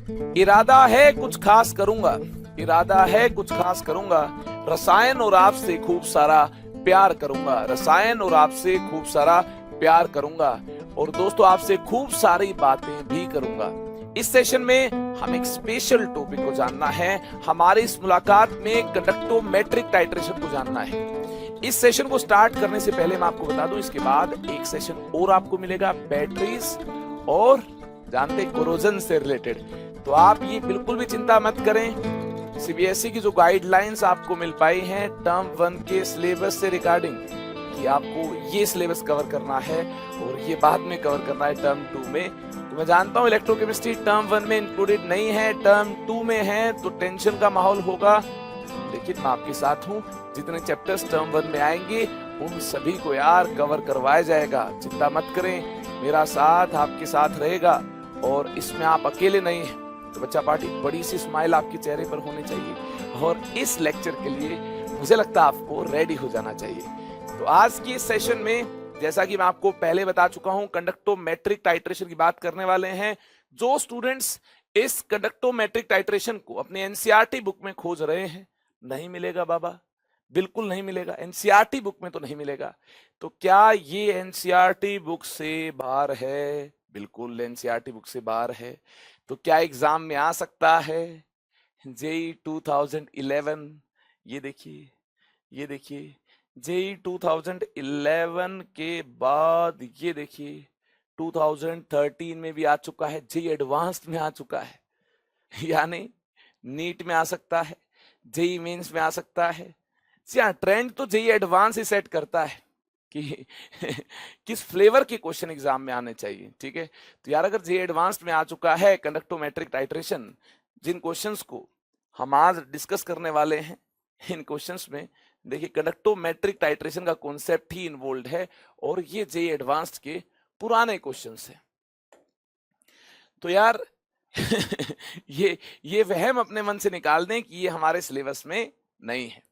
इरादा है कुछ खास करूंगा, इरादा है कुछ खास करूंगा, रसायन और आपसे खूब सारा प्यार करूंगा, रसायन और आपसे खूब सारा प्यार करूंगा, और दोस्तों आपसे खूब सारी बातें भी करूंगा। इस सेशन में हम एक स्पेशल टॉपिक को जानना है। हमारी इस मुलाकात में कंडक्टोमेट्रिक टाइट्रेशन को जानना है। इस सेशन को स्टार्ट करने से पहले मैं आपको बता दूं, इसके बाद एक सेशन और आपको मिलेगा बैटरीज और जानते कोरोजन से रिलेटेड। तो आप ये बिल्कुल भी चिंता मत करें, सीबीएसई की जो गाइडलाइंस आपको मिल पाई हैं टर्म 1 के सिलेबस से रिगार्डिंग कि आपको ये सिलेबस कवर करना है और ये बाद में कवर करना है टर्म 2 में। तो मैं जानता हूँ इलेक्ट्रोकेमिस्ट्री टर्म 1 में इंक्लूडेड नहीं है, टर्म 2 में है, तो टेंशन का माहौल होगा, लेकिन मैं आपके साथ हूँ। जितने चैप्टर्स टर्म 1 में आएंगे उन सभी को यार कवर करवाया जाएगा, चिंता मत करें, मेरा साथ आपके साथ रहेगा और इसमें आप अकेले नहीं हैं। तो बच्चा पार्टी बड़ी सी स्माइल आपके चेहरे पर होनी चाहिए और इस लेक्चर के लिए मुझे लगता है आपको रेडी हो जाना चाहिए। तो आज की इस सेशन में जैसा कि मैं आपको पहले बता चुका हूं, कंडक्टोमेट्रिक टाइट्रेशन की बात करने वाले हैं। जो स्टूडेंट्स इस कंडक्टोमेट्रिक टाइट्रेशन को अपने एनसीईआरटी बुक में खोज रहे हैं, नहीं मिलेगा बाबा, बिल्कुल नहीं मिलेगा, एनसीईआरटी बुक में तो नहीं मिलेगा। तो क्या ये एनसीईआरटी बुक से बाहर है? बिल्कुल एनसीईआरटी बुक से बाहर है। तो क्या एग्जाम में आ सकता है? जेई 2011, ये देखिए, ये देखिए, जेई 2011 के बाद ये देखिए 2013 में भी आ चुका है, जेई एडवांस्ड में आ चुका है, यानी नीट में आ सकता है, जेई मेंस में आ सकता है। हाँ, ट्रेंड तो जेई एडवांस ही सेट करता है कि किस फ्लेवर के क्वेश्चन एग्जाम में आने चाहिए, ठीक है। तो यार अगर जेई एडवांस में आ चुका है कंडक्टोमेट्रिक टाइट्रेशन, जिन क्वेश्चंस को हम आज डिस्कस करने वाले हैं, इन क्वेश्चंस में देखिए कंडक्टोमेट्रिक टाइट्रेशन का कॉन्सेप्ट ही इन्वॉल्व है और ये जेई एडवांस्ड के पुराने क्वेश्चंस हैं। तो यार ये वहम अपने मन से निकाल दें कि ये हमारे सिलेबस में नहीं है।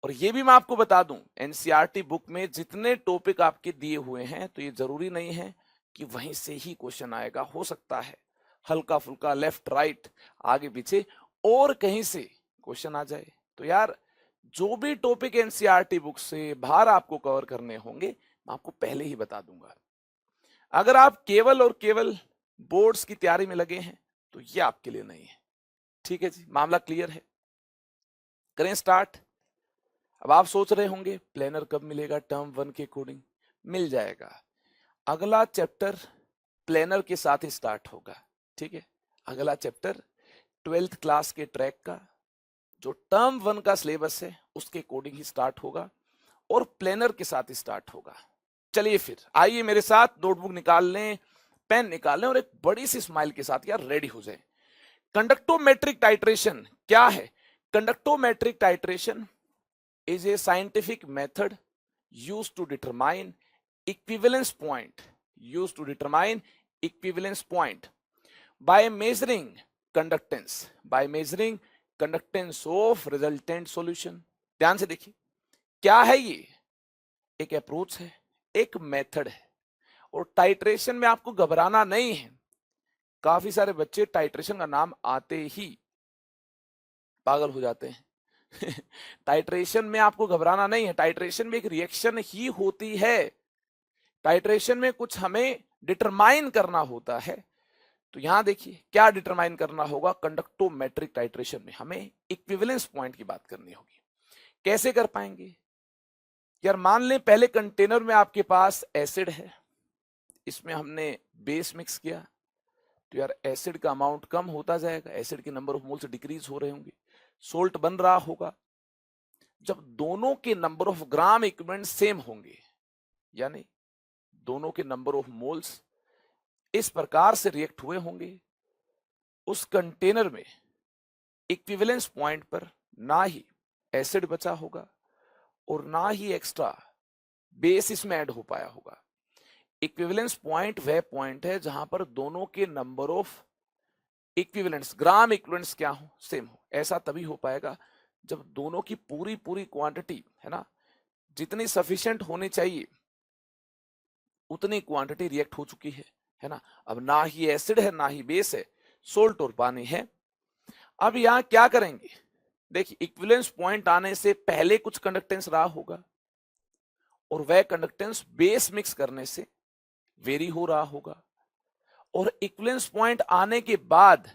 और ये भी मैं आपको बता दूं, एनसीईआरटी बुक में जितने टॉपिक आपके दिए हुए हैं, तो ये जरूरी नहीं है कि वहीं से ही क्वेश्चन आएगा, हो सकता है हल्का फुल्का लेफ्ट राइट आगे पीछे और कहीं से क्वेश्चन आ जाए। तो यार जो भी टॉपिक एनसीईआरटी बुक से बाहर आपको कवर करने होंगे, मैं आपको पहले ही बता दूंगा। अगर आप केवल और केवल बोर्ड्स की तैयारी में लगे हैं तो ये आपके लिए नहीं है, ठीक है जी, मामला क्लियर है। करें स्टार्ट। अब आप सोच रहे होंगे प्लानर कब मिलेगा टर्म 1 के अकॉर्डिंग? मिल जाएगा, अगला चैप्टर प्लानर के साथ ही स्टार्ट होगा, ठीक है। अगला चैप्टर 12th क्लास के ट्रैक का जो टर्म 1 का सिलेबस है उसके अकॉर्डिंग ही स्टार्ट होगा और प्लानर के साथ ही स्टार्ट होगा। चलिए फिर आइए मेरे साथ, नोटबुक निकाल लें, पेन निकाल लें और एक बड़ी सी स्माइल के साथ यार रेडी हो जाए। कंडक्टोमेट्रिक टाइट्रेशन क्या है? Conductometric titration is a scientific method used to determine equivalence point, used to determine equivalence point by measuring conductance, by measuring conductance of resultant solution। ध्यान से देखिए क्या है ये, एक अप्रोच है, एक मेथड है, और टाइट्रेशन में आपको घबराना नहीं है। काफी सारे बच्चे टाइट्रेशन का नाम आते ही पागल हो जाते हैं। टाइट्रेशन में आपको घबराना नहीं है, टाइट्रेशन में एक रिएक्शन ही होती है, टाइट्रेशन में कुछ हमें डिटरमाइन करना होता है। तो यहां देखिए क्या डिटरमाइन करना होगा, कंडक्टोमेट्रिक टाइट्रेशन में हमें इक्विवेलेंस पॉइंट की बात करनी होगी। कैसे कर पाएंगे यार? मान लें पहले कंटेनर में आपके पास एसिड है, इसमें हमने बेस मिक्स किया, तो यार एसिड का अमाउंट कम होता जाएगा, एसिड के नंबर ऑफ मोल्स डिक्रीज हो रहे होंगे, सोल्ट बन रहा होगा। जब दोनों के number of gram equivalent same होंगे, यानी दोनों के नंबर ऑफ मोल्स इस प्रकार से रिएक्ट हुए होंगे, उस कंटेनर में इक्विवेलेंस पॉइंट पर ना ही एसिड बचा होगा और ना ही एक्स्ट्रा बेस इसमें ऐड हो पाया होगा। इक्विवेलेंस पॉइंट वह पॉइंट है जहां पर दोनों के number of equivalents, gram equivalents क्या हो, सेम हो। ऐसा तभी हो पाएगा जब दोनों की पूरी पूरी क्वांटिटी है ना, जितनी सफिशिएंट होनी चाहिए उतनी क्वांटिटी रिएक्ट हो चुकी है ना। अब ना ही एसिड है ना ही बेस है, सोल्ट और पानी है। अब यहां क्या करेंगे, देखिए इक्विवेलेंस पॉइंट आने से पहले कुछ कंडक्टेंस रहा होगा और वह कंडक्टेंस बेस मिक्स करने से वेरी हो रहा होगा, और इक्विवेलेंस पॉइंट आने के बाद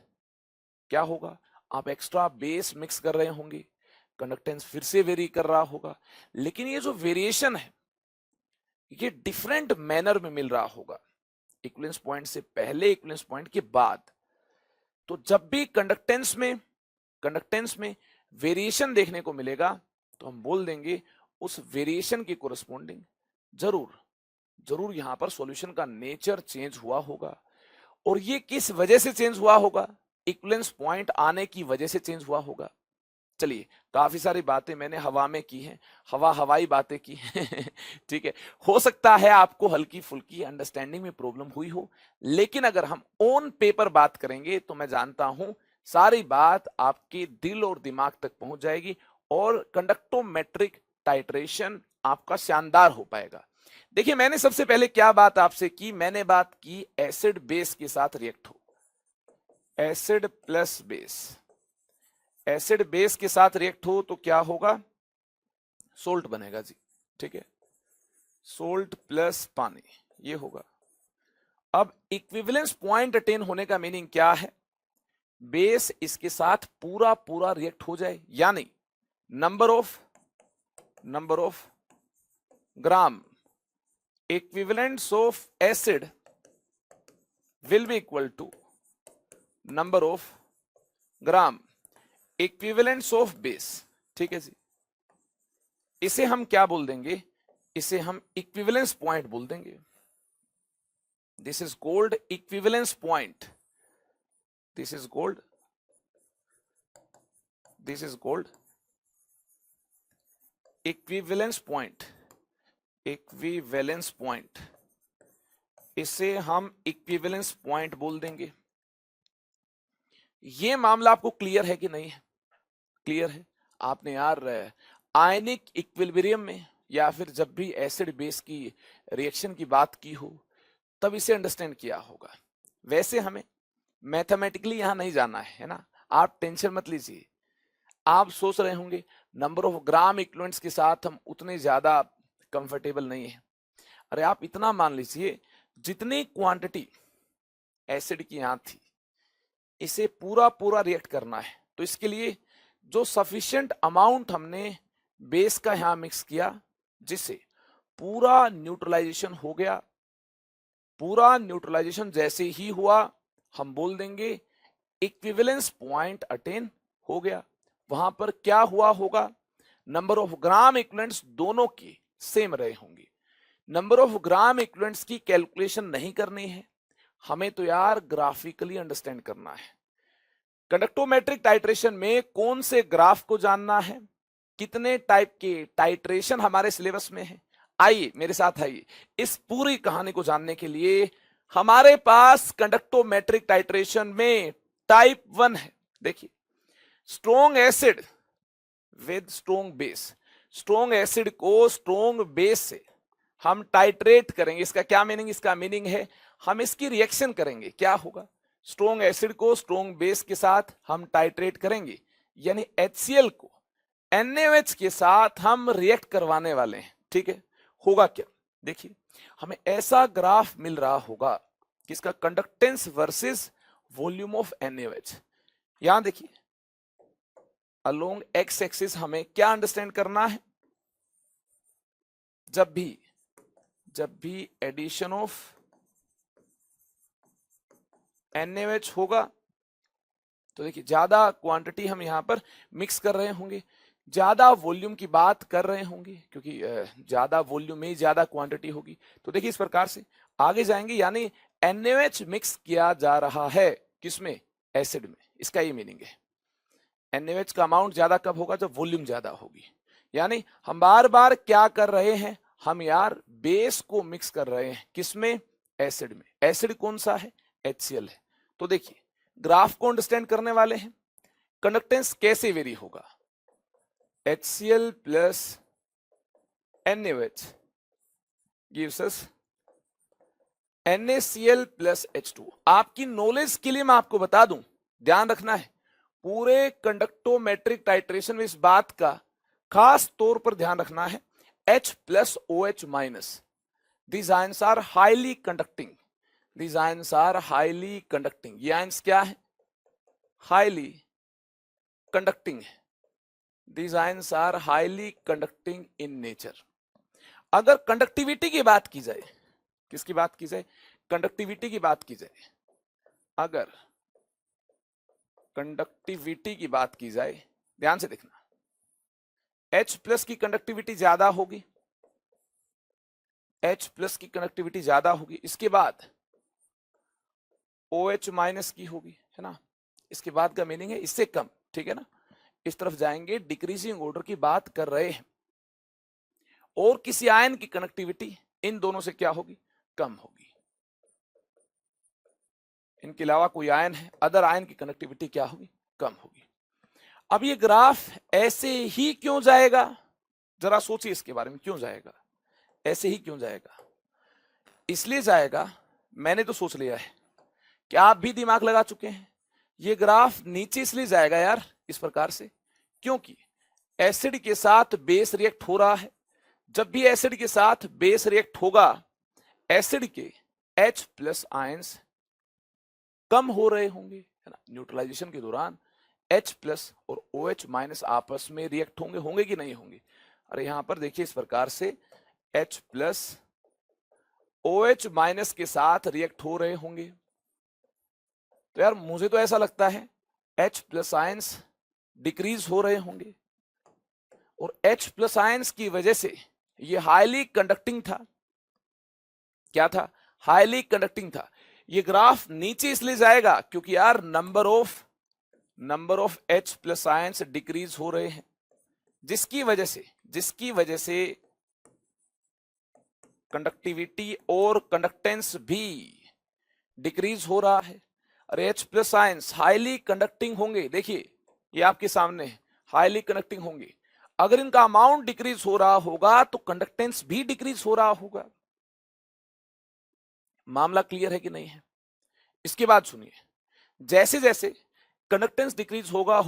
क्या होगा, आप एक्स्ट्रा बेस मिक्स कर रहे होंगे, कंडक्टेंस फिर से वेरी कर रहा होगा। लेकिन ये जो वेरिएशन है ये डिफरेंट मैनर में मिल रहा होगा, इक्विवेलेंस पॉइंट से पहले, इक्विवेलेंस पॉइंट के बाद। तो जब भी कंडक्टेंस में वेरिएशन देखने को मिलेगा तो हम बोल देंगे उस वेरिएशन के कोरस्पॉन्डिंग जरूर यहां पर सॉल्यूशन का नेचर चेंज हुआ होगा। और ये किस वजह से चेंज हुआ होगा, इक्विवेलेंस पॉइंट आने की वजह से चेंज हुआ होगा। चलिए, काफी सारी बातें मैंने हवा में की हैं, हवाई बातें की हैं ठीक है, हो सकता है आपको हल्की फुल्की अंडरस्टैंडिंग में प्रॉब्लम हुई हो, लेकिन अगर हम ऑन पेपर बात करेंगे तो मैं जानता हूं सारी बात आपके दिल और दिमाग तक पहुंच जाएगी और कंडक्टोमेट्रिक टाइट्रेशन आपका शानदार हो पाएगा। देखिए, मैंने सबसे पहले क्या बात आपसे की, मैंने बात की एसिड बेस के साथ रिएक्ट हो, acid plus base, acid base के साथ रिएक्ट हो तो क्या होगा, सोल्ट बनेगा जी, ठीक है, सोल्ट प्लस पानी ये होगा। अब इक्विवेलेंस पॉइंट अटेन होने का मीनिंग क्या है, बेस इसके साथ पूरा रिएक्ट हो जाए, यानी number of gram equivalents of acid will be equal to number of gram equivalents of base, ठीक है जी। इसे हम क्या बोल देंगे, इसे हम इक्विवेलेंस पॉइंट बोल देंगे। This is called equivalence point, this is called equivalence point, equivalence point, इसे हम इक्विवेलेंस पॉइंट बोल देंगे। ये मामला आपको क्लियर है कि नहीं है, क्लियर है। आपने यार आयनिक इक्विलिब्रियम में या फिर जब भी एसिड बेस की रिएक्शन की बात की हो तब इसे अंडरस्टैंड किया होगा। वैसे हमें मैथमेटिकली यहां नहीं जाना है ना, आप टेंशन मत लीजिए। आप सोच रहे होंगे नंबर ऑफ ग्राम इक्विवेलेंट्स के साथ हम उतने ज्यादा कंफर्टेबल नहीं है। अरे आप इतना मान लीजिए, जितनी क्वांटिटी एसिड की यहां थी इसे पूरा रिएक्ट करना है, तो इसके लिए जो सफिशिएंट अमाउंट हमने बेस का यहां मिक्स किया जिससे पूरा न्यूट्रलाइजेशन हो गया, पूरा न्यूट्रलाइजेशन जैसे ही हुआ हम बोल देंगे इक्विवेलेंस पॉइंट अटेन हो गया। वहां पर क्या हुआ होगा, नंबर ऑफ ग्राम इक्विवेलेंट्स दोनों के सेम रहे होंगे। नंबर ऑफ ग्राम इक्विवेलेंट्स की कैलकुलेशन नहीं करनी है हमें, तो यार ग्राफिकली अंडरस्टैंड करना है। कंडक्टोमेट्रिक टाइट्रेशन में कौन से ग्राफ को जानना है, कितने टाइप के टाइट्रेशन हमारे सिलेबस में है, आइए मेरे साथ आइए। इस पूरी कहानी को जानने के लिए हमारे पास कंडक्टोमेट्रिक टाइट्रेशन में टाइप 1 है। देखिए, strong acid with strong base, strong acid को स्ट्रॉन्ग बेस से हम टाइट्रेट करेंगे। इसका क्या मीनिंग, इसका मीनिंग है हम इसकी रिएक्शन करेंगे। क्या होगा, स्ट्रॉन्ग एसिड को स्ट्रॉन्ग बेस के साथ हम टाइट्रेट करेंगे, यानी HCl को NaOH के साथ हम रिएक्ट करवाने वाले हैं। ठीक है, होगा क्या, देखिए हमें ऐसा ग्राफ मिल रहा होगा कि इसका conductance versus volume of NaOH। यहां देखिए अलोंग एक्स एक्सिस हमें क्या अंडरस्टैंड करना है, जब भी एडिशन ऑफ NaOH होगा तो देखिए ज्यादा क्वांटिटी हम यहां पर मिक्स कर रहे होंगे, ज्यादा वॉल्यूम की बात कर रहे होंगे क्योंकि ज्यादा वॉल्यूम में ज्यादा क्वांटिटी होगी। तो देखिए इस प्रकार से आगे जाएंगे, यानी NaOH मिक्स किया जा रहा है किसमें, एसिड में। इसका ये मीनिंग है NaOH का अमाउंट ज्यादा कब होगा, जब वॉल्यूम ज्यादा होगी। यानी हम बार बार क्या कर रहे हैं, हम यार बेस को मिक्स कर रहे हैं किसमें, एसिड में। एसिड कौन सा है, HCl है। तो देखिए ग्राफ को अंडरस्टैंड करने वाले हैं, कंडक्टेंस कैसे वेरी होगा, HCl plus NaOH gives us NaCl plus H2। आपकी नॉलेज के लिए मैं आपको बता दूं, ध्यान रखना है, पूरे कंडक्टोमेट्रिक टाइट्रेशन में इस बात का खास तौर पर ध्यान रखना है, H plus OH minus, these ions are highly conducting, these ions are highly conducting। ये आयंस क्या है? highly conducting है। these ions are highly conducting in nature। अगर कंडक्टिविटी की बात की जाए, किसकी बात की जाए? कंडक्टिविटी की बात की जाए, अगर कंडक्टिविटी की बात की जाए, ध्यान से देखना, H प्लस की कंडक्टिविटी ज्यादा होगी, H प्लस की कंडक्टिविटी ज्यादा होगी, इसके बाद OH माइनस की होगी, है ना। इसके बाद का मीनिंग है इससे कम, ठीक है ना। इस तरफ जाएंगे, डिक्रीजिंग ऑर्डर की बात कर रहे हैं। और किसी आयन की कनेक्टिविटी इन दोनों से क्या होगी? कम होगी। इनके अलावा कोई आयन है, अदर आयन की कनेक्टिविटी क्या होगी? कम होगी। अब ये ग्राफ ऐसे ही क्यों जाएगा? जरा सोचिए इसके बारे में, क्यों जाएगा? ऐसे ही क्यों जाएगा? इसलिए जाएगा, मैंने तो सोच लिया है कि आप भी दिमाग लगा चुके हैं, ये ग्राफ नीचे इसलिए जाएगा यार इस प्रकार से, क्योंकि एसिड के साथ बेस रिएक्ट हो रहा है। जब भी एसिड के साथ बेस रिएक्ट होगा, एसिड के H प्लस आयंस कम हो रहे होंगे, है ना। न्यूट्रलाइजेशन के दौरान H प्लस और OH माइनस आपस में रिएक्ट होंगे कि नहीं होंगे? अरे यहां पर देखिए, इस प्रकार से H प्लस OH माइनस के साथ रिएक्ट हो रहे होंगे। तो यार मुझे तो ऐसा लगता है H प्लस आयंस डिक्रीज हो रहे होंगे, और H प्लस आयंस की वजह से ये हाईली कंडक्टिंग था। क्या था? हाईली कंडक्टिंग था। ये ग्राफ नीचे इसलिए जाएगा क्योंकि यार number of H plus ions decrease हो रहे हैं, जिसकी वजह से कंडक्टिविटी और कंडक्टेंस भी डिक्रीज हो रहा है। अरे H plus ions highly conducting होंगे, देखिए ये आपके सामने है, हाईली कंडक्टिंग होंगे। अगर इनका अमाउंट डिक्रीज हो रहा होगा तो कंडक्टेंस भी डिक्रीज हो रहा होगा। मामला क्लियर है कि नहीं है? इसके बाद सुनिए, जैसे जैसे कंडक्टेंस डिक्रीज होगा,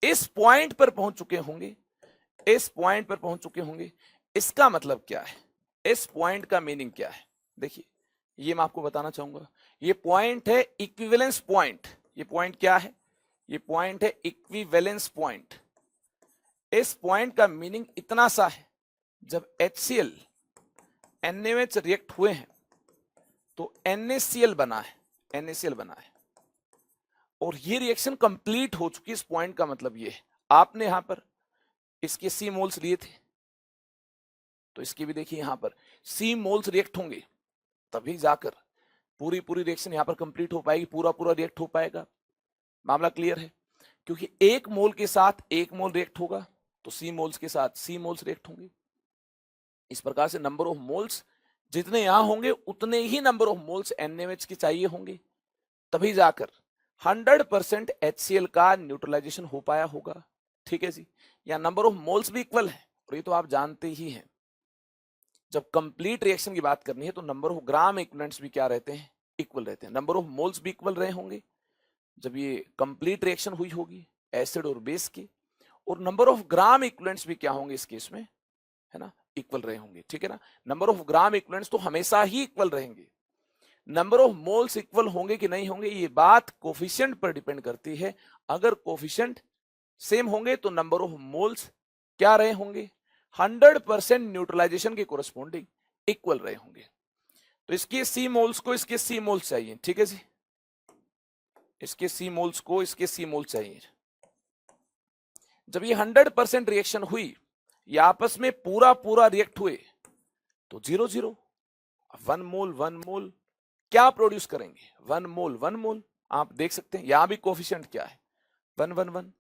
इस पॉइंट पर पहुंच चुके होंगे, इसका मतलब क्या है? इस पॉइंट का मीनिंग क्या है? देखिए, ये मैं आपको बताना चाहूंगा। ये पॉइंट है इक्विवेलेंस पॉइंट। ये पॉइंट क्या है? ये पॉइंट है इक्विवेलेंस पॉइंट। इस पॉइंट का मीनिंग इतना सा है, जब HCl NaOH रिएक्ट हुए हैं तो NaCl बना है, और ये रिएक्शन कंप्लीट हो चुकी है। इस पॉइंट का मतलब ये है, आपने यहां पर इसके C मोल्स लिए थे, तो इसके भी देखिए यहां पर C मोल्स रिएक्ट होंगे, तभी जाकर पूरी रिएक्शन यहां पर कंप्लीट हो पाएगी, पूरा रिएक्ट हो पाएगा। मामला क्लियर है? क्योंकि एक मोल के साथ एक मोल रिएक्ट होगा तो C मोल्स के साथ C मोल्स रिएक्ट होंगे। इस प्रकार से नंबर ऑफ मोल्स जितने यहां होंगे उतने ही नंबर ऑफ मोल्स NaOH के चाहिए होंगे, तभी जाकर 100% HCl का न्यूट्रलाइजेशन हो पाया होगा। ठीक है जी, या नंबर ऑफ मोल्स भी इक्वल है, और ये तो आप जानते ही हैं, जब कंप्लीट रिएक्शन की बात करनी है तो नंबर ऑफ ग्राम इक्विवेलेंट्स भी क्या रहते हैं? इक्वल रहते हैं। नंबर ऑफ मोल्स भी इक्वल रहे होंगे जब ये कंप्लीट रिएक्शन हुई होगी एसिड और बेस की, और नंबर ऑफ ग्राम इक्विवेलेंट्स भी क्या होंगे इस केस में, है ना, इक्वल रहे होंगे। ठीक है ना, नंबर ऑफ ग्राम इक्विवेलेंट्स तो हमेशा ही इक्वल रहेंगे। नंबर ऑफ मोल्स इक्वल होंगे कि नहीं होंगे, ये बात कोफिशिएंट पर डिपेंड करती है। अगर कोफिशिएंट सेम होंगे तो नंबर ऑफ मोल्स क्या रहे होंगे? 100% न्यूट्रलाइजेशन के कोरस्पॉन्डिंग इक्वल रहे होंगे। तो इसके C मोल्स को इसके C मोल्स चाहिए। ठीक है जी, इसके C मोल्स को इसके C मोल्स चाहिए। जब ये 100% रिएक्शन हुई, ये आपस में पूरा रिएक्ट हुए, तो 0 1 मोल क्या प्रोड्यूस करेंगे? 1 मोल। आप देख सकते हैं यहां भी कोफिशिएंट क्या है? 1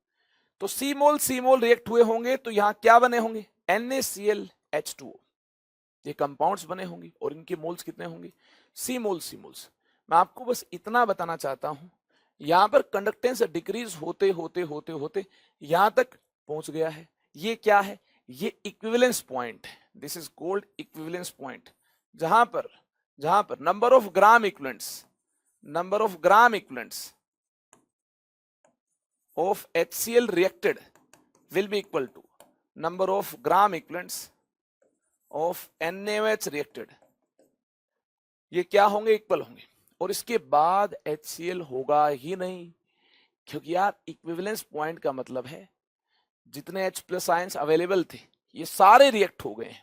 तो C मोल रिएक्ट हुए होंगे तो यहां क्या बने होंगे? NaCl H2O, ये कंपाउंड्स बने होंगे, और इनके मोल्स कितने होंगे? C moles. मैं आपको बस इतना बताना चाहता हूं, यहां पर कंडक्टेंस डिक्रीज होते यहां तक पहुंच गया है। ये क्या है? ये इक्विवेलेंस पॉइंट है। This is called equivalence point. जहां पर number of gram equivalents of HCl reacted will be equal to number of gram equivalents of NaOH reacted. ये क्या होंगे? इक्वल होंगे। और इसके बाद HCl होगा ही नहीं, क्योंकि यार इक्विवेलेंस पॉइंट का मतलब है जितने H प्लस आयंस अवेलेबल थे ये सारे रिएक्ट हो गए हैं,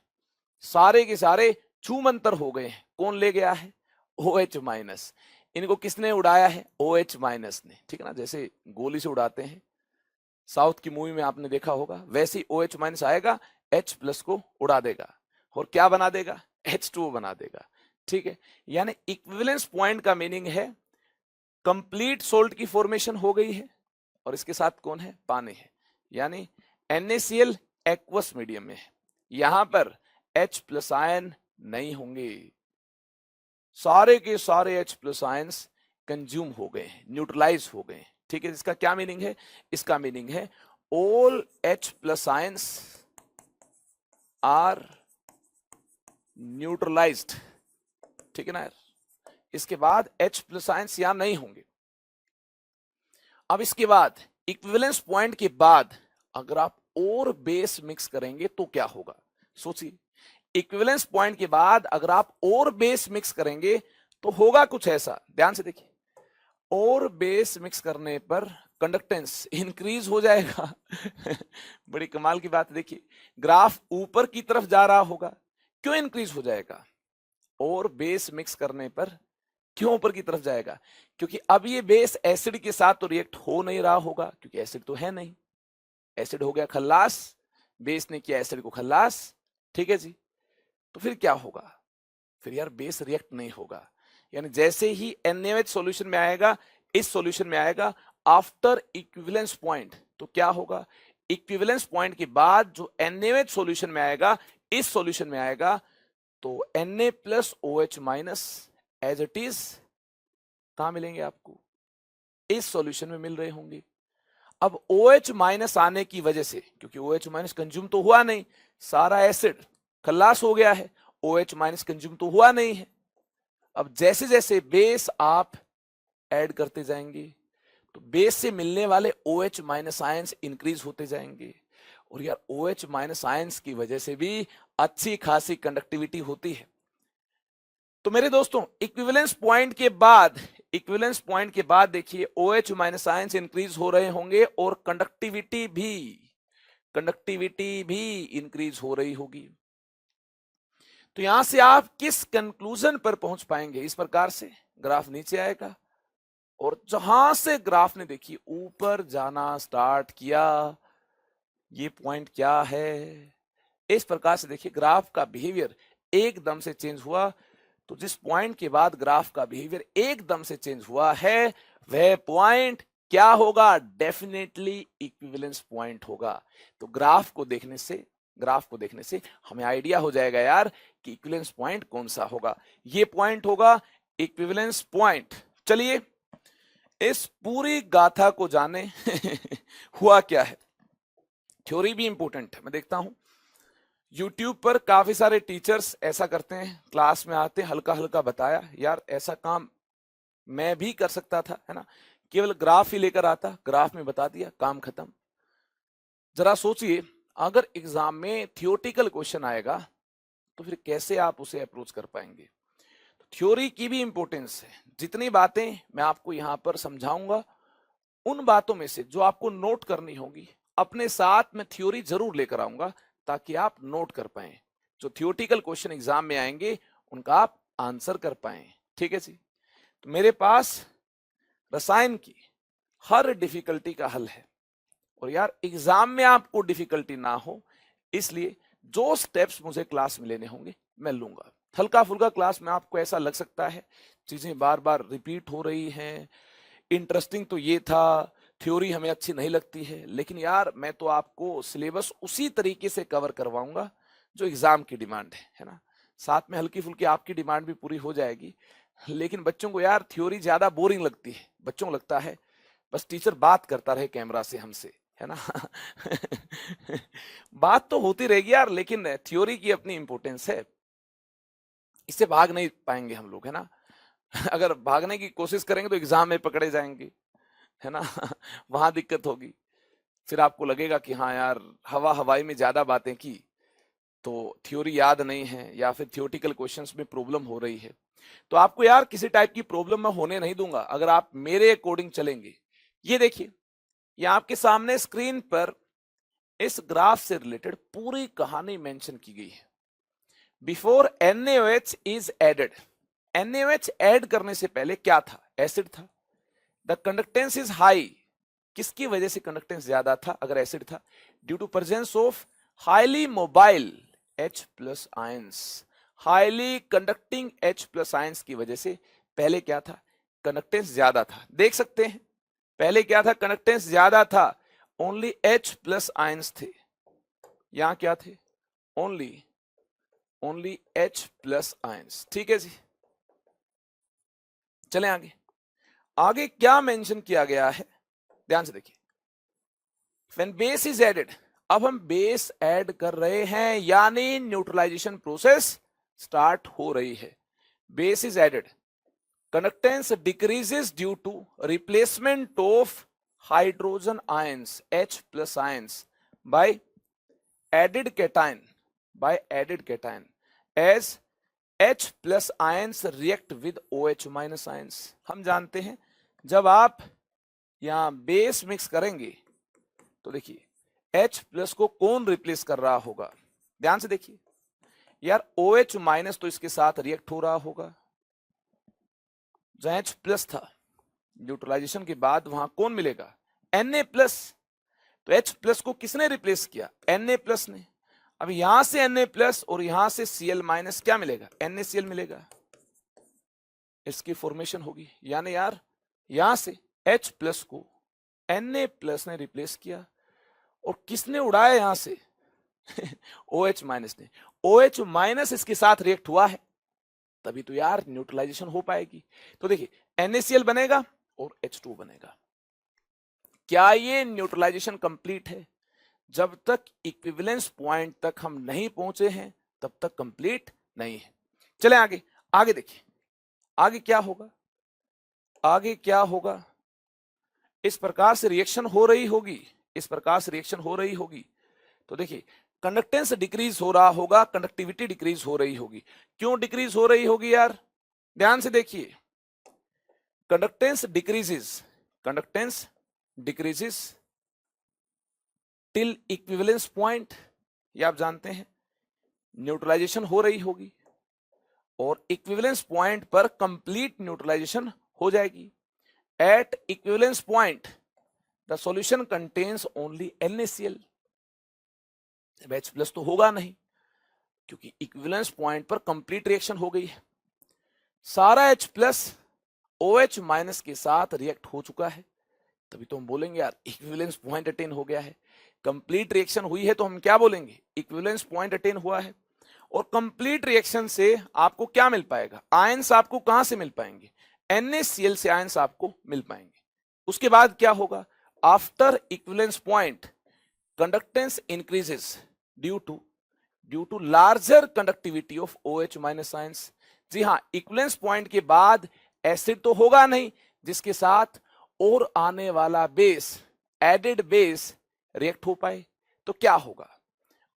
सारे के सारे छूमंतर हो गए हैं। कौन ले गया है? OH minus. इनको किसने उड़ाया है? OH माइनस ने, ठीक है ना, जैसे गोली से उड़ाते हैं, साउथ की मूवी में आपने देखा होगा, वैसे ही OH माइनस आएगा, H प्लस को उड़ा देगा और क्या बना देगा? H2O बना देगा, ठीक है। यानी इक्विवेलेंस पॉइंट का मीनिंग है कंप्लीट सोल्ट की फॉर्मेशन हो गई है और इसके साथ कौन है? पानी है, यानी NaCl एक्वस मीडियम में है। यहां पर H प्लस आयन नहीं होंगे, सारे के सारे H प्लस आयंस कंज्यूम हो गए हैं, न्यूट्रलाइज हो गए हैं, ठीक है। इसका क्या मीनिंग है? इसका मीनिंग है all H plus ions are neutralised, ठीक है ना यार। इसके बाद H प्लस आयंस यहां नहीं होंगे। अब इसके बाद इक्विवेलेंस पॉइंट के बाद अगर आप और बेस मिक्स करेंगे तो क्या होगा? सोचिए, इक्विवेलेंस पॉइंट के बाद अगर आप और बेस मिक्स करेंगे तो होगा कुछ ऐसा, ध्यान से देखिए। और बेस मिक्स करने पर कंडक्टेंस इंक्रीज हो जाएगा बड़ी कमाल की बात, देखिए ग्राफ ऊपर की तरफ जा रहा होगा। क्यों इंक्रीज हो जाएगा? और बेस मिक्स करने पर क्यों ऊपर की तरफ जाएगा? क्योंकि अब ये बेस एसिड के साथ तो रिएक्ट हो नहीं रहा होगा, क्योंकि एसिड तो है नहीं, एसिड हो गया खल्लास, बेस ने किया एसिड को खल्लास, ठीक है जी। तो फिर क्या होगा? फिर यार बेस रिएक्ट नहीं होगा, यानी जैसे ही NaOH सॉल्यूशन में आएगा, इस सॉल्यूशन में आएगा आफ्टर इक्विवेलेंस पॉइंट, तो क्या होगा? इक्विवेलेंस पॉइंट के बाद जो NaOH सॉल्यूशन में आएगा, इस सॉल्यूशन में आएगा, तो Na plus OH minus as it is कहां मिलेंगे आपको? इस सॉल्यूशन में मिल रहे होंगे। अब OH माइनस आने की वजह से, क्योंकि OH माइनस कंज्यूम तो हुआ नहीं, सारा एसिड खल्लास हो गया है, OH माइनस कंज्यूम तो हुआ नहीं है। अब जैसे जैसे बेस आप ऐड करते जाएंगे तो बेस से मिलने वाले OH माइनस आयंस इंक्रीज होते जाएंगे, और यार OH माइनस आयंस की वजह से भी अच्छी खासी कंडक्टिविटी होती है। तो मेरे दोस्तों इक्विवेलेंस पॉइंट के बाद देखिए OH माइनस आयंस इंक्रीज हो रहे होंगे और कंडक्टिविटी भी इंक्रीज हो रही होगी। तो यहां से आप किस कंक्लूजन पर पहुंच पाएंगे? इस प्रकार से ग्राफ नीचे आएगा और जहां से ग्राफ ने देखिए ऊपर जाना स्टार्ट किया, ये पॉइंट क्या है? इस प्रकार से देखिए ग्राफ का बिहेवियर एकदम से चेंज हुआ। तो जिस पॉइंट के बाद ग्राफ का बिहेवियर एकदम से चेंज हुआ है वह पॉइंट क्या होगा? डेफिनेटली इक्विवेलेंस पॉइंट होगा। तो ग्राफ को देखने से हमें आइडिया हो जाएगा यार कि इक्विवेलेंस पॉइंट कौन सा होगा। ये पॉइंट होगा इक्विवेलेंस पॉइंट। चलिए इस पूरी गाथा को जाने हुआ क्या है। थ्योरी भी इंपॉर्टेंट है। मैं देखता हूं YouTube पर काफी सारे टीचर्स ऐसा करते हैं, क्लास में आते हल्का हल्का बताया, यार ऐसा काम मैं भी कर सकता था, है ना, केवल ग्राफ ही लेकर आता, ग्राफ में बता दिया, काम खत्म। जरा सोचिए अगर एग्जाम में थियोरेटिकल क्वेश्चन आएगा तो फिर कैसे आप उसे अप्रोच कर पाएंगे। तो थ्योरी की भी इंपॉर्टेंस है। जितनी बातें मैं आपको यहाँ पर समझाऊंगा उन बातों में से जो आपको नोट करनी होगी, अपने साथ में थ्योरी जरूर लेकर आऊंगा ताकि आप नोट कर पाए, जो थियोरेटिकल क्वेश्चन एग्जाम में आएंगे उनका आप आंसर कर पाए, ठीक है जी। तो मेरे पास रसायन की हर डिफिकल्टी का हल है, और यार एग्जाम में आपको डिफिकल्टी ना हो इसलिए जो स्टेप्स मुझे क्लास में लेने होंगे मैं लूंगा। हल्का फुल्का क्लास में आपको ऐसा लग सकता है चीजें बार बार रिपीट हो रही हैं, इंटरेस्टिंग तो ये था, थ्योरी हमें अच्छी नहीं लगती है, लेकिन यार मैं तो आपको सिलेबस उसी तरीके से कवर करवाऊंगा जो एग्जाम की डिमांड है ना। साथ में हल्की फुल्की आपकी डिमांड भी पूरी हो जाएगी। लेकिन बच्चों को यार थ्योरी ज्यादा बोरिंग लगती है, बच्चों को लगता है बस टीचर बात करता रहे कैमरा से हमसे, है ना बात तो होती रहेगी यार, लेकिन थ्योरी की अपनी इंपॉर्टेंस है। इससे भाग नहीं पाएंगे हम लोग, है ना। अगर भागने की कोशिश करेंगे तो एग्जाम में पकड़े जाएंगे, है ना। वहां दिक्कत होगी, फिर आपको लगेगा कि हाँ यार हवा हवाई में ज्यादा बातें की, तो थ्योरी याद नहीं है या फिर थियोटिकल क्वेश्चंस में प्रॉब्लम हो रही है। तो आपको यार किसी टाइप की प्रॉब्लम मैं होने नहीं दूंगा अगर आप मेरे अकॉर्डिंग चलेंगे। ये देखिए, ये आपके सामने स्क्रीन पर इस ग्राफ से रिलेटेड पूरी कहानी मेंशन की गई है। Before NaOH is added, NaOH add करने से पहले क्या था, एसिड था। द कंडक्टेंस इज हाई, किसकी वजह से कंडक्टेंस ज्यादा था अगर एसिड था, due to presence of highly mobile H plus ions, highly conducting H plus ions की वजह से पहले क्या था, कंडक्टेंस ज्यादा था। देख सकते हैं पहले क्या था, कंडक्टेंस ज्यादा था, ओनली H प्लस आयंस थे। यहां क्या थे, ओनली H प्लस आयंस। ठीक है जी, चलें आगे। आगे क्या मेंशन किया गया है, ध्यान से देखिए। व्हेन बेस इज एडेड, अब हम बेस ऐड कर रहे हैं यानी न्यूट्रलाइजेशन प्रोसेस स्टार्ट हो रही है। Base is added, conductance decreases due to replacement of hydrogen ions H plus ions by added cation, as H plus ions react with OH minus ions. हम जानते हैं जब आप यहां बेस मिक्स करेंगे तो देखिए H प्लस को कौन रिप्लेस कर रहा होगा, ध्यान से देखिए यार, OH माइनस तो इसके साथ रिएक्ट हो रहा होगा। जहां H प्लस था न्यूट्रलाइजेशन के बाद वहां कौन मिलेगा, Na प्लस। तो H प्लस को किसने रिप्लेस किया, Na प्लस ने। अब यहां से Na प्लस और यहां से Cl माइनस क्या मिलेगा, NaCl मिलेगा, इसकी फॉर्मेशन होगी। यानी यार यहां से H प्लस को Na प्लस ने रिप्लेस किया और किसने उड़ाया यहां से OH माइनस ने। OH माइनस इसके साथ रिएक्ट हुआ है तभी तो यार न्यूट्रलाइजेशन हो पाएगी। तो देखिए NaCl बनेगा और H2 बनेगा। क्या ये न्यूट्रलाइजेशन कंप्लीट है, जब तक इक्विवेलेंस पॉइंट तक हम नहीं पहुंचे हैं तब तक कंप्लीट नहीं है। चलें आगे, आगे देखिए आगे क्या होगा, आगे क्या होगा। इस प्रकार से रिएक्शन हो रही होगी, इस प्रकार से रिएक्शन हो रही होगी। तो देखिए कंडक्टेंस डिक्रीज हो रहा होगा, कंडक्टिविटी डिक्रीज हो रही होगी। क्यों डिक्रीज हो रही होगी यार, ध्यान से देखिए, conductance decreases till equivalence point, ये आप जानते हैं। न्यूट्रलाइजेशन हो रही होगी और इक्विवेलेंस पॉइंट पर कंप्लीट न्यूट्रलाइजेशन हो जाएगी। At equivalence point the solution contains only NaCl। H plus तो होगा नहीं क्योंकि इक्विवेलेंस पॉइंट पर कंप्लीट रिएक्शन हो गई है। सारा H प्लस OH माइनस के साथ रिएक्ट हो चुका है, तभी तो हम बोलेंगे यार इक्विवेलेंस पॉइंट अटेन हो गया है। कंप्लीट रिएक्शन हुई है तो हम क्या बोलेंगे, इक्विवेलेंस पॉइंट अटेन हुआ है। और कंप्लीट रिएक्शन से आपको क्या मिल पाएगा, आयंस आपको कहां से मिल पाएंगे, NaCl से आयंस आपको मिल पाएंगे। उसके बाद क्या होगा, after equivalence point conductance increases due to larger conductivity of OH minus ions. जी हाँ, इक्विवेलेंस पॉइंट के बाद एसिड तो होगा नहीं जिसके साथ और आने वाला बेस, एडेड बेस रिएक्ट हो पाए, तो क्या होगा,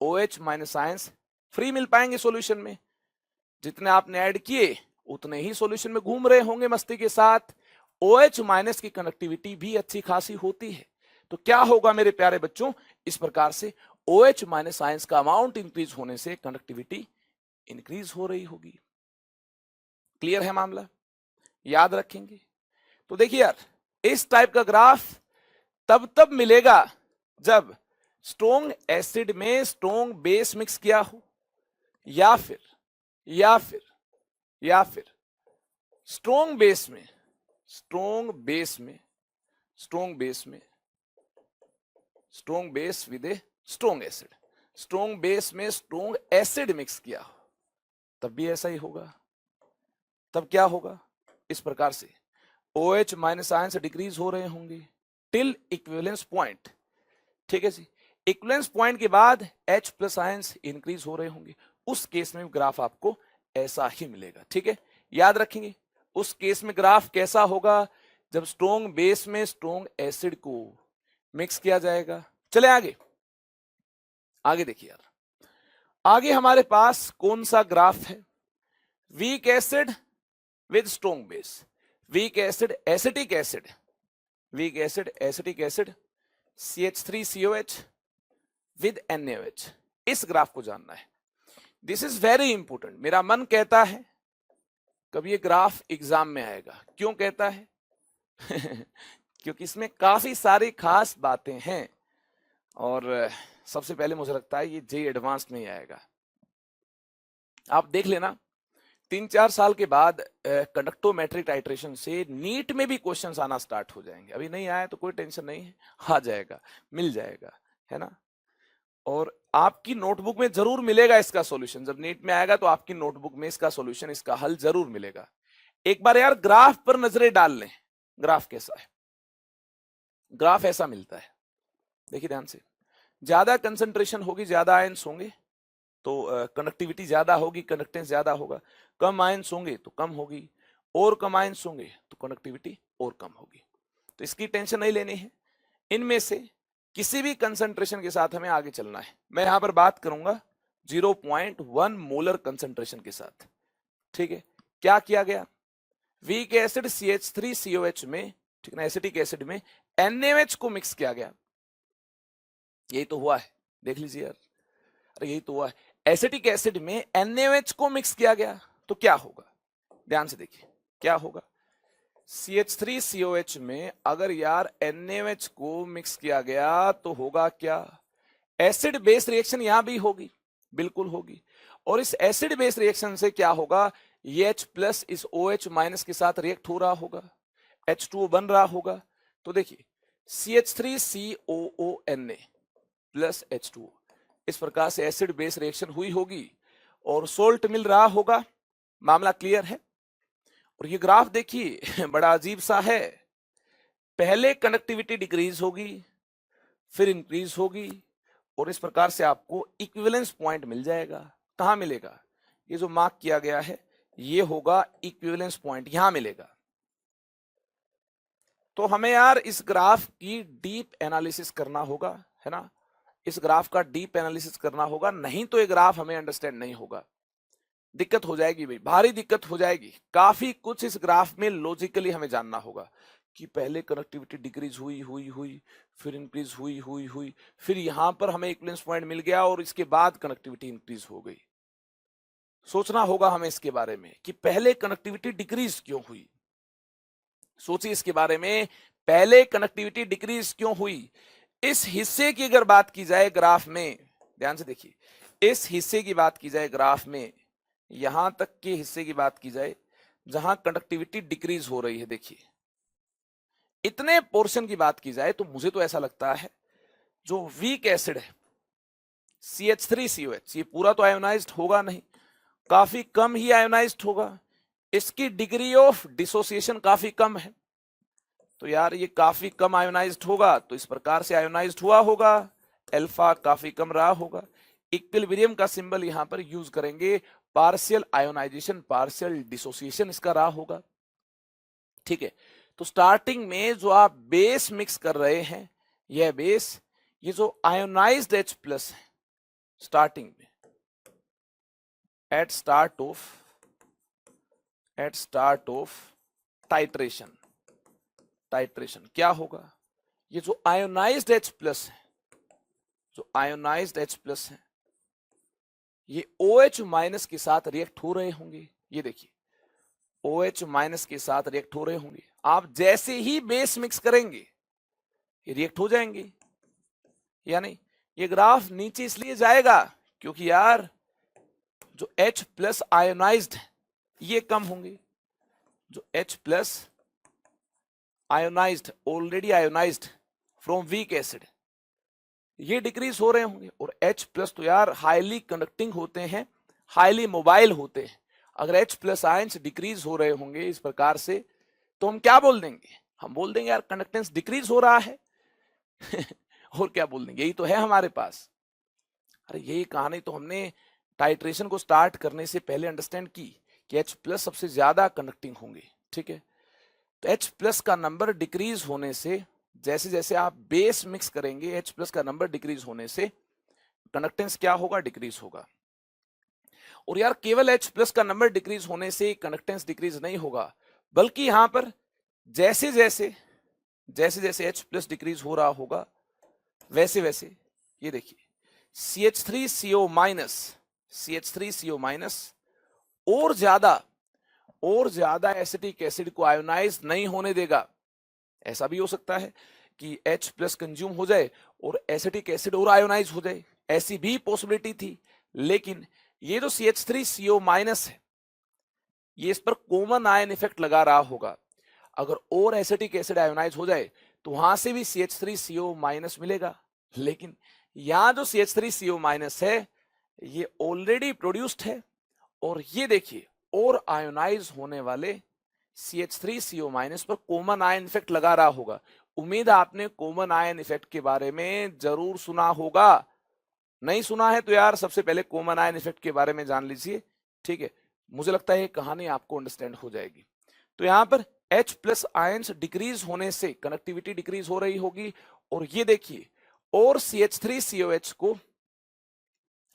OH माइनस आयंस फ्री मिल पाएंगे सॉल्यूशन में। जितने आपने ऐड किए उतने ही सॉल्यूशन में घूम रहे होंगे मस्ती के साथ। OH माइनस की कंडक्टिविटी भी अच्छी खासी होती है, तो क्या होगा मेरे प्यारे बच्चों, इस प्रकार से OH माइनस आयंस का अमाउंट इंक्रीज होने से कंडक्टिविटी इंक्रीज हो रही होगी। क्लियर है मामला, याद रखेंगे। तो देखिए यार, इस टाइप का ग्राफ तब मिलेगा जब स्ट्रॉन्ग एसिड में स्ट्रॉन्ग बेस मिक्स किया हो, या फिर स्ट्रॉन्ग बेस में strong base with a strong acid, strong base में स्ट्रॉन्ग एसिड मिक्स किया हो, तब भी ऐसा ही होगा। तब क्या होगा, इस प्रकार से OH माइनस आयंस डिक्रीज हो रहे होंगे टिल इक्विवेलेंस पॉइंट। ठीक है जी, इक्विवेलेंस पॉइंट के बाद H प्लस आयंस इंक्रीज हो रहे होंगे। उस केस में ग्राफ आपको ऐसा ही मिलेगा। ठीक है, याद रखेंगे। उस केस में ग्राफ कैसा होगा? जब स्ट्रॉन्ग बेस में स्ट्रॉन्ग एसिड को मिक्स किया जाएगा। चले आगे, आगे देखिए यार, आगे हमारे पास कौन सा ग्राफ है? Weak acid with strong base, weak acid acetic acid, weak acid acetic acid, CH3COH with NaOH। इस ग्राफ को जानना है। This is very important. मेरा मन कहता है कभी ये ग्राफ एग्जाम में आएगा। क्यों कहता है? क्योंकि इसमें काफी सारी खास बातें हैं और सबसे पहले मुझे लगता है ये JEE एडवांस में ही आएगा। आप देख लेना 3-4 साल के बाद कंडक्टोमेट्रिक टाइट्रेशन से नीट में भी क्वेश्चंस आना स्टार्ट हो जाएंगे। अभी नहीं आया तो कोई टेंशन नहीं है, आ जाएगा, मिल जाएगा, है ना। और आपकी नोटबुक में जरूर मिलेगा इसका सॉल्यूशन। जब नीट में आएगा तो आपकी नोटबुक में इसका सॉल्यूशन, इसका हल जरूर मिलेगा। एक बार यार ग्राफ पर नजरें डाल लें। ग्राफ कैसा है? ग्राफ ऐसा मिलता है, देखिए ध्यान से। ज्यादा कंसंट्रेशन होगी, ज्यादा आयंस होंगे तो कंडक्टिविटी ज्यादा होगी, कंडक्टेंस ज्यादा होगा। कम आयंस होंगे तो कम होगी, और कम आयंस होंगे तो कंडक्टिविटी और कम होगी। तो इसकी टेंशन नहीं लेनी है। इनमें से किसी भी कंसंट्रेशन के साथ हमें आगे चलना है। मैं यहां पर बात करूंगा 0.1 मोलर कंसंट्रेशन के साथ। ठीक है, क्या किया गया? वीक एसिड CH3COH में, ठीक ना, एसिटिक एसिड में NaOH को मिक्स किया गया। यही तो हुआ है, देख लीजिए यार, अरे यही तो हुआ है। एसिटिक एसिड में NaOH को मिक्स किया गया तो क्या होगा? ध्यान से देखिए क्या होगा। CH3COH में अगर यार NaOH को मिक्स किया गया तो होगा क्या? एसिड बेस रिएक्शन यहां भी होगी, बिल्कुल होगी। और इस एसिड बेस रिएक्शन से क्या होगा? ये H प्लस इस OH माइनस के साथ रिएक्ट हो रहा होगा, H2O बन रहा होगा। तो देखिए CH3COONA प्लस H2O, इस प्रकार से एसिड बेस रिएक्शन हुई होगी और सोल्ट मिल रहा होगा। मामला क्लियर है? और ये ग्राफ देखिए बड़ा अजीब सा है। पहले कंडक्टिविटी डिक्रीज होगी, फिर इंक्रीज होगी, और इस प्रकार से आपको इक्विवेलेंस पॉइंट मिल जाएगा। कहां मिलेगा? ये जो मार्क किया गया है ये होगा इक्विवेलेंस पॉइंट, यहां मिलेगा। तो हमें यार इस ग्राफ की डीप एनालिसिस करना होगा, है ना। इस ग्राफ का डीप एनालिसिस करना होगा, नहीं तो ये ग्राफ हमें अंडरस्टैंड नहीं होगा। दिक्कत हो जाएगी भाई, भारी दिक्कत हो जाएगी। काफी कुछ इस ग्राफ में लॉजिकली हमें जानना होगा कि पहले कनेक्टिविटी डिक्रीज हुई हुई हुई, फिर इंक्रीज हुई हुई हुई, फिर यहां पर हमें इक्विवेलेंस पॉइंट मिल गया और इसके बाद कनेक्टिविटी इंक्रीज हो गई। सोचना होगा हमें इसके बारे में कि पहले कनेक्टिविटी डिक्रीज क्यों हुई। सोचिए इसके बारे में, पहले कनेक्टिविटी डिक्रीज क्यों हुई। इस हिस्से की अगर बात की जाए ग्राफ में, ध्यान से देखिए, इस हिस्से की बात की जाए ग्राफ में, यहां तक के हिस्से की बात की जाए जहां कंडक्टिविटी डिक्रीज हो रही है, देखिए इतने पोर्शन की बात की जाए तो मुझे तो ऐसा लगता है जो वीक एसिड है CH3COH, ये पूरा तो आयोनाइज्ड होगा नहीं, काफी कम ही आयोनाइज्ड होगा। इसकी डिग्री ऑफ डिसोसिएशन काफी कम है। तो यार ये काफी कम आयोनाइज्ड होगा तो इस प्रकार से आयोनाइज्ड हुआ होगा, अल्फा काफी कम रहा होगा। इक्विलिब्रियम का सिंबल यहां पर यूज करेंगे, पार्शियल आयोनाइजेशन पार्शियल डिसोसिएशन इसका रहा होगा। ठीक है, तो स्टार्टिंग में जो आप बेस मिक्स कर रहे हैं, यह बेस, ये जो आयोनाइज्ड H प्लस है स्टार्टिंग में, एट स्टार्ट ऑफ टाइट्रेशन क्या होगा? ये जो आयोनाइज्ड H प्लस है, जो आयोनाइज्ड H प्लस है, ये OH माइनस के साथ रिएक्ट हो रहे होंगे। ये देखिए OH माइनस के साथ रिएक्ट हो रहे होंगे। आप जैसे ही बेस मिक्स करेंगे ये रिएक्ट हो जाएंगे, या नहीं। ये ग्राफ नीचे इसलिए जाएगा क्योंकि यार जो H प्लस आयोनाइज्ड है ये कम होंगे, जो H plus ionised, already ionised from weak acid, ये डिक्रीज हो रहे होंगे। और H प्लस तो यार हाईली कंडक्टिंग होते हैं, हाईली मोबाइल होते हैं। अगर H प्लस आयंस डिक्रीज हो रहे होंगे इस प्रकार से तो हम क्या बोल देंगे? हम बोल देंगे यार कंडक्टेंस डिक्रीज हो रहा है। और क्या बोल देंगे? यही तो है हमारे पास। अरे यही कहानी तो हमने टाइट्रेशन को स्टार्ट करने से पहले अंडरस्टैंड की कि H प्लस सबसे ज्यादा कंडक्टिंग होंगे, ठीक है। तो H प्लस का नंबर डिक्रीज होने से, जैसे जैसे आप बेस मिक्स करेंगे, H प्लस का नंबर डिक्रीज होने से कंडक्टेंस क्या होगा, डिक्रीज होगा। और यार केवल H प्लस का नंबर डिक्रीज होने से कंडक्टेंस डिक्रीज नहीं होगा, बल्कि यहां पर जैसे जैसे H प्लस डिक्रीज हो रहा होगा, वैसे वैसे ये देखिए CH3CO माइनस और ज्यादा एसिटिक एसिड को आयोनाइज नहीं होने देगा। ऐसा भी हो सकता है कि H प्लस कंज्यूम हो जाए और एसिटिक एसिड और आयोनाइज हो जाए, ऐसी भी पॉसिबिलिटी थी। लेकिन ये जो CH3CO माइनस है, ये इस पर कॉमन आयन इफेक्ट लगा रहा होगा। अगर और एसिटिक एसिड आयोनाइज हो जाए तो वहां से भी CH3CO माइनस मिलेगा। लेकिन यहां जो CH3CO माइनस है ये ऑलरेडी प्रोड्यूस्ड है, और ये देखिए और आयोनाइज होने वाले CH3CO माइनस पर कॉमन आयन इफेक्ट लगा रहा होगा। उम्मीद है आपने कॉमन आयन इफेक्ट के बारे में जरूर सुना होगा। नहीं सुना है तो यार सबसे पहले कॉमन आयन इफेक्ट के बारे में जान लीजिए, ठीक है। मुझे लगता है ये कहानी आपको अंडरस्टैंड हो जाएगी। तो यहां पर H प्लस आयंस डिक्रीज होने से कनेक्टिविटी डिक्रीज हो रही होगी, और ये देखिए और CH3COH को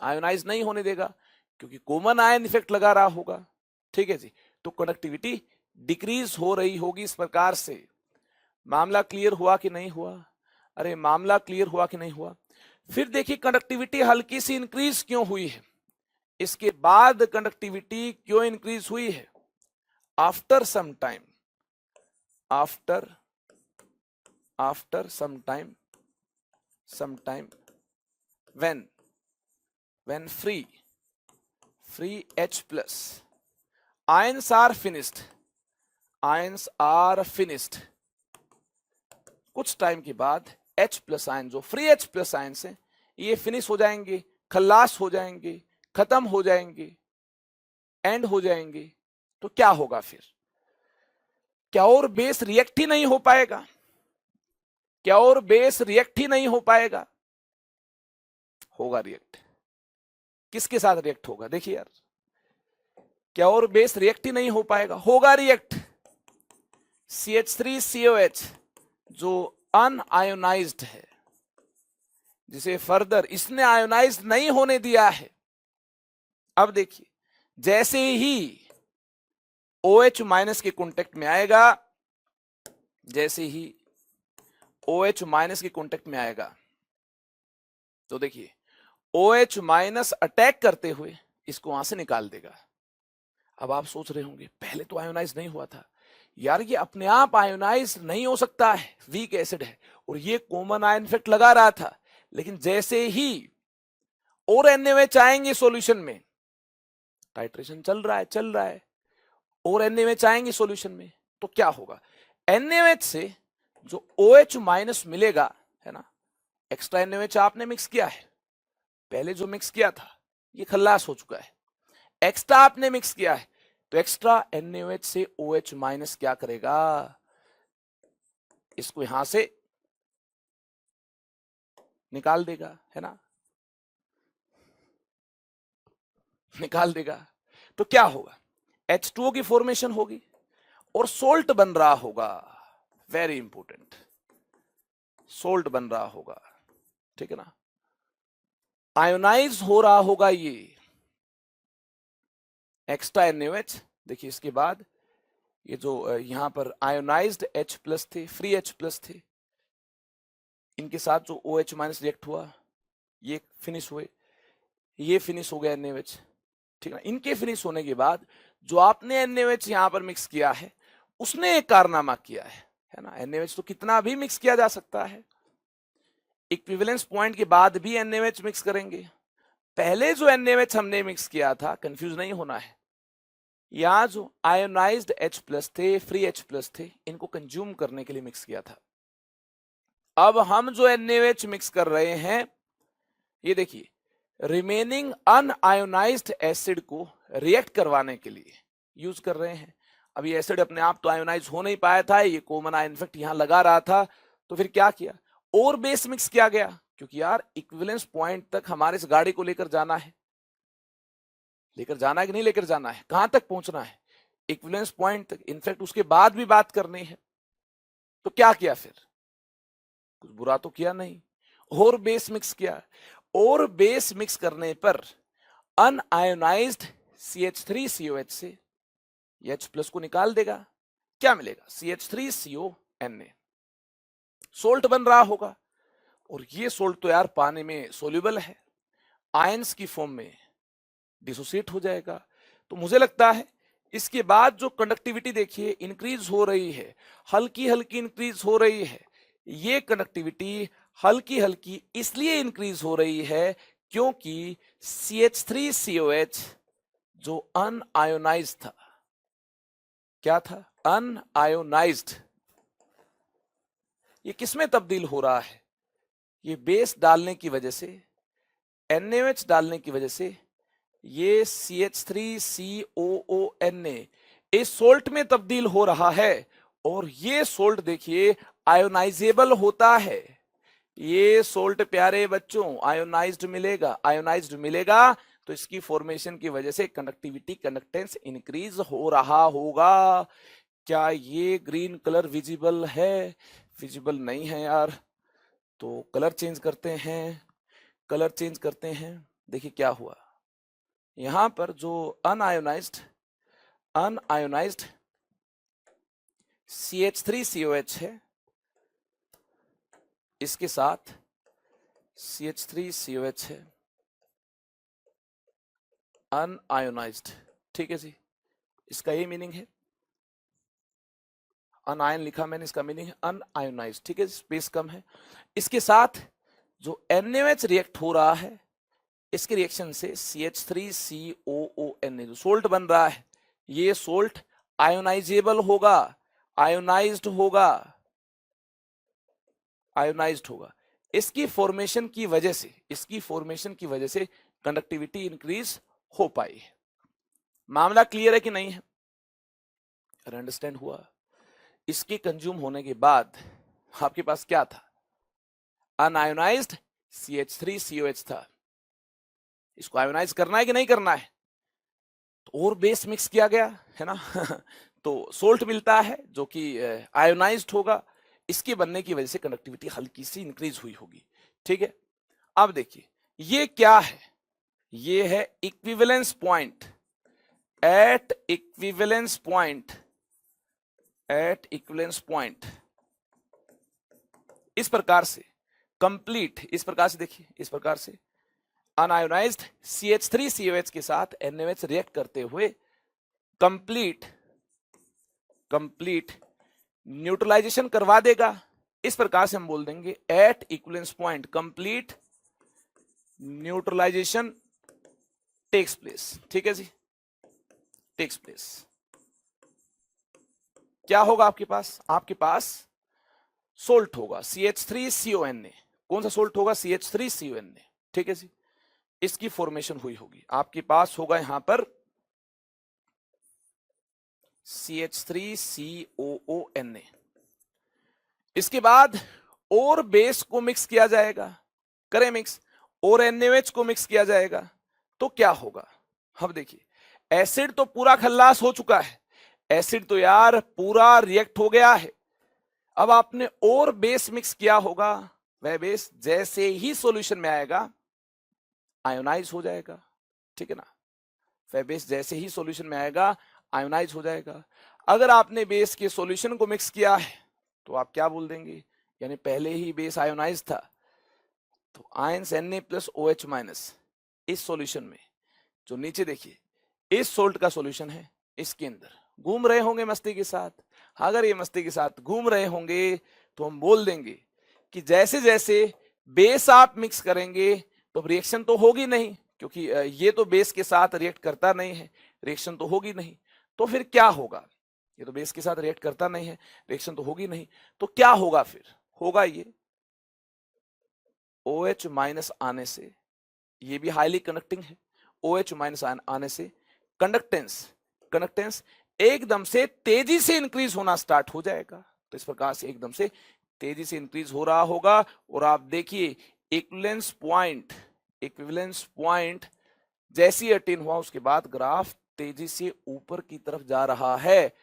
आयोनाइज नहीं होने देगा क्योंकि कॉमन आयन इफेक्ट लगा रहा होगा, ठीक है जी। तो कनेक्टिविटी डिक्रीज हो रही होगी इस प्रकार से। मामला क्लियर हुआ कि नहीं हुआ? अरे मामला क्लियर हुआ कि नहीं हुआ? फिर देखिए कंडक्टिविटी हल्की सी इंक्रीज क्यों हुई है, इसके बाद कंडक्टिविटी क्यों इंक्रीज हुई है? After some time, after some time when free H plus ions are finished, कुछ टाइम के बाद H प्लस आयन, जो फ्री H प्लस आयन है, ये फिनिश हो जाएंगे, खल्लास हो जाएंगे, खत्म हो जाएंगे, एंड हो जाएंगे। तो क्या होगा फिर? क्या और बेस रिएक्ट ही नहीं हो पाएगा? क्या और बेस रिएक्ट ही नहीं हो पाएगा? होगा रिएक्ट। किसके साथ रिएक्ट होगा? देखिए यार, क्या और बेस रिएक्ट ही नहीं हो पाएगा? होगा रिएक्ट। CH3COH जो अनआयोनाइज्ड है, जिसे फर्दर इसने आयोनाइज नहीं होने दिया है, अब देखिए जैसे ही OH माइनस के कांटेक्ट में आएगा, जैसे ही OH माइनस के कांटेक्ट में आएगा, तो देखिए OH माइनस अटैक करते हुए इसको वहां से निकाल देगा। अब आप सोच रहे होंगे पहले तो आयोनाइज नहीं हुआ था। यार ये अपने आप आयोनाइज नहीं हो सकता है, वीक एसिड है, और ये कॉमन आयन इफेक्ट लगा रहा था। लेकिन जैसे ही और NaOH आएंगे सॉल्यूशन में, टाइट्रेशन चल रहा है, और NaOH आएंगे सॉल्यूशन में, तो क्या होगा? NaOH से जो OH माइनस मिलेगा, है ना, एक्स्ट्रा NaOH आपने मिक्स किया है, पहले जो मिक्स किया था ये खल्लास हो चुका है, एक्स्ट्रा आपने मिक्स किया है, तो एक्स्ट्रा NaOH से OH माइनस क्या करेगा? इसको यहां से निकाल देगा, है ना, निकाल देगा। तो क्या होगा? H2O की फॉर्मेशन होगी और सोल्ट बन रहा होगा। वेरी इंपॉर्टेंट, सोल्ट बन रहा होगा, ठीक है ना, आयोनाइज हो रहा होगा ये एक्स्ट्रा NaOH। देखिए इसके बाद ये जो यहां पर आयोनाइज्ड H प्लस थे, फ्री H प्लस थे, इनके साथ जो OH माइनस रिएक्ट हुआ, ये फिनिश हुए, ये फिनिश हो गया NaOH, ठीक है। इनके फिनिश होने के बाद जो आपने NaOH यहां पर मिक्स किया है, उसने एक कारनामा किया है ना। NaOH तो कितना भी मिक्स किया जा सकता है, इक्विवेलेंस पॉइंट के बाद भी NaOH मिक्स करेंगे। पहले जो NaOH हमने मिक्स किया था, कंफ्यूज नहीं होना है, यहां जो आयोनाइज्ड H प्लस थे, फ्री H प्लस थे, इनको कंज्यूम करने के लिए मिक्स किया था। अब हम जो NaOH मिक्स कर रहे हैं, ये देखिए रिमेनिंग अनआयोनाइज्ड एसिड को रिएक्ट करवाने के लिए यूज कर रहे हैं। अब ये एसिड अपने आप तो आयोनाइज हो नहीं पाया था, ये कॉमन आयन इफेक्ट यहां लगा रहा था, तो फिर क्या किया? और बेस मिक्स किया गया, क्योंकि यार इक्विवेलेंस पॉइंट तक हमारे इस गाड़ी को लेकर जाना है। लेकर जाना है कि नहीं लेकर जाना है, कहां तक पहुंचना है, इक्विवेलेंस पॉइंट तक, इनफैक्ट उसके बाद भी बात करनी है। तो क्या किया फिर, कुछ बुरा तो किया नहीं, और बेस मिक्स किया, और बेस मिक्स करने पर अनआयोनाइज्ड CH3COH से H+ को निकाल देगा, क्या मिलेगा, CH3CONA, सोल्ट बन रहा होगा। और ये सोल्ट तो यार पानी में सोल्यूबल है, आयंस की फॉर्म में डिसोसिएट हो जाएगा। तो मुझे लगता है इसके बाद जो कंडक्टिविटी देखिए इंक्रीज हो रही है, हल्की हल्की इंक्रीज हो रही है। ये कंडक्टिविटी हल्की हल्की इसलिए इंक्रीज हो रही है क्योंकि CH3COH जो अनआयोनाइज्ड था, क्या था, अनआयोनाइज्ड, ये किसमें तब्दील हो रहा है, ये बेस डालने की वजह से, NaOH डालने की वजह से ये CH3COONA इस सोल्ट में तब्दील हो रहा है। और ये सोल्ट देखिए आयोनाइजेबल होता है, ये सोल्ट प्यारे बच्चों आयोनाइज्ड मिलेगा, आयोनाइज्ड मिलेगा तो इसकी फॉर्मेशन की वजह से कंडक्टिविटी कंडक्टेंस इंक्रीज हो रहा होगा। क्या ये ग्रीन कलर विजिबल है, विजिबल नहीं है यार, तो कलर चेंज करते हैं, कलर चेंज करते हैं। देखिए क्या हुआ, यहां पर जो अनआयोनाइज्ड CH3COH है, इसके साथ CH3COH है अनआयोनाइज्ड, ठीक है जी, इसका ये मीनिंग है, अनआयन लिखा मैंने, इसका मीनिंग है अनआयोनाइज्ड, ठीक है, स्पेस कम है। इसके साथ जो NaOH रिएक्ट हो रहा है, इसके रिएक्शन से CH3COONA जो सोल्ट बन रहा है, ये सोल्ट आयोनाइजेबल होगा, आयोनाइज्ड होगा, आयोनाइज्ड होगा। इसकी फॉर्मेशन की वजह से, इसकी फॉर्मेशन की वजह से कंडक्टिविटी इंक्रीज हो पाई है। मामला क्लियर है कि नहीं है, अंडरस्टैंड हुआ। इसके कंज्यूम होने के बाद आपके पास क्या था, अनआयोनाइज्ड CH3COH था, इसको आयोनाइज करना है कि नहीं करना है, तो और बेस मिक्स किया गया है ना तो सोल्ट मिलता है जो कि आयोनाइज्ड होगा, इसके बनने की वजह से कंडक्टिविटी हल्की सी इंक्रीज हुई होगी, ठीक है। अब देखिए ये क्या है, ये है equivalence point, at equivalence point, at equivalence point, इस प्रकार से कंप्लीट, इस प्रकार से देखिए, इस प्रकार से अनआयोनाइज्ड CH3COH के साथ NaOH रिएक्ट करते हुए कंप्लीट न्यूट्रलाइजेशन करवा देगा। इस प्रकार से हम बोल देंगे at equivalence point complete neutralization takes place, ठीक है जी, टेक्स प्लेस। क्या होगा आपके पास सोल्ट होगा CH3CONA, कौन सा सोल्ट होगा, CH3CONA, ठीक है जी, इसकी फॉर्मेशन हुई होगी, आपके पास होगा यहां पर CH3COONA। इसके बाद और बेस को मिक्स किया जाएगा, करें मिक्स, और NaOH को मिक्स किया जाएगा, तो क्या होगा। अब देखिए एसिड तो पूरा खल्लास हो चुका है, एसिड तो यार पूरा रिएक्ट हो गया है। अब आपने और बेस मिक्स किया होगा, वह बेस जैसे ही सॉल्यूशन में आएगा आयोनाइज हो जाएगा, ठीक है ना, वह बेस जैसे ही सॉल्यूशन में आएगा आयोनाइज हो जाएगा। अगर आपने बेस के सॉल्यूशन को मिक्स किया है तो आप क्या बोल देंगे, यानी पहले ही बेस आयोनाइज था, तो आयंस Na+OH- इस सॉल्यूशन में, जो नीचे देखिए इस सोल्ट का सॉल्यूशन है, इसके अंदर घूम रहे होंगे मस्ती के साथ। अगर ये मस्ती के साथ घूम रहे होंगे तो हम बोल देंगे कि जैसे जैसे बेस आप मिक्स करेंगे तो रिएक्शन तो होगी नहीं, क्योंकि ये तो बेस के साथ रिएक्ट करता नहीं है, रिएक्शन तो होगी नहीं, तो फिर क्या होगा, ये तो बेस के साथ रिएक्ट करता नहीं है, रिएक्शन तो होगी नहीं, तो क्या होगा फिर, होगा ये OH- आने से, ये भी हाईली कंडक्टिंग है, OH- आने से कंडक्टेंस एकदम से तेजी से इंक्रीज होना स्टार्ट हो जाएगा। तो इस प्रकार से एकदम से तेजी से इंक्रीज हो रहा होगा, और आप देखिए इक्विवेलेंस पॉइंट जैसे ही अटेन हुआ उसके बाद ग्राफ तेजी से ऊपर की तरफ जा रहा है,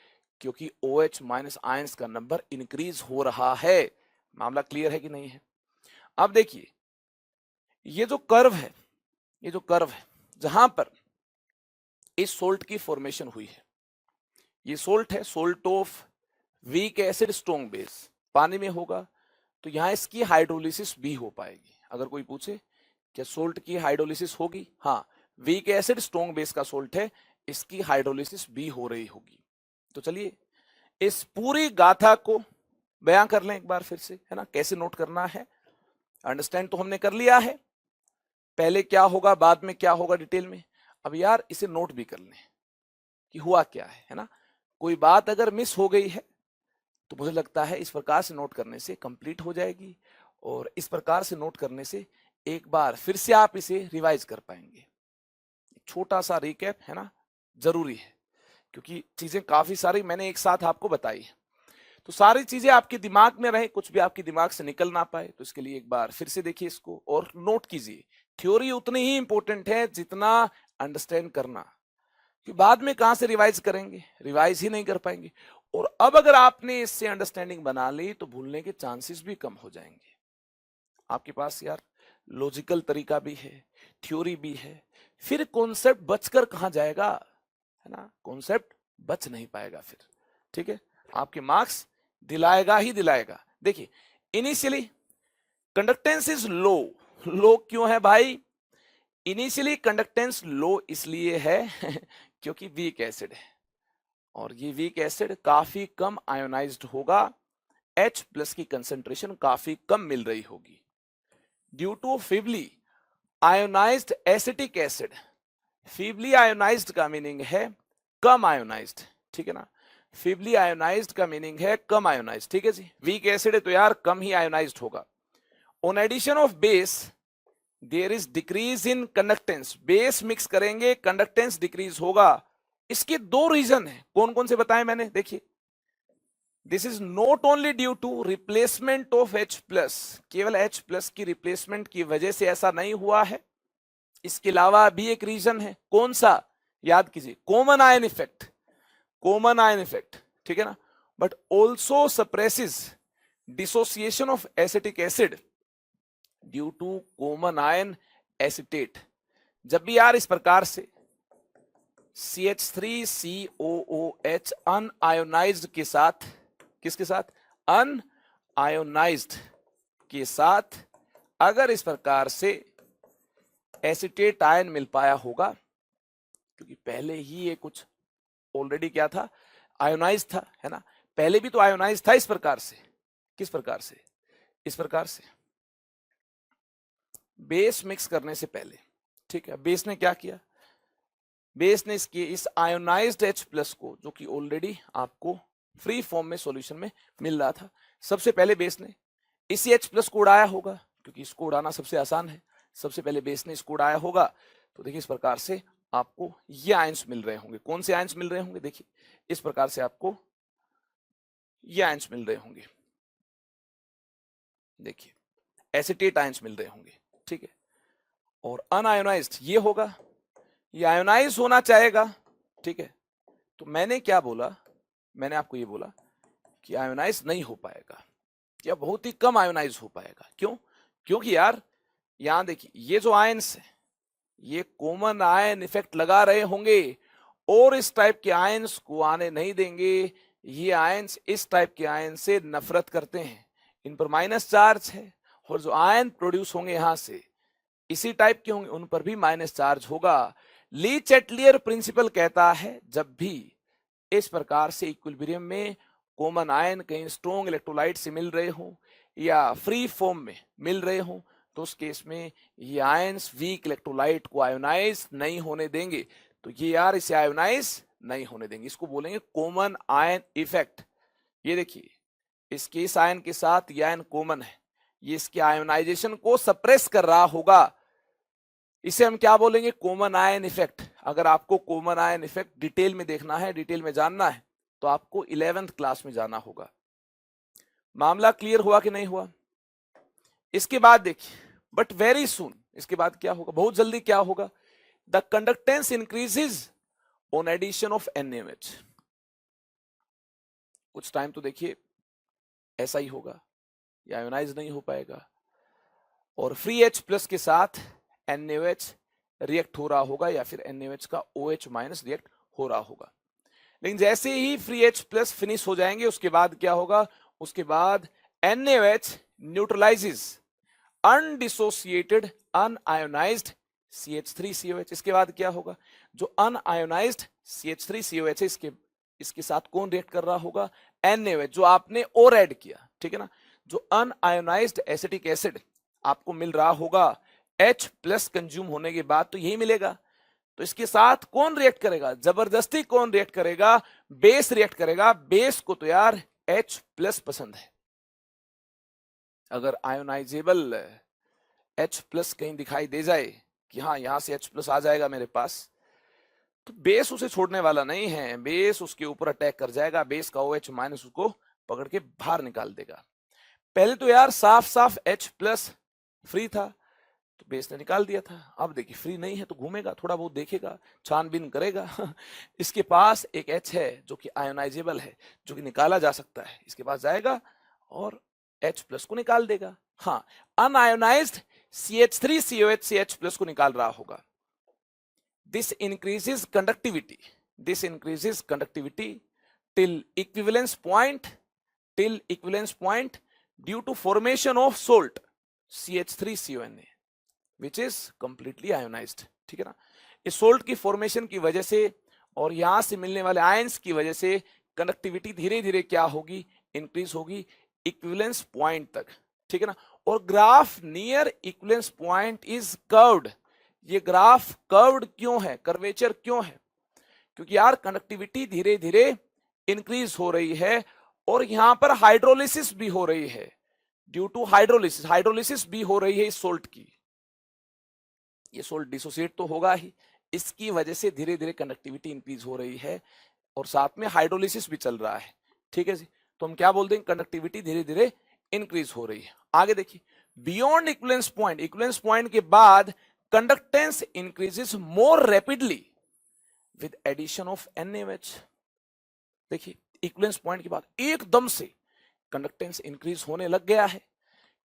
क्योंकि OH माइनस आयंस का नंबर इंक्रीज हो रहा है। मामला क्लियर है कि नहीं है? अब देखिए, ये जो कर्व है, ये जो कर्व है जहां पर इस सोल्ट की फॉर्मेशन हुई है, ये सोल्ट है, salt of weak acid strong base, पानी में होगा, तो यहां इसकी हाइड्रोलिसिस भी हो पाएगी। अगर कोई पूछे क्या सोल्ट की हाइड्रोलिसिस होगी, हाँ, वीक एसिड स्ट्रॉन्ग बेस का सोल्ट है, इसकी हाइड्रोलिसिस भी हो रही होगी। तो चलिए इस पूरी गाथा को बयां कर लें एक बार फिर से, है ना, कैसे नोट करना है। अंडरस्टैंड तो हमने कर लिया है, पहले क्या होगा बाद में क्या होगा डिटेल में। अब यार इसे नोट भी कर लें कि हुआ क्या है ना। कोई बात अगर मिस हो गई है तो मुझे लगता है इस प्रकार से नोट करने से कंप्लीट हो जाएगी, और इस प्रकार से नोट करने से एक बार फिर से आप इसे रिवाइज कर पाएंगे। छोटा सा रिकैप है ना, जरूरी है, क्योंकि चीजें काफी सारी मैंने एक साथ आपको बताई है, तो सारी चीजें आपके दिमाग में रहे, कुछ भी आपके दिमाग से निकल ना पाए। तो इसके लिए एक बार फिर से देखिए इसको और नोट कीजिए। थ्योरी उतनी ही इंपॉर्टेंट है जितना अंडरस्टैंड करना, कि बाद में कहां से रिवाइज करेंगे, रिवाइज ही नहीं कर पाएंगे। और अब अगर आपने इससे अंडरस्टैंडिंग बना ली तो भूलने के चांसेस भी कम हो जाएंगे। आपके पास यार लॉजिकल तरीका भी है, थ्योरी भी है, फिर कॉन्सेप्ट बचकर कहां जाएगा, है ना, कॉन्सेप्ट बच नहीं पाएगा फिर। ठीक है, आपके मार्क्स दिलाएगा ही दिलाएगा। देखिए इनिशियली कंडक्टेंस इज लो, लो क्यों है भाई? इनिशियली कंडक्टेंस लो इसलिए है क्योंकि वीक एसिड है, और ये वीक एसिड काफी कम आयोनाइज्ड होगा, H प्लस की कंसेंट्रेशन काफी कम मिल रही होगी due to feebly ionized acetic acid. Feebly ionized का मीनिंग है कम आयोनाइज्ड, ठीक है ना, फीबली आयोनाइज्ड का मीनिंग है कम आयोनाइज्ड। ठीक है जी, वीक एसिड है तो यार कम ही आयोनाइज्ड होगा। On addition of base there is decrease in conductance, base mix करेंगे कंडक्टेंस डिक्रीज होगा। इसके दो रीजन है, कौन कौन से बताए मैंने, देखिए this is not only due to replacement of H plus, केवल H प्लस की रिप्लेसमेंट की वजह से ऐसा नहीं हुआ है, इसके अलावा भी एक रीजन है। कौन सा? याद कीजिए, common ion effect, common ion effect, ठीक है ना, but also suppresses dissociation of acetic acid due to common ion acetate. जब भी यार इस प्रकार से CH3COOH अनआयोनाइज्ड के साथ, किसके साथ? अनआयोनाइज्ड के साथ अगर इस प्रकार से एसिटेट आयन मिल पाया होगा, क्योंकि पहले ही ये कुछ ऑलरेडी क्या था, आयोनाइज था, है ना, पहले भी तो आयोनाइज था इस प्रकार से। किस प्रकार से? इस प्रकार से बेस मिक्स करने से पहले। ठीक है, बेस ने क्या किया, बेस ने इस आयोनाइज्ड H प्लस को, जो कि ऑलरेडी आपको फ्री फॉर्म में सॉल्यूशन में मिल रहा था, सबसे पहले बेस ने इसी H प्लस को उड़ाया होगा, क्योंकि इसको उड़ाना सबसे आसान है, सबसे पहले बेस ने इसको उड़ाया होगा। तो देखिए इस प्रकार से आपको ये आयंस मिल रहे होंगे। कौन से आयंस मिल रहे होंगे? देखिए इस प्रकार से आपको ये आयंस मिल रहे होंगे, देखिए एसिटेट आयंस मिल रहे होंगे, ठीक है। और अनआयोनाइज्ड ये होगा, ये आयोनाइज होना चाहेगा, ठीक है। तो मैंने क्या बोला, मैंने आपको ये बोला कि आयोनाइज नहीं हो पाएगा, या बहुत ही कम आयोनाइज हो पाएगा। क्यों? क्योंकि यार यहां देखिए ये जो आयंस है ये कॉमन आयन इफेक्ट लगा रहे होंगे, और इस टाइप के आयंस को आने नहीं देंगे। ये आयंस इस टाइप के आयन से नफरत करते हैं, इन पर माइनस चार्ज है, और जो आयन प्रोड्यूस होंगे यहां से इसी टाइप के होंगे, उन पर भी माइनस चार्ज होगा। ली चैटलियर प्रिंसिपल कहता है जब भी इस प्रकार से इक्विलिब्रियम में कॉमन आयन कहीं स्ट्रॉन्ग इलेक्ट्रोलाइट से मिल रहे हो या फ्री फॉर्म में मिल रहे हो, तो उस केस में ये आयंस वीक इलेक्ट्रोलाइट को आयोनाइज नहीं होने देंगे। तो ये यार इसे आयोनाइज नहीं होने देंगे, इसको बोलेंगे कॉमन आयन इफेक्ट। ये देखिए इसके इस आयन के साथ ये आयन कॉमन है, ये इसके आयोनाइजेशन को सप्रेस कर रहा होगा, इसे हम क्या बोलेंगे? Common ion effect. अगर आपको कॉमन आयन इफेक्ट डिटेल में देखना है, डिटेल में जानना है, तो आपको 11th क्लास में जाना होगा। मामला क्लियर हुआ कि नहीं हुआ? इसके बाद देखिए, बट वेरी सून, इसके बाद क्या होगा, बहुत जल्दी क्या होगा, the conductance increases on addition of NaOH। कुछ टाइम तो देखिए ऐसा ही होगा, या आयोनाइज नहीं हो पाएगा, और फ्री H प्लस के साथ NaOH रिएक्ट हो रहा होगा, या फिर NaOH का OH माइनस रिएक्ट हो रहा होगा। लेकिन जैसे ही फ्री H प्लस फिनिश हो जाएंगे, उसके बाद क्या होगा, उसके बाद NaOH neutralises undissociated unionised CH3COH। इसके बाद क्या होगा, जो अनआयोनाइज्ड CH3COH है, इसके साथ कौन रिएक्ट कर रहा होगा, NaOH, जो आपने और ऐड किया, ठीक है ना। जो अनआयोनाइज्ड एसिटिक एसिड आपको मिल रहा होगा H प्लस कंज्यूम होने के बाद, तो यही मिलेगा। तो इसके साथ कौन रिएक्ट करेगा, जबरदस्ती कौन रिएक्ट करेगा, बेस रिएक्ट करेगा। बेस को तो यार H प्लस पसंद है। अगर आयोनाइजेबल H प्लस कहीं दिखाई दे जाए कि हाँ यहां से H प्लस आ जाएगा मेरे पास, तो बेस उसे छोड़ने वाला नहीं है, बेस उसके ऊपर अटैक कर जाएगा, बेस का OH माइनस उसको पकड़ के बाहर निकाल देगा। पहले तो यार साफ साफ H प्लस फ्री था, तो बेस ने निकाल दिया था। अब देखिए फ्री नहीं है तो घूमेगा, थोड़ा बहुत देखेगा, छानबीन करेगा इसके पास एक H है जो कि आयोनाइजेबल है, जो कि निकाला जा सकता है, इसके पास जाएगा और H प्लस को निकाल देगा। हाँ, अनआयोनाइज्ड CH3COH से H प्लस को निकाल रहा होगा। This increases conductivity till equivalence point due to formation of salt CH3CONA which is completely ionized। ठीक है ना। इस सोल्ट की फॉर्मेशन की वजह से और यहां से मिलने वाले आयंस की वजह से कंडक्टिविटी धीरे धीरे क्या होगी, इंक्रीज होगी इक्विवेलेंस पॉइंट तक। ठीक है ना। और graph near equivalence point is curved. ये ग्राफ कर्व्ड क्यों है, कर्वेचर क्यों है, क्योंकि यार कंडक्टिविटी धीरे धीरे इंक्रीज हो रही है और यहां पर हाइड्रोलिसिस भी हो रही है। ड्यू टू हाइड्रोलिसिस भी हो रही है इस सोल्ट की। ये सोल्ट डिसोसिएट तो होगा ही, इसकी वजह से धीरे धीरे कंडक्टिविटी इंक्रीज हो रही है और साथ में हाइड्रोलिसिस भी चल रहा है। ठीक है जी। तो हम क्या बोल देंगे, कंडक्टिविटी धीरे धीरे इंक्रीज हो रही है। आगे देखिए, बियॉन्ड इक्विवेलेंस पॉइंट के बाद conductance increases more rapidly with addition of NaOH। देखिए इक्विवेलेंस पॉइंट के बाद एकदम से कंडक्टेंस इंक्रीज होने लग गया है।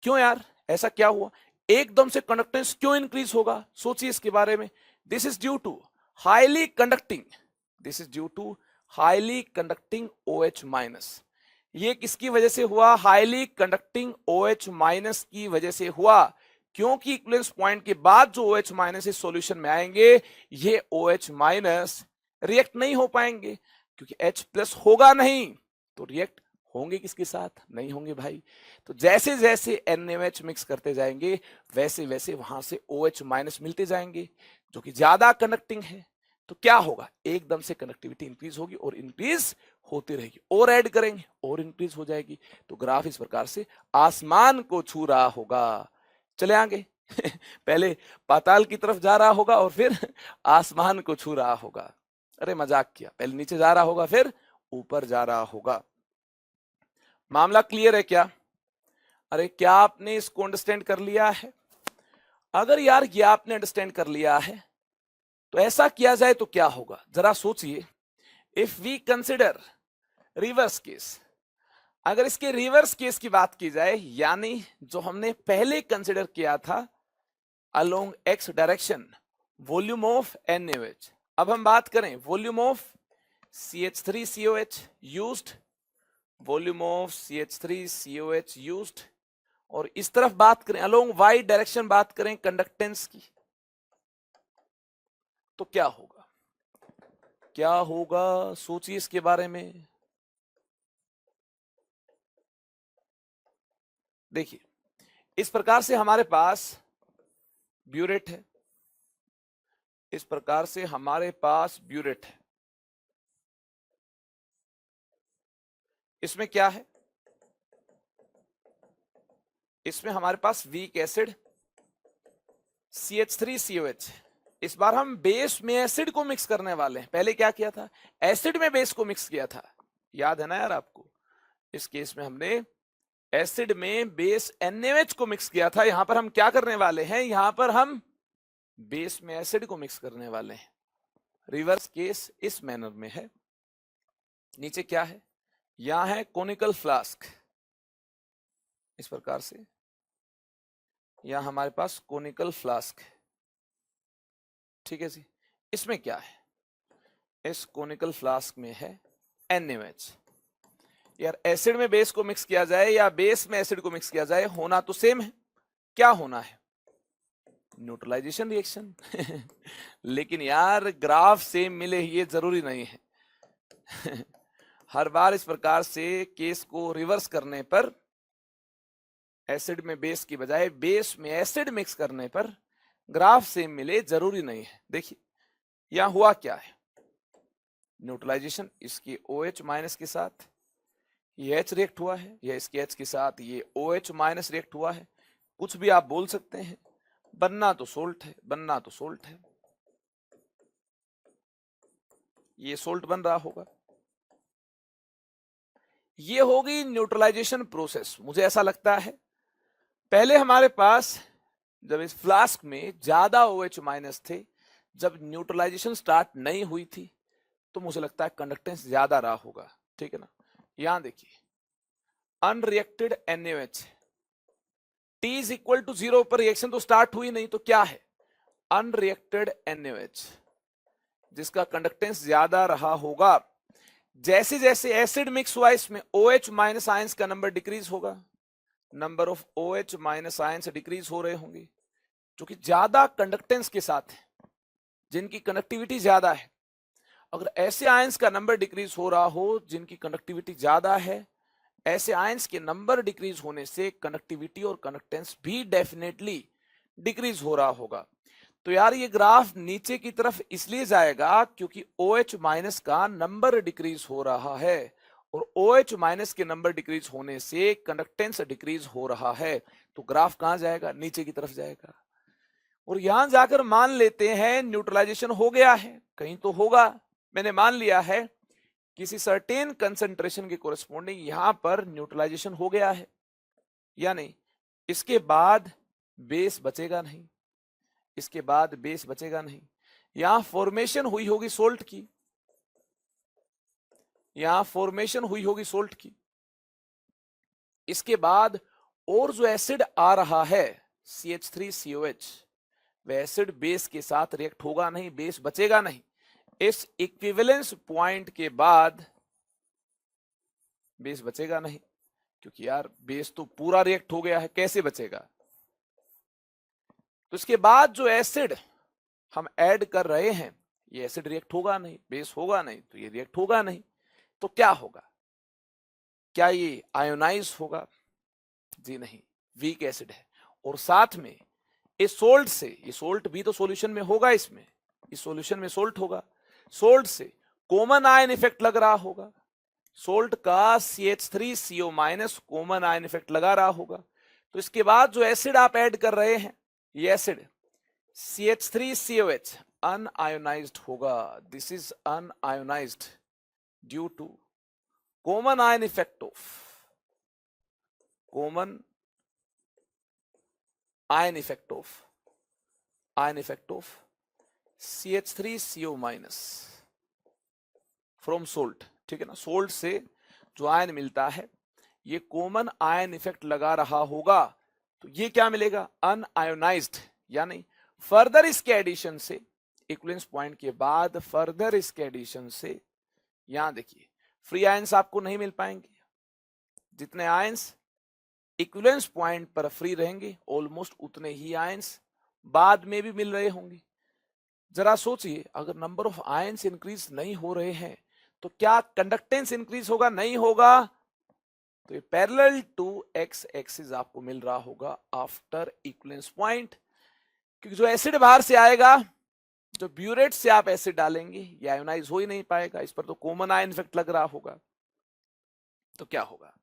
क्यों यार, ऐसा क्या हुआ, एकदम से कंडक्टेंस क्यों इंक्रीज होगा, सोचिए इसके बारे में। This is due to highly conducting OH minus. ये किसकी वजह से हुआ, हाईली कंडक्टिंग OH माइनस की वजह से हुआ, क्योंकि इक्विवेलेंस पॉइंट के बाद जो OH माइनस इस सॉल्यूशन में आएंगे, ये OH माइनस रिएक्ट नहीं हो पाएंगे, क्योंकि H प्लस होगा नहीं, तो रिएक्ट होंगे किसके साथ, नहीं होंगे भाई। तो जैसे जैसे NaOH मिक्स करते जाएंगे वैसे वैसे वहां से OH माइनस मिलते जाएंगे जो कि ज्यादा कंडक्टिंग है। तो क्या होगा, एकदम से कंडक्टिविटी इंक्रीज होगी और इंक्रीज होती रहेगी, और ऐड करेंगे और इंक्रीज हो जाएगी। तो ग्राफ इस प्रकार से आसमान को छू रहा होगा। चले आगे पहले पाताल की तरफ जा रहा होगा और फिर आसमान को छू रहा होगा। अरे मजाक किया, पहले नीचे जा रहा होगा फिर ऊपर जा रहा होगा। मामला क्लियर है क्या? अरे क्या आपने इसको अंडरस्टैंड कर लिया है? अगर यार ये आपने अंडरस्टैंड कर लिया है तो ऐसा किया जाए तो क्या होगा, जरा सोचिए। If we consider reverse case, अगर इसके रिवर्स केस की बात की जाए, यानी जो हमने पहले कंसिडर किया था along x direction, volume of NaOH। अब हम बात करें volume of CH3COH used, volume of CH3COH used, और इस तरफ बात करें अलोंग वाई डायरेक्शन, बात करें कंडक्टेंस की, तो क्या होगा, क्या होगा, सोचिए इसके बारे में। देखिए इस प्रकार से हमारे पास ब्यूरेट है, इस प्रकार से हमारे पास ब्यूरेट है, इसमें क्या है, इसमें हमारे पास वीक एसिड CH3COH। इस बार हम बेस में एसिड को मिक्स करने वाले हैं। पहले क्या किया था, एसिड में बेस को मिक्स किया था, याद है ना यार आपको। इस केस में हमने एसिड में बेस NaOH को मिक्स किया था। यहां पर हम क्या करने वाले हैं, यहां पर हम बेस में एसिड को मिक्स करने वाले हैं। रिवर्स केस इस मैनर में है। नीचे क्या है, यहां है कोनिकल फ्लास्क, इस प्रकार से यहां हमारे पास कोनिकल फ्लास्क है, ठीक है जी। इसमें क्या है, इस कोनिकल फ्लास्क में है NaOH। यार एसिड में बेस को मिक्स किया जाए या बेस में एसिड को मिक्स किया जाए, होना तो सेम है। क्या होना है, न्यूट्रलाइजेशन रिएक्शन। लेकिन यार ग्राफ सेम मिले ये जरूरी नहीं है। हर बार इस प्रकार से केस को रिवर्स करने पर, एसिड में बेस की बजाय बेस में एसिड मिक्स करने पर ग्राफ सेम मिले जरूरी नहीं है। देखिए यहां हुआ क्या है, न्यूट्रलाइजेशन इसकी OH माइनस के साथ ये H रिएक्ट हुआ है, या इसके H के साथ ये OH माइनस रिएक्ट हुआ है। कुछ भी आप बोल सकते हैं, बनना तो सोल्ट है, बनना तो सोल्ट है। ये सोल्ट बन रहा होगा। ये होगी न्यूट्रलाइजेशन प्रोसेस। मुझे ऐसा लगता है पहले हमारे पास जब इस फ्लास्क में ज्यादा OH माइनस थे, जब न्यूट्रलाइजेशन स्टार्ट नहीं हुई थी, तो मुझे लगता है कंडक्टेंस ज्यादा रहा होगा, ठीक है ना। यहां देखिए unreacted NaOH, T is equal to 0 पर रिएक्शन तो स्टार्ट हुई नहीं, तो क्या है अनरिएक्टेड NaOH, जिसका कंडक्टेंस ज्यादा रहा होगा। जैसे जैसे एसिड मिक्स हुआ इसमें OH माइनस आयंस का नंबर डिक्रीज होगा, number of OH minus ions decrease हो रहे होंगे, जो कि ज्यादा कंडक्टेंस के साथ है, जिनकी कंडक्टिविटी ज्यादा है। अगर ऐसे आयंस का नंबर डिक्रीज हो रहा हो जिनकी कंडक्टिविटी ज्यादा है, ऐसे आयंस के नंबर डिक्रीज होने से कंडक्टिविटी और कंडक्टेंस भी डेफिनेटली डिक्रीज हो रहा होगा। तो यार ये ग्राफ नीचे की तरफ इसलिए जाएगा क्योंकि OH माइनस का नंबर डिक्रीज हो रहा है, और OH माइनस के नंबर डिक्रीज होने से कंडक्टेंस डिक्रीज हो रहा है। तो ग्राफ कहां जाएगा, नीचे की तरफ जाएगा। और यहां जाकर मान लेते हैं न्यूट्रलाइजेशन हो गया है, कहीं तो होगा। मैंने मान लिया है किसी सर्टेन कंसंट्रेशन के कोरेस्पोंडिंग यहां पर न्यूट्रलाइजेशन हो गया है या नहीं। इसके बाद बेस बचेगा नहीं, इसके बाद बेस बचेगा नहीं। यहां फॉर्मेशन हुई होगी सोल्ट की, यहां फॉर्मेशन हुई होगी सोल्ट की। इसके बाद और जो एसिड आ रहा है CH3COH, वह एसिड बेस के साथ रिएक्ट होगा नहीं, बेस बचेगा नहीं। इस इक्विवेलेंस पॉइंट के बाद बेस बचेगा नहीं, क्योंकि यार बेस तो पूरा रिएक्ट हो गया है, कैसे बचेगा। तो इसके बाद जो एसिड हम ऐड कर रहे हैं, ये एसिड रिएक्ट होगा नहीं, बेस होगा नहीं, तो ये रिएक्ट होगा नहीं। तो क्या होगा, क्या ये आयोनाइज होगा? जी नहीं, वीक एसिड है। और साथ में इस सोल्ट से, ये सोल्ट भी तो सॉल्यूशन में होगा, इसमें इस सॉल्यूशन में सोल्ट होगा, सोल्ट से कॉमन आयन इफेक्ट लग रहा होगा। सोल्ट का CH3CO minus common ion effect लगा रहा होगा। तो इसके बाद जो एसिड आप ऐड कर रहे हैं, ये एसिड CH3COH अनआयोनाइज्ड होगा। This is unionized due to common ion effect of common ion effect of CH3CO minus from salt, ठीक है ना। सोल्ट से जो आयन मिलता है, ये कॉमन आयन इफेक्ट लगा रहा होगा, तो ये क्या मिलेगा, अनआयोनाइज्ड। यानी फर्दर इसके एडिशन से, इक्विवेलेंस पॉइंट के बाद फर्दर इसके एडिशन से, यहां देखिए फ्री आयंस आपको नहीं मिल पाएंगे। जितने आयंस इक्विवेलेंस पॉइंट पर फ्री रहेंगे, ऑलमोस्ट उतने ही आयंस बाद में भी मिल रहे होंगे। जरा सोचिए, अगर नंबर ऑफ आयंस इंक्रीज नहीं हो रहे हैं, तो क्या कंडक्टेंस इंक्रीज होगा? नहीं होगा। तो ये पैरेलल टू एक्स एक्सिस आपको मिल रहा होगा आफ्टर इक्विवेलेंस पॉइंट, क्योंकि जो एसिड बाहर से आएगा, जो ब्यूरेट से आप एसिड डालेंगे, ये आयोनाइज हो ही नहीं पाएगा, इस पर तो कॉमन आयन इफेक्ट लग रहा होगा। तो क्या होगा,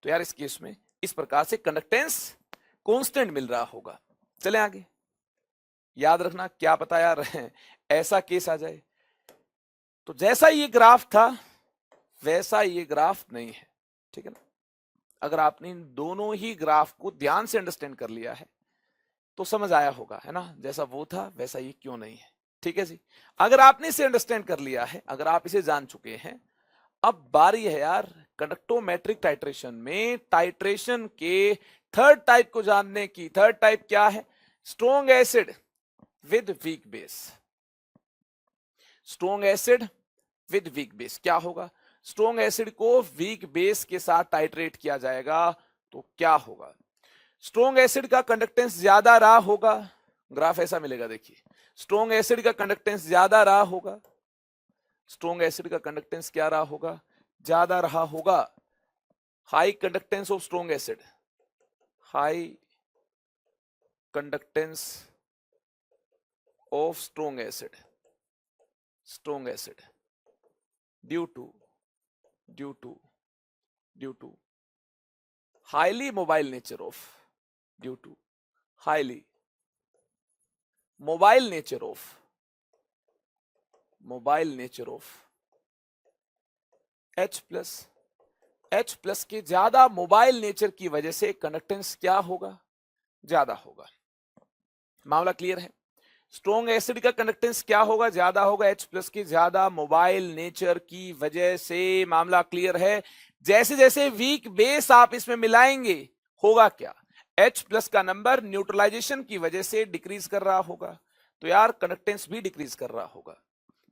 तो यार इस केस में इस प्रकार से कंडक्टेंस कांस्टेंट मिल रहा होगा। चले आगे, याद रखना, क्या पता यार ऐसा केस आ जाए। तो जैसा ये ग्राफ था वैसा ये ग्राफ नहीं है, ठीक है ना। अगर आपने इन दोनों ही ग्राफ को ध्यान से अंडरस्टैंड कर लिया है, तो समझ आया होगा, है ना, जैसा वो था वैसा ये क्यों नहीं है। ठीक है जी, अगर आपने इसे अंडरस्टैंड कर लिया है, अगर आप इसे जान चुके हैं, अब बारी है यार कंडक्टोमेट्रिक टाइट्रेशन में टाइट्रेशन के थर्ड टाइप को जानने की। थर्ड टाइप क्या है? Strong acid with weak base. Strong acid with weak base क्या होगा? स्ट्रॉन्ग एसिड को वीक बेस के साथ टाइट्रेट किया जाएगा तो क्या होगा? स्ट्रॉन्ग एसिड का कंडक्टेंस ज्यादा रहा होगा, ग्राफ ऐसा मिलेगा, देखिए स्ट्रॉन्ग एसिड का कंडक्टेंस ज्यादा रहा होगा, स्ट्रॉन्ग एसिड का कंडक्टेंस क्या रहा होगा? ज्यादा रहा होगा। High conductance of strong acid, high conductance of strong acid, strong acid due to highly mobile nature of, due to highly mobile nature of H plus के ज्यादा मोबाइल नेचर की वजह से कंडक्टेंस क्या होगा? ज्यादा होगा। मामला क्लियर है? स्ट्रॉन्ग एसिड का कंडक्टेंस क्या होगा? ज्यादा होगा H प्लस के ज्यादा मोबाइल नेचर की वजह से। मामला क्लियर है? जैसे जैसे वीक बेस आप इसमें मिलाएंगे होगा क्या? H प्लस का नंबर न्यूट्रलाइजेशन की वजह से डिक्रीज कर रहा होगा, तो यार कंडक्टेंस भी डिक्रीज कर रहा होगा।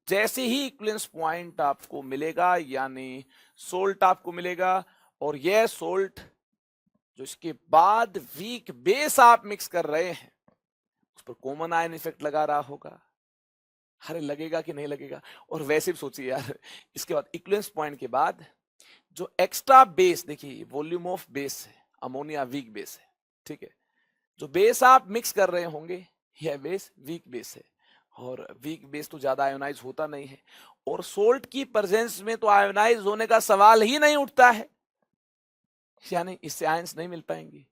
जैसे ही इक्विवेलेंस पॉइंट आपको मिलेगा, यानी सोल्ट आपको मिलेगा, और यह सोल्ट जो इसके बाद वीक बेस आप मिक्स कर रहे हैं उस पर कॉमन आयन इफेक्ट लगा रहा होगा। अरे लगेगा कि नहीं लगेगा? और वैसे भी सोचिए यार, इसके बाद इक्विवेलेंस पॉइंट के बाद जो एक्स्ट्रा बेस, देखिए वॉल्यूम ऑफ बेस है, अमोनिया वीक बेस है, ठीक है, जो बेस आप मिक्स कर रहे होंगे यह बेस वीक बेस है, और वीक बेस तो ज्यादा आयोनाइज होता नहीं है, और सोल्ट की प्रेजेंस में तो आयोनाइज होने का सवाल ही नहीं उठता है, यानी इससे आयंस नहीं मिल पाएंगे।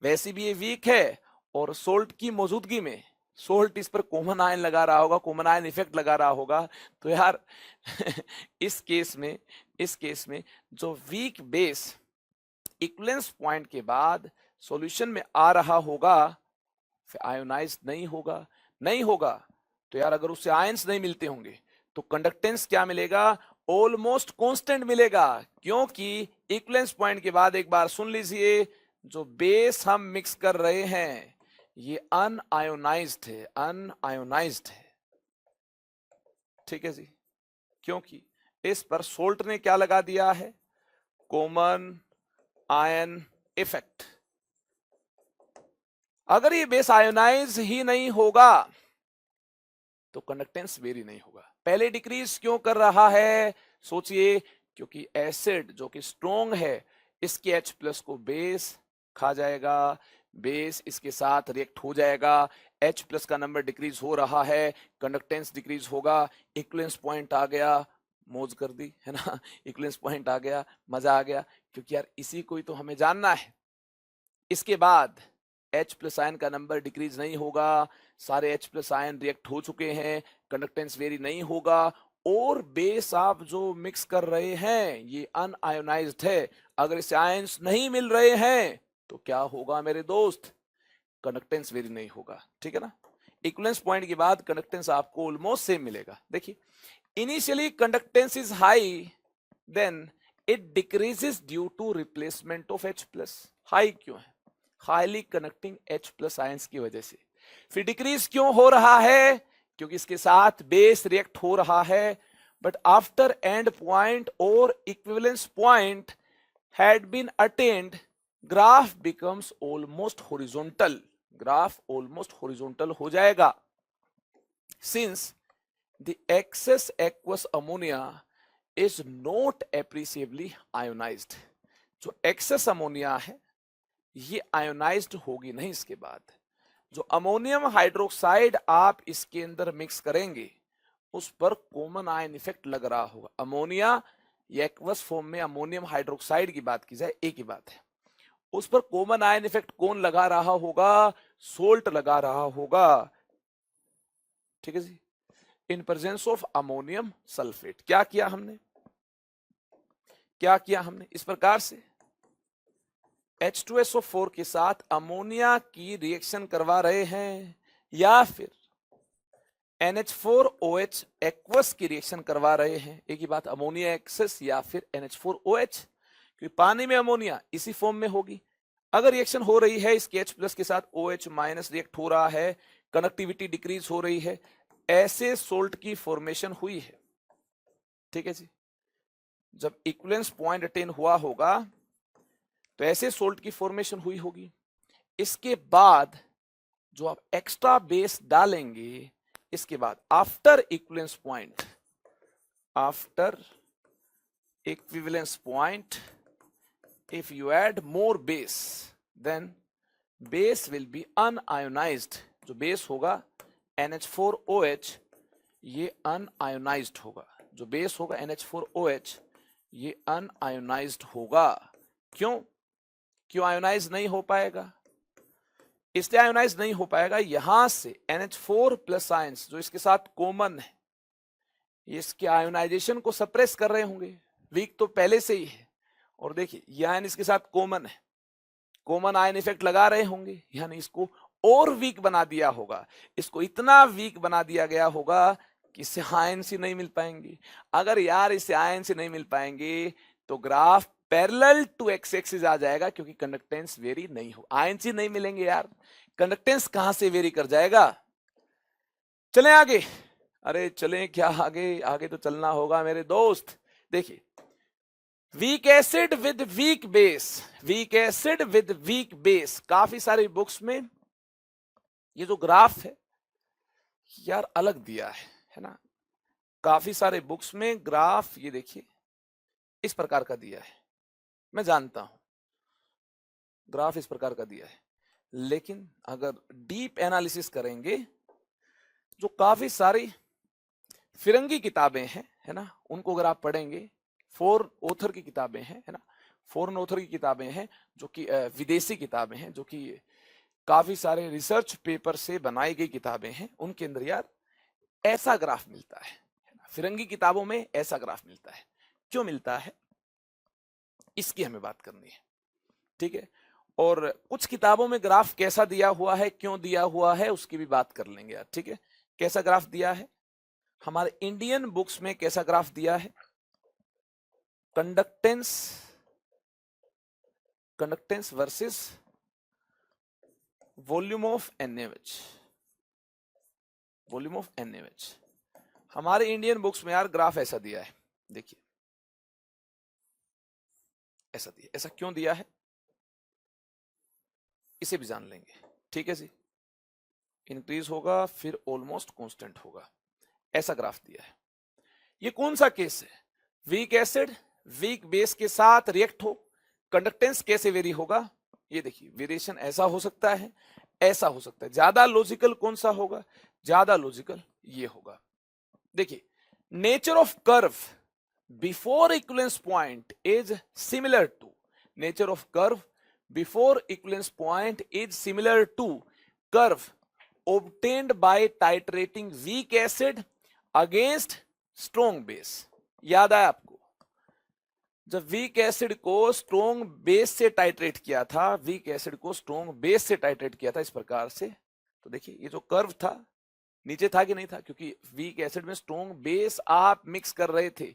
वैसे भी ये वीक है, और सोल्ट की मौजूदगी में सोल्ट इस पर कॉमन आयन लगा रहा होगा, कॉमन आयन इफेक्ट लगा रहा होगा, तो यार इस केस में जो वीक बेस इक्विवेलेंस पॉइंट के बाद सॉल्यूशन में आ रहा होगा फिर आयोनाइज नहीं होगा, तो यार अगर उससे आयंस नहीं मिलते होंगे तो कंडक्टेंस क्या मिलेगा? ऑलमोस्ट कांस्टेंट मिलेगा, क्योंकि इक्विवेलेंस पॉइंट के बाद एक बार सुन लीजिए, जो बेस हम मिक्स कर रहे हैं ये अनआयोनाइज्ड है, ठीक है जी, क्योंकि इस पर सोल्ट ने क्या लगा दिया है? Common ion effect. अगर ये बेस आयोनाइज ही नहीं होगा तो कंडक्टेंस वेरी नहीं होगा। पहले डिक्रीज क्यों कर रहा है? सोचिए, क्योंकि एसिड जो कि स्ट्रॉन्ग है इसके H प्लस को बेस खा जाएगा, बेस इसके साथ रिएक्ट हो जाएगा, H प्लस का नंबर डिक्रीज हो रहा है, कंडक्टेंस डिक्रीज होगा, इक्विवेलेंस पॉइंट आ गया, मौज कर दी, है ना, इक्विवेलेंस पॉइंट आ गया, मजा आ गया, क्योंकि यार इसी को ही तो हमें जानना है। इसके बाद H प्लस आयन का नंबर डिक्रीज नहीं होगा, सारे H प्लस आयन रिएक्ट हो चुके हैं, कंडक्टेंस वेरी नहीं होगा, और बेस आप जो मिक्स कर रहे हैं ये अनआयोनाइज्ड है। अगर इसे आयंस नहीं मिल रहे हैं तो क्या होगा मेरे दोस्त? कंडक्टेंस वेरी नहीं होगा, ठीक है ना। इक्विवेलेंस पॉइंट के बाद कंडक्टेंस आपको ऑलमोस्ट सेम मिलेगा। देखिए, initially conductance is high, then it decreases due to replacement of H plus. High क्यों है? Highly connecting H plus ions की वजह से। फिर डिक्रीज क्यों हो रहा है? क्योंकि इसके साथ बेस रिएक्ट हो रहा है, बट आफ्टर एंड पॉइंट और equivalence point had been attained, graph becomes almost horizontal, graph almost horizontal हो जाएगा, since the excess aqueous ammonia is not appreciably ionized. जो एक्सेस अमोनिया है ये आयोनाइज्ड होगी नहीं। इसके बाद जो अमोनियम हाइड्रोक्साइड आप इसके अंदर मिक्स करेंगे उस पर कॉमन आयन इफेक्ट लग रहा होगा। अमोनिया या एक्वस फॉर्म में अमोनियम हाइड्रोक्साइड की बात की जाए एक ही बात है, उस पर कॉमन आयन इफेक्ट कौन लगा रहा होगा? सोल्ट लगा रहा होगा, ठीक है जी, in presence of ammonium sulphate. क्या किया हमने इस प्रकार से H2SO4 के साथ अमोनिया की रिएक्शन करवा रहे हैं या फिर NH4OH एक्वस की रिएक्शन करवा रहे हैं, एक ही बात, अमोनिया एक्सेस या फिर NH4OH, क्योंकि पानी में अमोनिया इसी फॉर्म में होगी। अगर रिएक्शन हो रही है इसके H+ के साथ OH- रिएक्ट हो रहा है, कनेक्टिविटी डिक्रीज हो रही है, ऐसे सोल्ट की फॉर्मेशन हुई है। ठीक है जी, जब इक्विवेलेंस पॉइंट अटेन हुआ होगा तो ऐसे सोल्ट की फॉर्मेशन हुई होगी। इसके बाद जो आप एक्स्ट्रा बेस डालेंगे, इसके बाद after equivalence point, after equivalence point if you add more base then base will be unionized। जो बेस होगा NH4OH ये unionized होगा, जो बेस होगा NH4OH ये unionized होगा। क्यों आयोनाइज नहीं हो पाएगा? इसलिए आयोनाइज नहीं हो पाएगा, यहां से NH4+ आयंस जो इसके साथ कॉमन है, इसके आयोनाइजेशन को सप्रेस कर रहे होंगे, वीक तो पहले से ही है। और देखिए ये आयन इसके साथ कॉमन है, कॉमन आयन इफेक्ट लगा रहे होंगे, यानी इसको और वीक बना दिया होगा, इसको इतना वीक बना दिया गया होगा कि इससे आयन से नहीं मिल पाएंगे। अगर यार इससे आयन से नहीं मिल पाएंगे तो graph parallel to x axis आ जाएगा, क्योंकि कंडक्टेंस वेरी नहीं हो, आयन से नहीं मिलेंगे यार, कंडक्टेंस कहां से वेरी कर जाएगा। चलें आगे, अरे चलें क्या आगे, आगे तो चलना होगा मेरे दोस्त। देखिए weak acid with weak base, weak acid with weak base, काफी सारी बुक्स में ये जो ग्राफ है यार अलग दिया है ना, काफी सारे बुक्स में ग्राफ ये देखिए इस प्रकार का दिया है, मैं जानता हूं ग्राफ इस प्रकार का दिया है, लेकिन अगर डीप एनालिसिस करेंगे, जो काफी सारी फिरंगी किताबें हैं है ना, उनको अगर आप पढ़ेंगे, फॉरेन ऑथर की किताबें हैं है ना, फॉरेन ऑथर की किताबें हैं, जो कि विदेशी किताबें हैं, जो कि काफी सारे रिसर्च पेपर से बनाई गई किताबें हैं, उनके अंदर यार ऐसा ग्राफ मिलता है ना, फिरंगी किताबों में ऐसा ग्राफ मिलता है। क्यों मिलता है इसकी हमें बात करनी है, ठीक है। और कुछ किताबों में ग्राफ कैसा दिया हुआ है, क्यों दिया हुआ है, उसकी भी बात कर लेंगे यार, ठीक है। कैसा ग्राफ दिया है हमारे इंडियन बुक्स में, कैसा ग्राफ दिया है, conductance versus volume of NaOH, volume of NaOH। हमारे इंडियन बुक्स में यार ग्राफ ऐसा दिया है, देखिए ऐसा दिया, ऐसा क्यों दिया है इसे भी जान लेंगे, ठीक है जी। इंक्रीज होगा फिर ऑलमोस्ट कांस्टेंट होगा, ऐसा ग्राफ दिया है। ये कौन सा केस है, वीक एसिड वीक बेस के साथ रिएक्ट हो, कंडक्टेंस कैसे वेरी होगा, ये देखिए वेरिएशन ऐसा हो सकता है, ऐसा हो सकता है। ज्यादा लॉजिकल कौन सा होगा, ज्यादा लॉजिकल ये होगा। देखिए nature of curve before equivalence point is similar to, nature of curve before equivalence point is similar to curve obtained by titrating weak acid against strong base। याद आया आपको, जब वीक एसिड को स्ट्रोंग बेस से titrate किया था, weak acid को strong base से टाइट्रेट किया था इस प्रकार से, तो देखिए ये जो कर्व था नीचे था कि नहीं था, क्योंकि वीक एसिड में स्ट्रोंग बेस आप मिक्स कर रहे थे,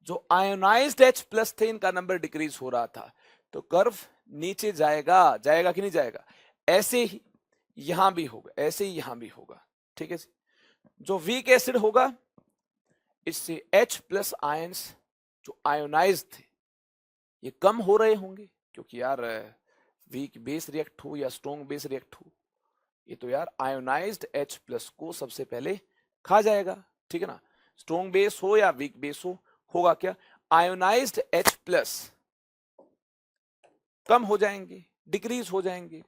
जो आयोनाइज्ड H+ थे इनका नंबर डिक्रीज हो रहा था, तो कर्व नीचे जाएगा, जाएगा कि नहीं जाएगा। ऐसे ही यहां भी होगा, ऐसे ही यहां भी होगा, ठीक है। जो वीक एसिड होगा इससे H+ आयंस जो आयोनाइज थे ये कम हो रहे होंगे, क्योंकि यार वीक बेस रिएक्ट हो या स्ट्रॉन्ग बेस रिएक्ट हो, ये तो यार आयोनाइज्ड H+ को सबसे पहले खा जाएगा, ठीक है ना। स्ट्रॉन्ग बेस हो या वीक बेस हो, होगा क्या, आयोनाइज्ड H+ कम हो जाएंगे, डिक्रीज हो जाएंगे।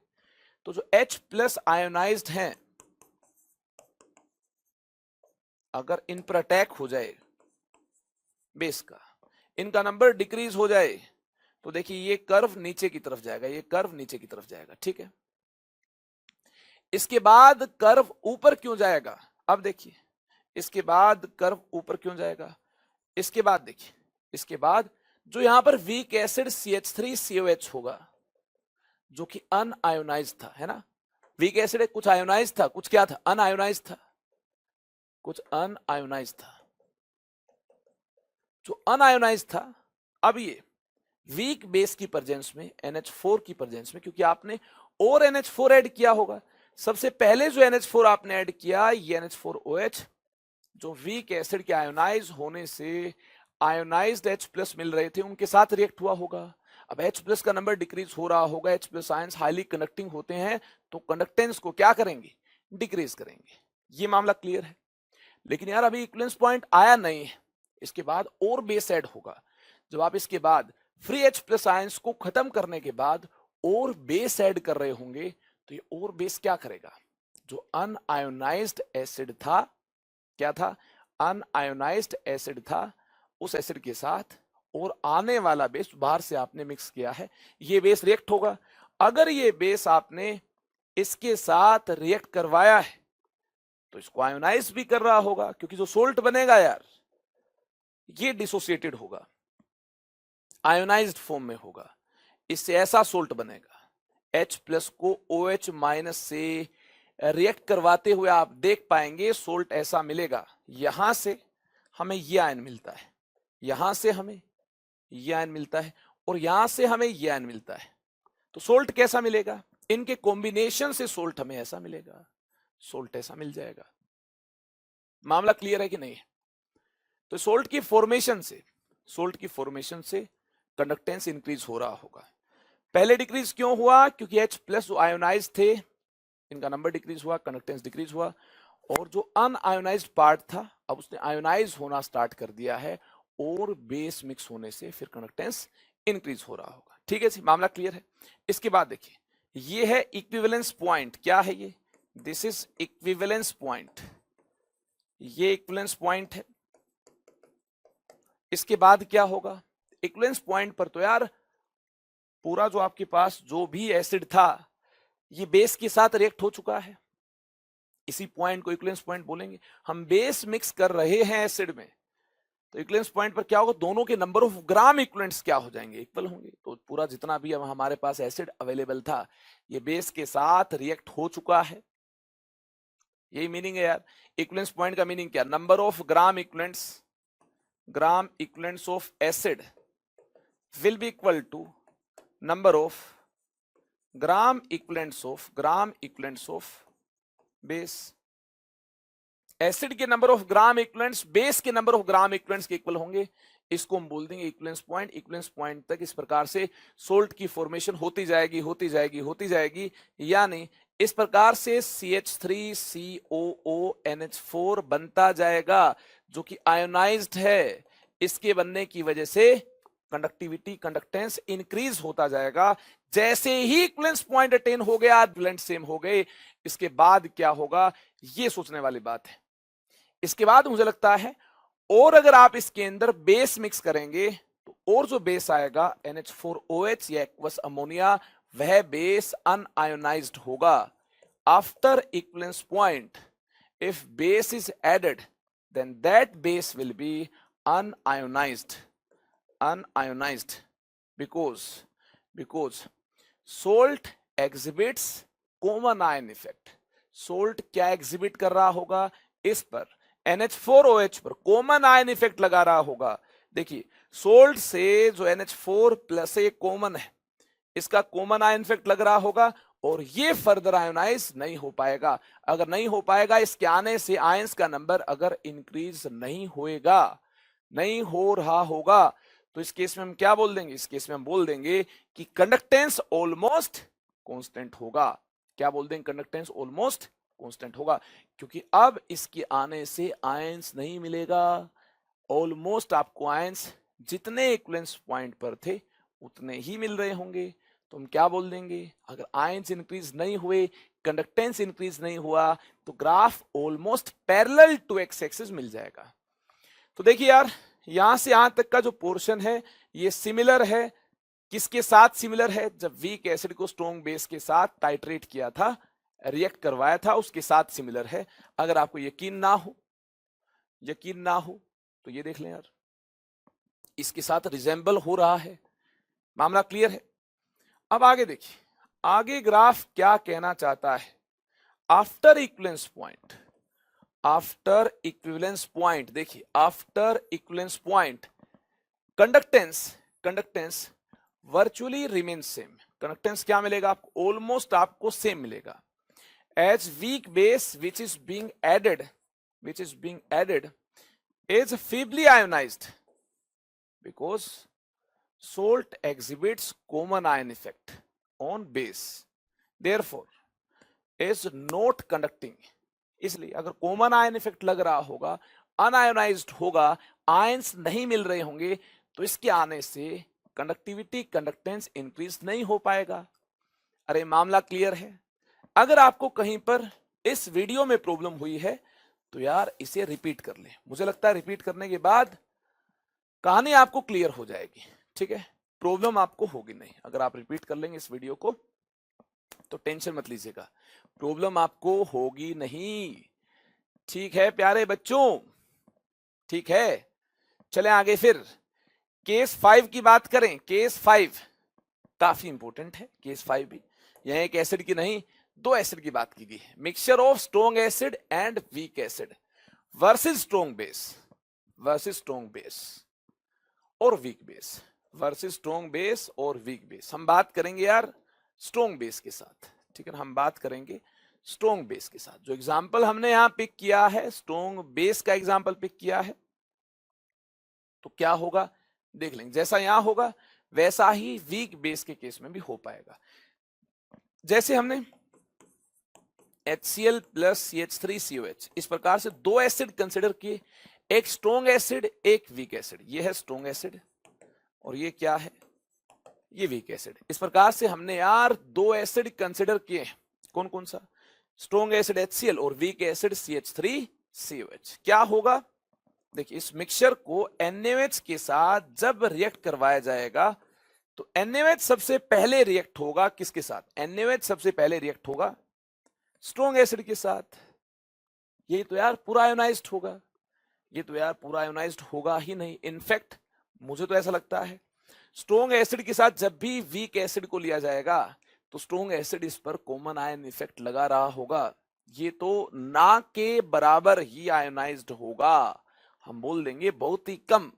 तो जो H+ आयोनाइज्ड हैं, अगर इन पर अटैक हो जाए बेस का, इनका नंबर डिक्रीज हो जाए, तो देखिए ये कर्व नीचे की तरफ जाएगा, ये कर्व नीचे की तरफ जाएगा, ठीक है। इसके बाद कर्व ऊपर क्यों जाएगा, अब देखिए इसके बाद कर्व ऊपर क्यों जाएगा, इसके बाद देखिए, इसके बाद जो यहां पर वीक एसिड CH3COH होगा, जो कि अनआयोनाइज्ड था, है ना। वीक एसिड कुछ आयोनाइज था, कुछ क्या था, अनआयोनाइज्ड था, कुछ अनआयोनाइज्ड था, जो अनआयोनाइज्ड था। अब ये वीक बेस की प्रेजेंस में, NH4 की प्रेजेंस में, क्योंकि आपने और NH4 ऐड किया होगा, सबसे पहले जो NH4 आपने ऐड किया ये NH4OH, जो वीक एसिड के आयोनाइज होने से आयोनाइज्ड H+ मिल रहे थे, उनके साथ रिएक्ट हुआ होगा। अब H+ का नंबर डिक्रीज हो रहा होगा, H+ आयंस हाईली कंडक्टिंग होते हैं, तो कंडक्टेंस को क्या करेंगे, डिक्रीज करेंगे। ये मामला क्लियर है। लेकिन यार अभी इक्विवेलेंस पॉइंट आया नहीं है, इसके बाद और बेस ऐड होगा। जब आप इसके बाद फ्री H+ आयंस को खत्म करने के बाद और बेस ऐड कर रहे होंगे, तो ये और बेस क्या करेगा, जो अनआयोनाइज्ड एसिड था, क्या था, अनआयोनाइज्ड एसिड था, उस एसिड के साथ और आने वाला बेस बाहर से आपने मिक्स किया है, ये बेस रिएक्ट होगा। अगर ये बेस आपने इसके साथ रिएक्ट करवाया है तो इसको आयोनाइज भी कर रहा होगा, क्योंकि जो सोल्ट बनेगा यार ये डिसोसिएटेड होगा, आयोनाइज्ड फॉर्म में होगा। इससे ऐसा सोल्ट बनेगा, H+ को OH- से रिएक्ट करवाते हुए आप देख पाएंगे सोल्ट ऐसा मिलेगा। यहां से हमें यह आयन मिलता है, यहां से हमें यह आयन मिलता है, और यहां से हमें यह आयन मिलता है। तो सोल्ट कैसा मिलेगा, इनके कॉम्बिनेशन से सोल्ट हमें ऐसा मिलेगा, सोल्ट ऐसा मिल जाएगा। मामला क्लियर है कि नहीं? तो सोल्ट की फॉर्मेशन से, सोल्ट की फॉर्मेशन से कंडक्टेंस इंक्रीज हो रहा होगा। पहले डिक्रीज क्यों हुआ, क्योंकि H+ जो आयोनाइज थे इनका नंबर डिक्रीज हुआ, कंडक्टेंस डिक्रीज हुआ, और जो अनआयोनाइज्ड पार्ट था अब उसने आयोनाइज होना स्टार्ट कर दिया है, और बेस मिक्स होने से फिर कंडक्टेंस इंक्रीज हो रहा होगा। ठीक है जी, मामला क्लियर है। इसके बाद देखिए, ये है इक्विवेलेंस पॉइंट। क्या है ये, दिस इज इक्विवेलेंस पॉइंट, ये इक्विवेलेंस पॉइंट है। इसके बाद क्या होगा, इक्विवेलेंस पॉइंट पर तो यार पूरा जो आपके पास जो भी एसिड था ये बेस के साथ रिएक्ट हो चुका है, इसी पॉइंट को इक्विवेलेंस पॉइंट बोलेंगे। हम बेस मिक्स कर रहे हैं एसिड में, तो इक्विवेलेंस पॉइंट पर क्या होगा, दोनों के नंबर ऑफ ग्राम इक्विवेलेंट्स क्या हो जाएंगे, इक्वल होंगे। तो पूरा जितना भी अब हमारे पास एसिड अवेलेबल था ये बेस के साथ रिएक्ट हो चुका है, यही मीनिंग है यार। इक्विवेलेंस पॉइंट का मीनिंग क्या, number of gram equivalents of acid will be equal to number of gram equivalents of base। Acid के number of gram equivalents base के नंबर ऑफ ग्राम इक्विवेलेंट्स के इक्वल होंगे, इसको हम बोल देंगे इक्विवेलेंस पॉइंट। इक्विवेलेंस पॉइंट तक इस प्रकार से सोल्ट की फॉर्मेशन होती जाएगी, यानी इस प्रकार से CH3COONH4 बनता जाएगा, जो कि आयोनाइज्ड है। इसके बनने की वजह से कंडक्टिविटी, कंडक्टेंस इंक्रीज होता जाएगा। जैसे ही इक्विवेलेंस पॉइंट अटेन हो गया, इक्विवेलेंट सेम हो गए, इसके बाद क्या होगा ये सोचने वाली बात है। इसके बाद मुझे लगता है और अगर आप इसके अंदर बेस मिक्स करेंगे तो और जो बेस आएगा NH4OH या एक्वस अमोनिया, वह बेस अनआयोनाइज्ड होगा। After equivalence point if base is added then that base will be unionized because salt exhibits common ion effect। salt क्या एग्जिबिट कर रहा होगा, इस पर NH4OH पर कॉमन आयन इफेक्ट लगा रहा होगा। देखिए सोल्ट से जो NH4+ ये कॉमन है, इसका कॉमन आयन इफेक्ट लग रहा होगा, और ये फर्दर आयोनाइज नहीं हो पाएगा। अगर नहीं हो पाएगा, इसके आने से आयंस का नंबर अगर इंक्रीज नहीं होएगा, नहीं हो रहा होगा, तो इस केस में हम क्या बोल देंगे, इस केस में हम बोल देंगे कि कंडक्टेंस ऑलमोस्ट कांस्टेंट होगा। क्या बोल देंगे, कंडक्टेंस ऑलमोस्ट कांस्टेंट होगा, क्योंकि अब इसके आने से आयंस नहीं मिलेगा। ऑलमोस्ट आपको आयंस जितने इक्विवेलेंस पॉइंट पर थे उतने ही मिल रहे होंगे। तो हम क्या बोल देंगे, अगर आयंस इंक्रीज नहीं हुए, कंडक्टेंस इंक्रीज नहीं हुआ, तो graph almost parallel to x axis मिल जाएगा। तो देखिए यार, यहां से यहां तक का जो पोर्शन है ये सिमिलर है, किसके साथ सिमिलर है, जब वीक एसिड को स्ट्रॉन्ग बेस के साथ टाइट्रेट किया था, रिएक्ट करवाया था, उसके साथ सिमिलर है। अगर आपको यकीन ना हो तो ये देख लें यार, इसके साथ रिजेंबल हो रहा है। मामला क्लियर है। अब आगे देखिए, आगे ग्राफ क्या कहना चाहता है? After equivalence point, after equivalence point, देखिए after equivalence point conductance virtually remain same. Conductance क्या मिलेगा आपको? ऑलमोस्ट आपको सेम मिलेगा। As weak base which is being added is feebly ionized because salt exhibits common ion effect on base, therefore is not conducting। इसलिए अगर common ion effect लग रहा होगा, अनआयोनाइज्ड होगा, आयंस नहीं मिल रहे होंगे, तो इसके आने से कंडक्टिविटी कंडक्टेंस इंक्रीज नहीं हो पाएगा। अरे मामला क्लियर है? अगर आपको कहीं पर इस वीडियो में प्रॉब्लम हुई है तो यार इसे रिपीट कर ले। मुझे लगता है रिपीट करने के बाद कहानी आपको क्लियर हो जाएगी। ठीक है, प्रॉब्लम आपको होगी नहीं। अगर आप रिपीट कर लेंगे इस वीडियो को तो टेंशन मत लीजिएगा, प्रॉब्लम आपको होगी नहीं। ठीक है प्यारे बच्चों, ठीक है। चले आगे फिर केस 5 की बात करें। केस 5 काफी इंपॉर्टेंट है। केस 5 भी, यह एक एसिड की नहीं, दो एसिड की बात की गई है। Mixture of strong acid and weak acid versus strong base, versus strong base और weak base, versus strong base और वीक बेस। हम बात करेंगे यार स्ट्रॉन्ग बेस के साथ। ठीक है ना, हम बात करेंगे स्ट्रॉन्ग बेस के साथ। जो एग्जांपल हमने यहां पिक किया है, स्ट्रॉन्ग बेस का एग्जांपल पिक किया है, तो क्या होगा देख लेंगे। जैसा यहां होगा वैसा ही वीक बेस के केस में भी हो पाएगा। जैसे हमने HCl प्लस CH3COH, इस प्रकार से दो एसिड कंसिडर किए, एक स्ट्रॉन्ग एसिड एक वीक एसिड। ये है स्ट्रॉन्ग एसिड और ये क्या है? ये वीक एसिड। इस प्रकार से हमने यार दो एसिड कंसिडर किए। कौन कौन सा? स्ट्रॉन्ग एसिड HCl और वीक एसिड CH3COH। क्या होगा देखिए, इस मिक्सचर को NaOH के साथ जब रिएक्ट करवाया जाएगा तो NaOH सबसे पहले रिएक्ट होगा किसके साथ? NaOH सबसे पहले रिएक्ट होगा स्ट्रॉन्ग एसिड के साथ। ये तो यार पूरा आयोनाइज्ड होगा, ये तो यार पूरा आयोनाइज्ड होगा ही नहीं। इनफैक्ट मुझे तो ऐसा लगता है स्ट्रॉन्ग एसिड के साथ जब भी वीक एसिड को लिया जाएगा तो स्ट्रॉन्ग एसिड इस पर कॉमन आयन इफेक्ट लगा रहा होगा। ये तो ना के बराबर ही आयोनाइज्ड होगा। हम बोल देंगे बहुत ही कम,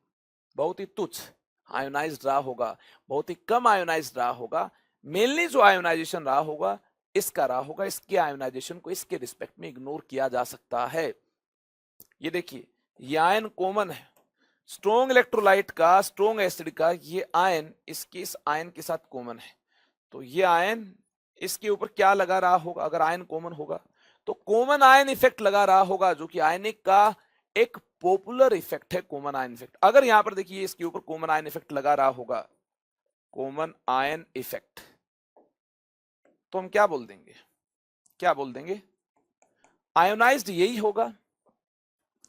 बहुत ही तुच्छ आयोनाइज्ड रहा होगा, बहुत ही कम आयोनाइज्ड रहा होगा। मेनली जो आयोनाइजेशन रहा होगा इसका रहा होगा। इसके आयोनाइजेशन को इसके रिस्पेक्ट में इग्नोर किया जा सकता है। ये देखिए, ये आयन कॉमन है स्ट्रॉन्ग इलेक्ट्रोलाइट का, स्ट्रॉन्ग एसिड का। ये आयन इसके इस आयन के साथ कॉमन है, तो ये आयन इसके ऊपर क्या लगा रहा होगा? अगर आयन कॉमन होगा तो कॉमन आयन इफेक्ट लगा रहा होगा, जो कि आयनिक का एक पॉपुलर इफेक्ट है, कॉमन आयन इफेक्ट। अगर यहां पर देखिए इसके ऊपर कॉमन आयन इफेक्ट लगा रहा होगा, कॉमन आयन इफेक्ट, तो हम क्या बोल देंगे? क्या बोल देंगे? आयोनाइज्ड यही होगा।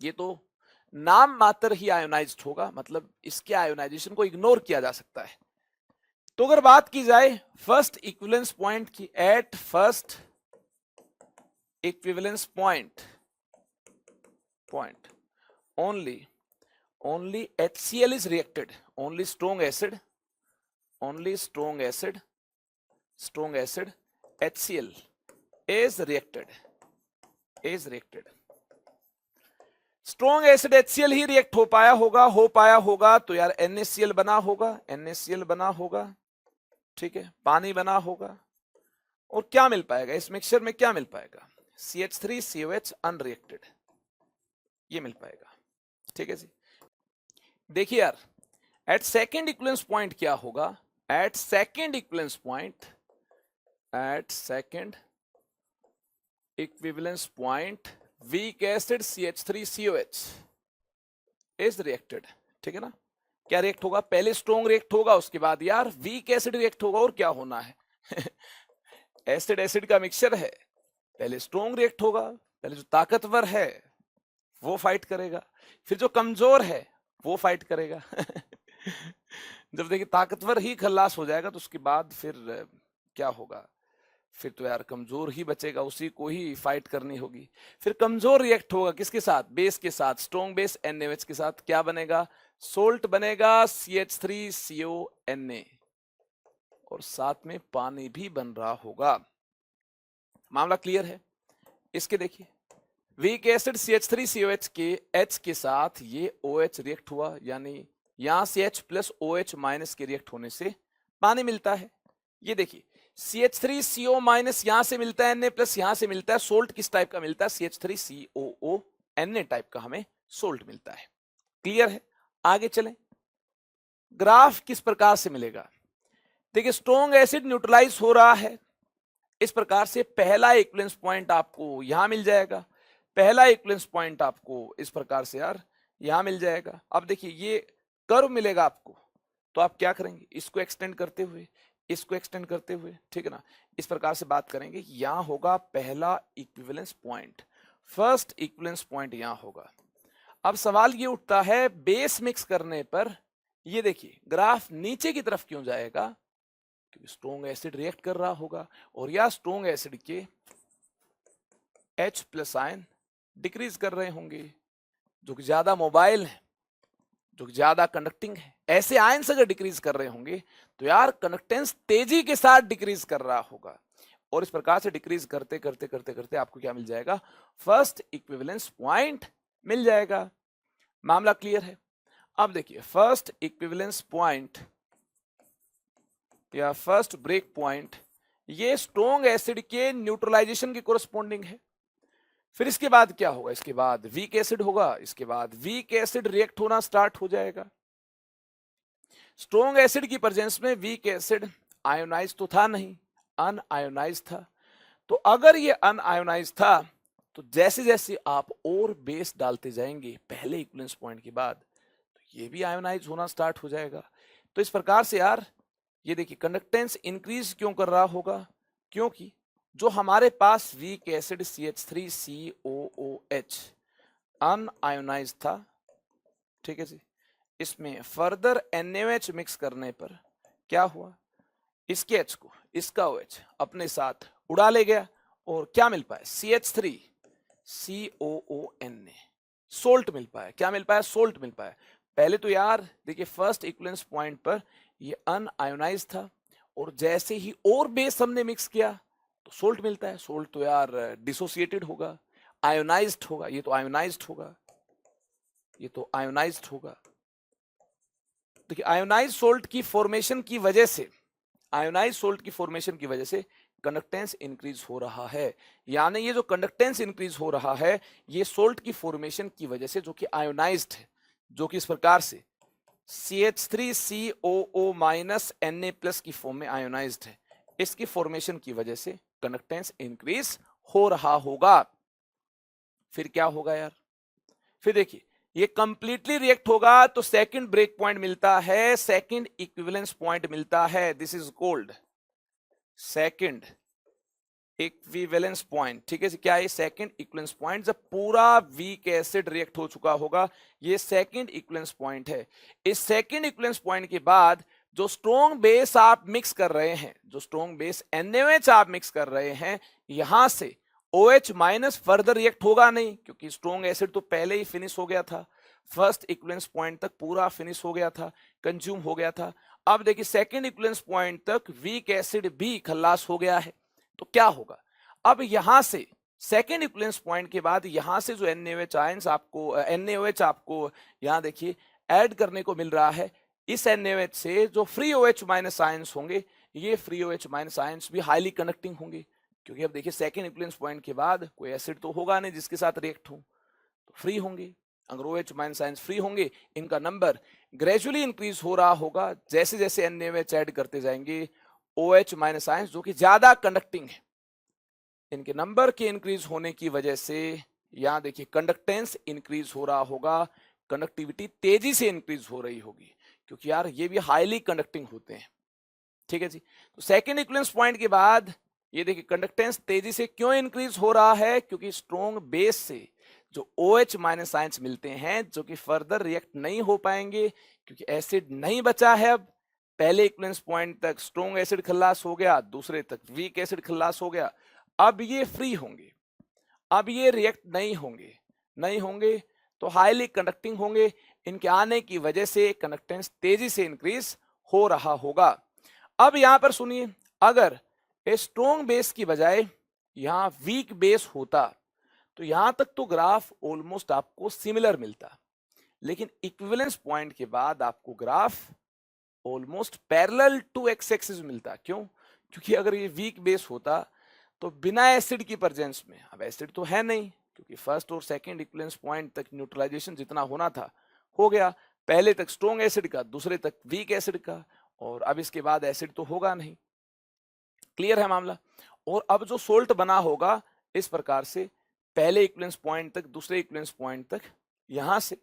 ये तो नाम मात्र ही आयोनाइज्ड होगा, मतलब इसके आयोनाइजेशन को इग्नोर किया जा सकता है। तो अगर बात की जाए फर्स्ट इक्विवेलेंस पॉइंट की, at first equivalence point only HCl is reacted, only strong acid HCl is reacted, strong acid HCl he react हो पाया होगा तो यार NaCl बना होगा, ठीक है, पानी बना होगा। और क्या मिल पाएगा इस मिक्सचर में? क्या मिल पाएगा? CH3COH अनरिएक्टेड, ये मिल पाएगा। ठीक है जी। देखिए यार, एट सेकेंड इक्विवेलेंस पॉइंट क्या होगा? At second equivalence point weak acid CH3COH is reacted. ठीक है ना? क्या रिएक्ट होगा? पहले स्ट्रॉन्ग रिएक्ट होगा, उसके बाद यार वीक एसिड रिएक्ट होगा। और क्या होना है? एसिड का मिक्सचर है, पहले स्ट्रॉन्ग रिएक्ट होगा, पहले जो ताकतवर है वो फाइट करेगा, फिर जो कमजोर है वो फाइट करेगा। जब देखिए ताकतवर ही खल्लास हो जाएगा तो उसके बाद फिर क्या होगा? फिर तो यार कमजोर ही बचेगा, उसी को ही फाइट करनी होगी। फिर कमजोर रिएक्ट होगा किसके साथ? बेस के साथ, स्ट्रॉन्ग बेस NaOH के साथ। क्या बनेगा? सोल्ट बनेगा CH3CONa। और साथ में पानी भी बन रहा होगा। मामला क्लियर है? इसके देखिए, वीक एसिड CH3COH के H के साथ ये OH रिएक्ट हुआ, यानी यहां से H प्लस OH माइनस के रिएक्ट होने से पानी मिलता है। ये देखिए, CH3CO माइनस यहां से मिलता है Na प्लस यहां से मिलता है। सोल्ट किस टाइप का मिलता है? CH3COO Na टाइप का हमें सोल्ट मिलता है। क्लियर है? आगे चलें। ग्राफ किस प्रकार से मिलेगा? देखिए, स्ट्रॉन्ग एसिड न्यूट्रलाइज हो रहा है इस प्रकार से। पहला इक्विवेलेंस पॉइंट आपको यहां मिल जाएगा, पहला इक्विवेलेंस पॉइंट आपको इस प्रकार से यार यहां मिल जाएगा। अब देखिए, ये कर्व मिलेगा आपको, तो आप क्या करेंगे? इसको एक्सटेंड करते हुए, इसको एक्सटेंड करते हुए, ठीक है ना, इस प्रकार से बात करेंगे। यहां होगा पहला equivalence point, first equivalence point यहां होगा। अब सवाल ये उठता है, बेस मिक्स करने पर ये देखिए ग्राफ नीचे की तरफ क्यों जाएगा? क्योंकि स्ट्रॉन्ग एसिड रिएक्ट कर रहा होगा और या स्ट्रॉन्ग एसिड के H प्लस आयन डिक्रीज कर रहे होंगे, जो कि ज्यादा मोबाइल है, जो कि ज्यादा कंडक्टिंग है। ऐसे आयंस अगर डिक्रीज कर रहे होंगे तो यार कंडक्टेंस तेजी के साथ डिक्रीज कर रहा होगा, और इस प्रकार से डिक्रीज करते करते करते करते आपको क्या मिल जाएगा? फर्स्ट इक्विवेलेंस पॉइंट मिल जाएगा। मामला क्लियर है? अब देखिए, फर्स्ट इक्विवेलेंस पॉइंट या फर्स्ट ब्रेक पॉइंट ये स्ट्रॉन्ग एसिड के न्यूट्रलाइजेशन के कोरस्पॉन्डिंग है। फिर इसके बाद क्या होगा? इसके बाद वीक एसिड होगा, इसके बाद वीक एसिड रिएक्ट होना स्टार्ट हो जाएगा। स्ट्रॉन्ग एसिड की प्रेजेंस में वीक एसिड आयोनाइज तो था नहीं, अनआयोनाइज था। तो अगर ये अनआयोनाइज था तो जैसे जैसे आप और बेस डालते जाएंगे पहले इक्विवेलेंस पॉइंट के बाद, तो ये भी आयोनाइज होना स्टार्ट हो जाएगा। तो इस प्रकार से यार ये देखिए, कंडक्टेंस इंक्रीज क्यों कर रहा होगा? क्योंकि जो हमारे पास वीक एसिड CH3COOH अनआयोनाइज था, ठीक है जी, इसमें फर्दर NaOH मिक्स करने पर क्या हुआ? इसके H को इसका OH अपने साथ उड़ा ले गया और क्या मिल पाया? CH3COONA सोल्ट मिल पाया। क्या मिल पाया? सोल्ट मिल पाया। पहले तो यार देखिए, फर्स्ट इक्विवेलेंस पॉइंट पर ये अनआयोनाइज था, और जैसे ही और बेस हमने मिक्स किया तो सोल्ट मिलता है। सोल्ट तो यार डिसोसिएटेड होगा, आयोनाइज्ड होगा। ये तो आयोनाइज्ड होगा, ये तो आयोनाइज्ड होगा। देखिए, आयोनाइज्ड सोल्ट की फॉर्मेशन की वजह से, आयोनाइज्ड सोल्ट की फॉर्मेशन की वजह से कंडक्टेंस इंक्रीज हो रहा है। यानी ये जो कंडक्टेंस इंक्रीज हो रहा है ये सोल्ट की फॉर्मेशन की वजह से, जो कि आयोनाइज्ड है, जो कि इस प्रकार से CH3COO माइनस Na प्लस की फॉर्म में आयोनाइज्ड है, इसकी फॉर्मेशन की वजह से कंडक्टेंस इंक्रीज हो रहा होगा। फिर क्या होगा यार? फिर देखिए, ये कंप्लीटली रिएक्ट होगा तो सेकंड ब्रेक पॉइंट मिलता है, सेकंड इक्विवेलेंस पॉइंट मिलता है। This is called second equivalence point. ठीक है, क्या है? Second equivalence point. जब पूरा वीक एसिड रिएक्ट हो चुका होगा, ये सेकंड इक्विवेलेंस पॉइंट है। इस सेकंड इक्विवेलेंस पॉइंट के बाद जो स्ट्रॉन्ग बेस आप मिक्स कर रहे हैं, जो स्ट्रॉन्ग बेस NaOH आप मिक्स कर रहे हैं, यहां से OH माइनस फर्दर रिएक्ट होगा नहीं, क्योंकि स्ट्रॉन्ग एसिड तो पहले ही फिनिश हो गया था। फर्स्ट इक्विवेलेंस पॉइंट तक पूरा फिनिश हो गया था, कंज्यूम हो गया था। अब देखिए, सेकंड इक्विवेलेंस पॉइंट तक वीक एसिड भी खल्लास हो गया है। तो क्या होगा? अब यहां से सेकेंड इक्विवेलेंस पॉइंट के बाद यहां से जो NaOH आयंस आपको NaOH आपको यहां देखिए ऐड करने को मिल रहा है। इस NaOH से जो फ्री OH माइनस आयंस होंगे, ये फ्री OH माइनस आयंस भी हाईली कंडक्टिंग होंगे, क्योंकि अब देखिए सेकेंड इक्विवेलेंस पॉइंट के बाद कोई एसिड तो होगा नहीं जिसके साथ रिएक्ट हो, तो फ्री होंगे। अगर OH माइनस आयंस फ्री होंगे, इनका नंबर ग्रेजुअली इंक्रीज हो रहा होगा जैसे जैसे NaOH ऐड करते जाएंगे। OH माइनस आयंस जो कि ज्यादा कंडक्टिंग है, इनके नंबर के इंक्रीज होने की वजह से यहां देखिए कंडक्टेंस इंक्रीज हो रहा होगा, कंडक्टिविटी तेजी से इंक्रीज हो रही होगी, क्योंकि यार ये भी हाईली कंडक्टिंग होते हैं। ठीक है जी, तो सेकेंड इक्विवेलेंस पॉइंट के बाद ये देखिए कंडक्टेंस तेजी से क्यों इंक्रीज हो रहा है? क्योंकि स्ट्रॉन्ग बेस से जो OH माइनस आयंस मिलते हैं, जो कि फर्दर रिएक्ट नहीं हो पाएंगे, क्योंकि एसिड नहीं बचा है। अब पहले इक्विवेलेंस पॉइंट तक स्ट्रॉन्ग एसिड खल्लास हो गया, दूसरे तक वीक एसिड खल्लास हो गया। अब ये फ्री होंगे, अब ये रिएक्ट नहीं होंगे तो हाईली कंडक्टिंग होंगे। इनके आने की वजह से कंडक्टेंस तेजी से इंक्रीज हो रहा होगा। अब यहां पर सुनिए, अगर स्ट्रॉन्ग बेस की बजाय यहां वीक बेस होता तो यहां तक तो ग्राफ ऑलमोस्ट आपको सिमिलर मिलता, लेकिन इक्विवेलेंस पॉइंट के बाद आपको graph almost parallel to x axis मिलता। क्यों? क्योंकि अगर ये वीक बेस होता तो बिना एसिड की प्रेजेंस में, अब एसिड तो है नहीं क्योंकि फर्स्ट और सेकंड इक्विवेलेंस पॉइंट तक न्यूट्रलाइजेशन जितना होना था हो गया, पहले तक स्ट्रॉन्ग एसिड का, दूसरे तक वीक एसिड का, और अब इसके बाद एसिड तो होगा नहीं। क्लियर है मामला? और अब जो सोल्ट बना होगा इस प्रकार से, पहले इक्विवेलेंस पॉइंट तक, दूसरे इक्विवेलेंस पॉइंट तक, यहां से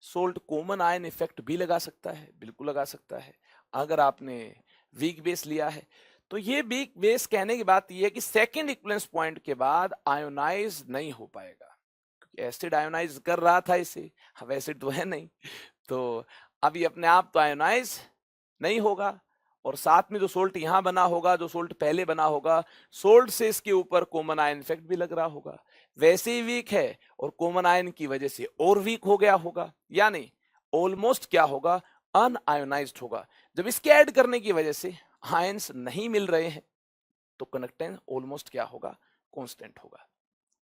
सोल्ट कॉमन आयन इफेक्ट भी लगा सकता है, बिल्कुल लगा सकता है अगर आपने वीक बेस लिया है। तो ये वीक बेस कहने की बात यह है कि सेकंड इक्विवेलेंस पॉइंट के बाद आयोनाइज नहीं हो पाएगा, क्योंकि एसिड आयोनाइज कर रहा था इसे, अब एसिड तो है नहीं, तो अब ये अपने आप तो आयोनाइज नहीं होगा, और साथ में जो सोल्ट यहां बना होगा, जो सोल्ट पहले बना होगा, सोल्ट से इसके ऊपर कॉमन आयन इफेक्ट भी लग रहा होगा, वैसे ही वीक है और कॉमन आयन की वजह से और वीक हो गया होगा, यानी ऑलमोस्ट क्या होगा, अनआयोनाइज्ड होगा। जब इसके ऐड करने की वजह से आयंस नहीं मिल रहे हैं तो कंडक्टेंस ऑलमोस्ट क्या होगा, कांस्टेंट होगा।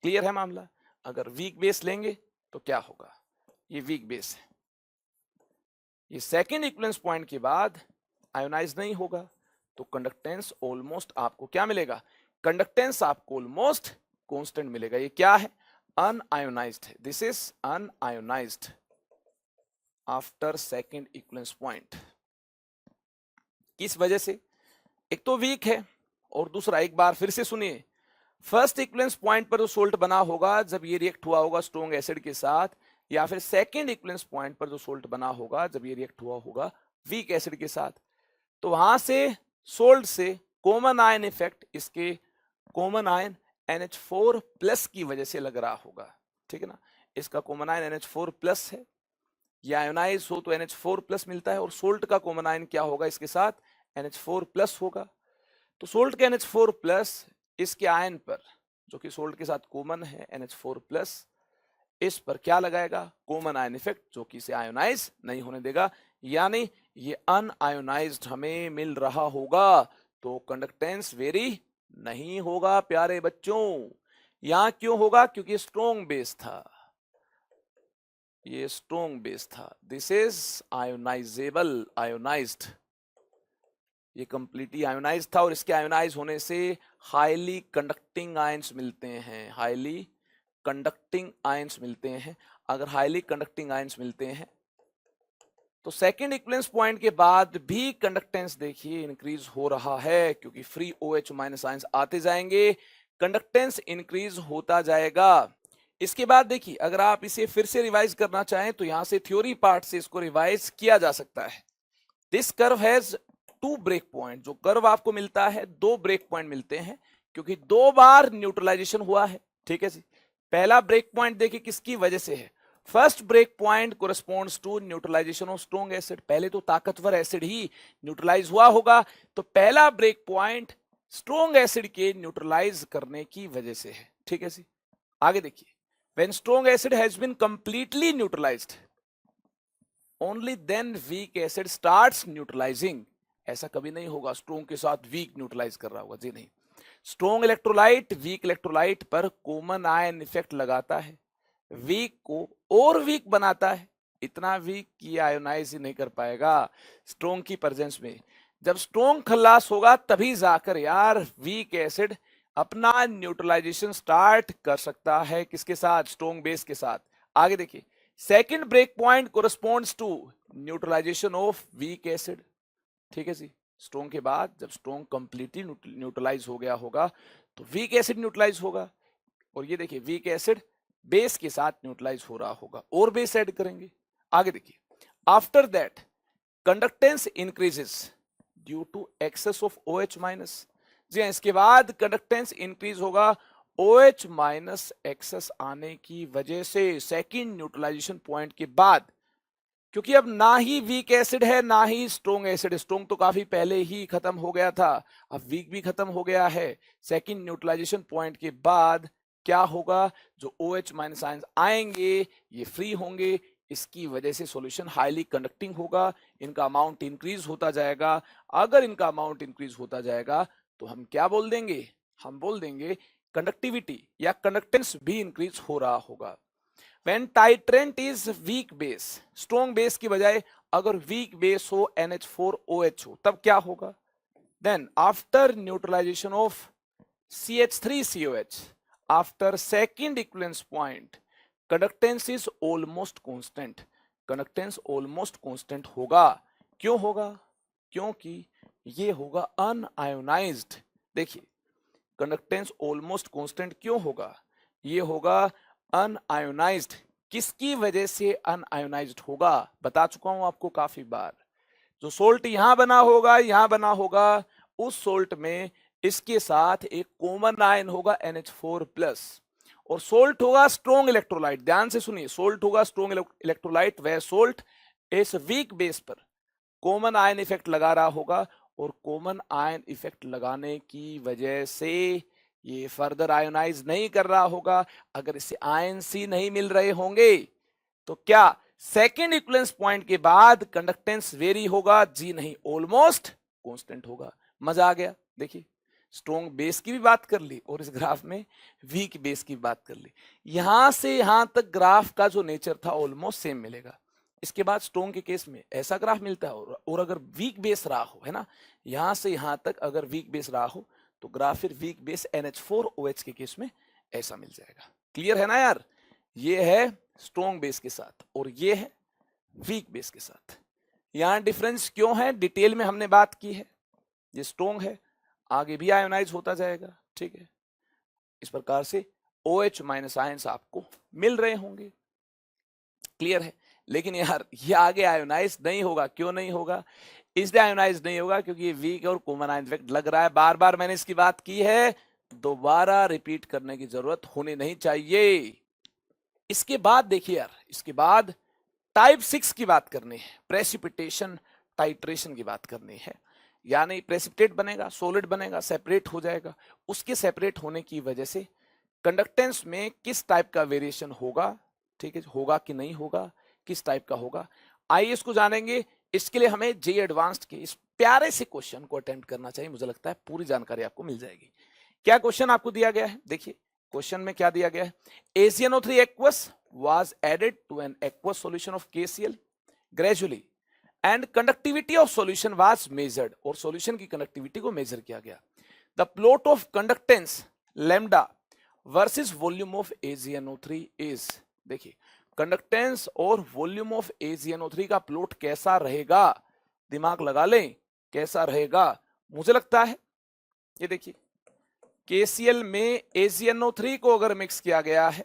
क्लियर है मामला? अगर वीक बेस लेंगे तो क्या होगा, ये वीक बेस है, ये सेकेंड इक्विवेलेंस पॉइंट के बाद आयोनाइज नहीं होगा तो कंडक्टेंस ऑलमोस्ट आपको क्या मिलेगा, कंडक्टेंस आपको ऑलमोस्ट कांस्टेंट मिलेगा। ये क्या है, अनआयोनाइज्ड है, this is unionised after second equivalence point. किस वजह से? एक तो वीक है, और दूसरा, एक बार फिर से सुनिए, फर्स्ट इक्विवेलेंस पॉइंट पर जो सोल्ट बना होगा जब ये रिएक्ट हुआ होगा स्ट्रॉन्ग एसिड के साथ, या फिर सेकंड इक्विवेलेंस पॉइंट पर जो सोल्ट बना होगा जब ये रिएक्ट हुआ होगा वीक एसिड के साथ, तो वहां से सोल्ट से कॉमन आयन इफेक्ट इसके कॉमन आयन NH4 प्लस की वजह से लग रहा होगा, ठीक है ना। इसका कॉमन आयन NH4 प्लस है, या आयोनाइज हो तो NH4 प्लस मिलता है, और सोल्ट का कॉमन आयन क्या होगा इसके साथ, NH4 प्लस होगा। तो सोल्ट के NH4 प्लस इसके आयन पर, जो कि सोल्ट के साथ कॉमन है NH4 प्लस, इस पर क्या लगाएगा, कॉमन आयन इफेक्ट, जो कि इसे आयोनाइज नहीं होने देगा, यानी ये अनआयोनाइज्ड हमें मिल रहा होगा, तो कंडक्टेंस वेरी नहीं होगा प्यारे बच्चों। यहां क्यों होगा, क्योंकि स्ट्रॉन्ग बेस था, ये स्ट्रॉन्ग बेस था, दिस इज आयोनाइजेबल, आयोनाइज्ड, ये कंप्लीटली आयोनाइज था, और इसके आयोनाइज होने से हाईली कंडक्टिंग आयंस मिलते हैं, हाईली कंडक्टिंग आयंस मिलते हैं। अगर हाईली कंडक्टिंग आयंस मिलते हैं तो सेकेंड इक्विवेलेंस पॉइंट के बाद भी कंडक्टेंस देखिए इंक्रीज हो रहा है, क्योंकि फ्री OH माइनस आयंस आते जाएंगे, कंडक्टेंस इंक्रीज होता जाएगा। इसके बाद देखिए, अगर आप इसे फिर से रिवाइज करना चाहें तो यहां से थ्योरी पार्ट से इसको रिवाइज किया जा सकता है। This curve has 2 break point, जो कर्व आपको मिलता है 2 ब्रेक पॉइंट मिलते हैं, क्योंकि 2 बार न्यूट्रलाइजेशन हुआ है, ठीक है जी। पहला ब्रेक पॉइंट देखिए किसकी वजह से है, first break point corresponds to neutralization of strong acid, पहले तो ताकतवर एसिड ही न्यूट्रलाइज हुआ होगा, तो पहला ब्रेक पॉइंट स्ट्रॉन्ग एसिड के न्यूट्रलाइज करने की वजह से है, ठीक है जी। आगे देखिए, when strong acid has been completely neutralized, only then weak acid starts neutralizing. ऐसा कभी नहीं होगा स्ट्रॉन्ग के साथ वीक न्यूट्रलाइज कर रहा होगा, जी नहीं। स्ट्रॉन्ग इलेक्ट्रोलाइट वीक इलेक्ट्रोलाइट पर कॉमन आयन इफेक्ट लगाता है, वीक को और वीक बनाता है, इतना वीक कि आयोनाइज ही नहीं कर पाएगा स्ट्रॉन्ग की प्रेजेंस में। जब स्ट्रॉन्ग खल्लास होगा तभी जाकर यार वीक एसिड अपना न्यूट्रलाइजेशन स्टार्ट कर सकता है, किसके साथ, स्ट्रॉन्ग बेस के साथ। आगे देखिए, second break point corresponds to neutralization of weak acid, ठीक है जी। स्ट्रॉन्ग के बाद जब स्ट्रॉन्ग कंप्लीटली न्यूट्रलाइज हो गया होगा तो वीक एसिड न्यूट्रलाइज होगा, और ये देखिए वीक एसिड बेस के साथ न्यूट्रलाइज हो रहा होगा, और बेस ऐड करेंगे। आगे देखिए, after that conductance increases due to excess of OH minus, जी हाँ, इसके बाद कंडक्टेंस इंक्रीज होगा OH माइनस एक्सेस आने की वजह से, सेकंड न्यूट्रलाइजेशन पॉइंट के बाद, क्योंकि अब ना ही वीक एसिड है ना ही स्ट्रॉन्ग एसिड, स्ट्रॉन्ग तो काफी पहले ही खत्म हो गया था, अब वीक भी खत्म हो गया है। सेकंड न्यूट्रलाइजेशन पॉइंट के बाद क्या होगा, जो OH माइनस आयंस आएंगे ये फ्री होंगे, इसकी वजह से सॉल्यूशन हाईली कंडक्टिंग होगा, इनका अमाउंट इंक्रीज होता जाएगा। अगर इनका अमाउंट इंक्रीज होता जाएगा तो हम क्या बोल देंगे, हम बोल देंगे कंडक्टिविटी या कंडक्टेंस भी इंक्रीज हो रहा होगा। When titrant is weak base, strong base की बजाय अगर weak base हो NH4OH हो तब क्या होगा? Then after neutralization of CH3COH, after second equivalence point, conductance is almost constant. Conductance almost constant होगा। क्यों होगा? क्योंकि ये होगा अनआयोनाइज्ड। देखिए कंडक्टेंस ऑलमोस्ट कांस्टेंट क्यों होगा? ये होगा अनआयोनाइज्ड। किसकी वजह से अनआयोनाइज्ड होगा? बता चुका हूं आपको काफी बार। जो सोल्ट यहां बना होगा, यहां बना होगा, उस सोल्ट में इसके साथ एक कॉमन आयन होगा NH4+, और सोल्ट होगा स्ट्रॉन्ग इलेक्ट्रोलाइट। ध्यान से सुनिए, सोल्ट होगा स्ट्रॉन्ग इलेक्ट्रोलाइट। वह सोल्ट इस वीक बेस पर कॉमन आयन इफेक्ट लगा रहा होगा, और कॉमन आयन इफेक्ट लगाने की वजह से ये फर्दर आयोनाइज नहीं कर रहा होगा। अगर इसे आयन सी नहीं मिल रहे होंगे तो क्या सेकेंड इक्विवेलेंस पॉइंट के बाद कंडक्टेंस वेरी होगा? जी नहीं, ऑलमोस्ट कांस्टेंट होगा। मजा आ गया? देखिए स्ट्रॉन्ग बेस की भी बात कर ली और इस ग्राफ में वीक बेस की बात कर ली। यहां से यहां तक ग्राफ का जो नेचर था ऑलमोस्ट सेम मिलेगा। इसके बाद स्ट्रॉन्ग के केस में ऐसा ग्राफ मिलता है, और अगर वीक बेस रहा हो, है ना, यहां से यहां तक अगर वीक बेस रहा हो तो ग्राफ फिर वीक बेस NH4OH के केस में ऐसा मिल जाएगा। क्लियर है ना यार? ये है स्ट्रॉन्ग बेस के साथ और ये है वीक बेस के साथ। यहां डिफरेंस क्यों है डिटेल में हमने बात की है। ये स्ट्रॉन्ग है, आगे भी आयोनाइज होता जाएगा, ठीक है। इस प्रकार से OH माइनस आयंस आपको मिल रहे होंगे। क्लियर है? लेकिन यार ये आगे आयोनाइज नहीं होगा। क्यों नहीं होगा? इसलिए आयोनाइज नहीं होगा क्योंकि ये वीक और कॉमन आयन इफेक्ट लग रहा है। बार बार मैंने इसकी बात की है, दोबारा रिपीट करने की जरूरत होनी नहीं चाहिए। इसके बाद देखिए यार, इसके बाद टाइप 6 की बात करनी है, प्रेसिपिटेशन टाइट्रेशन की बात करनी है। यानी प्रेसिपिटेट बनेगा, सॉलिड बनेगा, सेपरेट हो जाएगा। उसके सेपरेट होने की वजह से कंडक्टेंस में किस टाइप का वेरिएशन होगा, ठीक है, होगा कि नहीं होगा, किस टाइप का होगा, आइए इसको जानेंगे। इसके लिए हमें जे एडवांस्ड के इस प्यारे से क्वेश्चन को अटेम्प्ट करना चाहिए। मुझे लगता है पूरी जानकारी आपको मिल जाएगी। क्या क्वेश्चन आपको दिया गया है? देखिए क्वेश्चन में क्या दिया गया है। AgNO3 aqueous was added to an aqueous solution of KCl gradually and conductivity of solution was measured, और solution की conductivity को measure किया गया। The plot of conductance lambda versus volume of AgNO3 is, देखिए कंडक्टेंस और volume of AgNO3 का plot कैसा रहेगा? दिमाग लगा लें, कैसा रहेगा? मुझे लगता है ये देखिए KCl में AgNO3 को अगर मिक्स किया गया है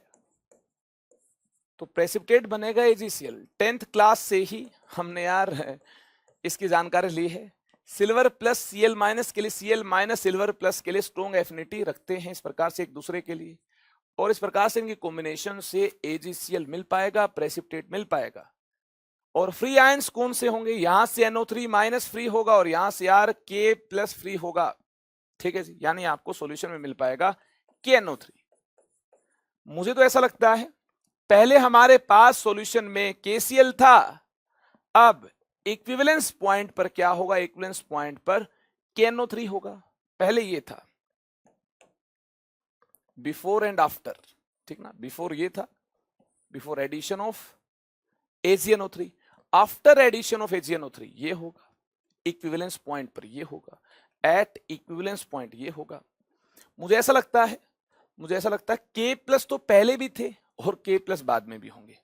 तो प्रेसिपिटेट बनेगा AgCl। 10th क्लास से ही हमने यार इसकी जानकारी ली है। सिल्वर प्लस Cl माइनस के लिए, Cl माइनस सिल्वर प्लस के लिए स्ट्रॉन्ग एफिनिटी रखते हैं इस प्रकार से एक दूसरे के लिए, और इस प्रकार से इनकी कॉम्बिनेशन से AgCl मिल पाएगा, प्रेसिपिटेट मिल पाएगा। और फ्री आयंस कौन से होंगे? यहां से NO3 माइनस फ्री होगा और यहां से यार K प्लस फ्री होगा, ठीक है जी। यानी आपको सॉल्यूशन में मिल पाएगा KNO3। मुझे तो ऐसा लगता है पहले हमारे पास सॉल्यूशन में KCl था, अब इक्विवेलेंस पॉइंट पर क्या होगा? इक्विवेलेंस पॉइंट पर KNO3 होगा। पहले ये था, बिफोर एंड आफ्टर, ठीक ना। बिफोर ये था, before addition of AgNO3, after addition of AgNO3 ये होगा, इक्विवेलेंस पॉइंट पर ये होगा, एट इक्विवेलेंस पॉइंट ये होगा। मुझे ऐसा लगता है K प्लस तो पहले भी थे और K प्लस बाद में भी होंगे।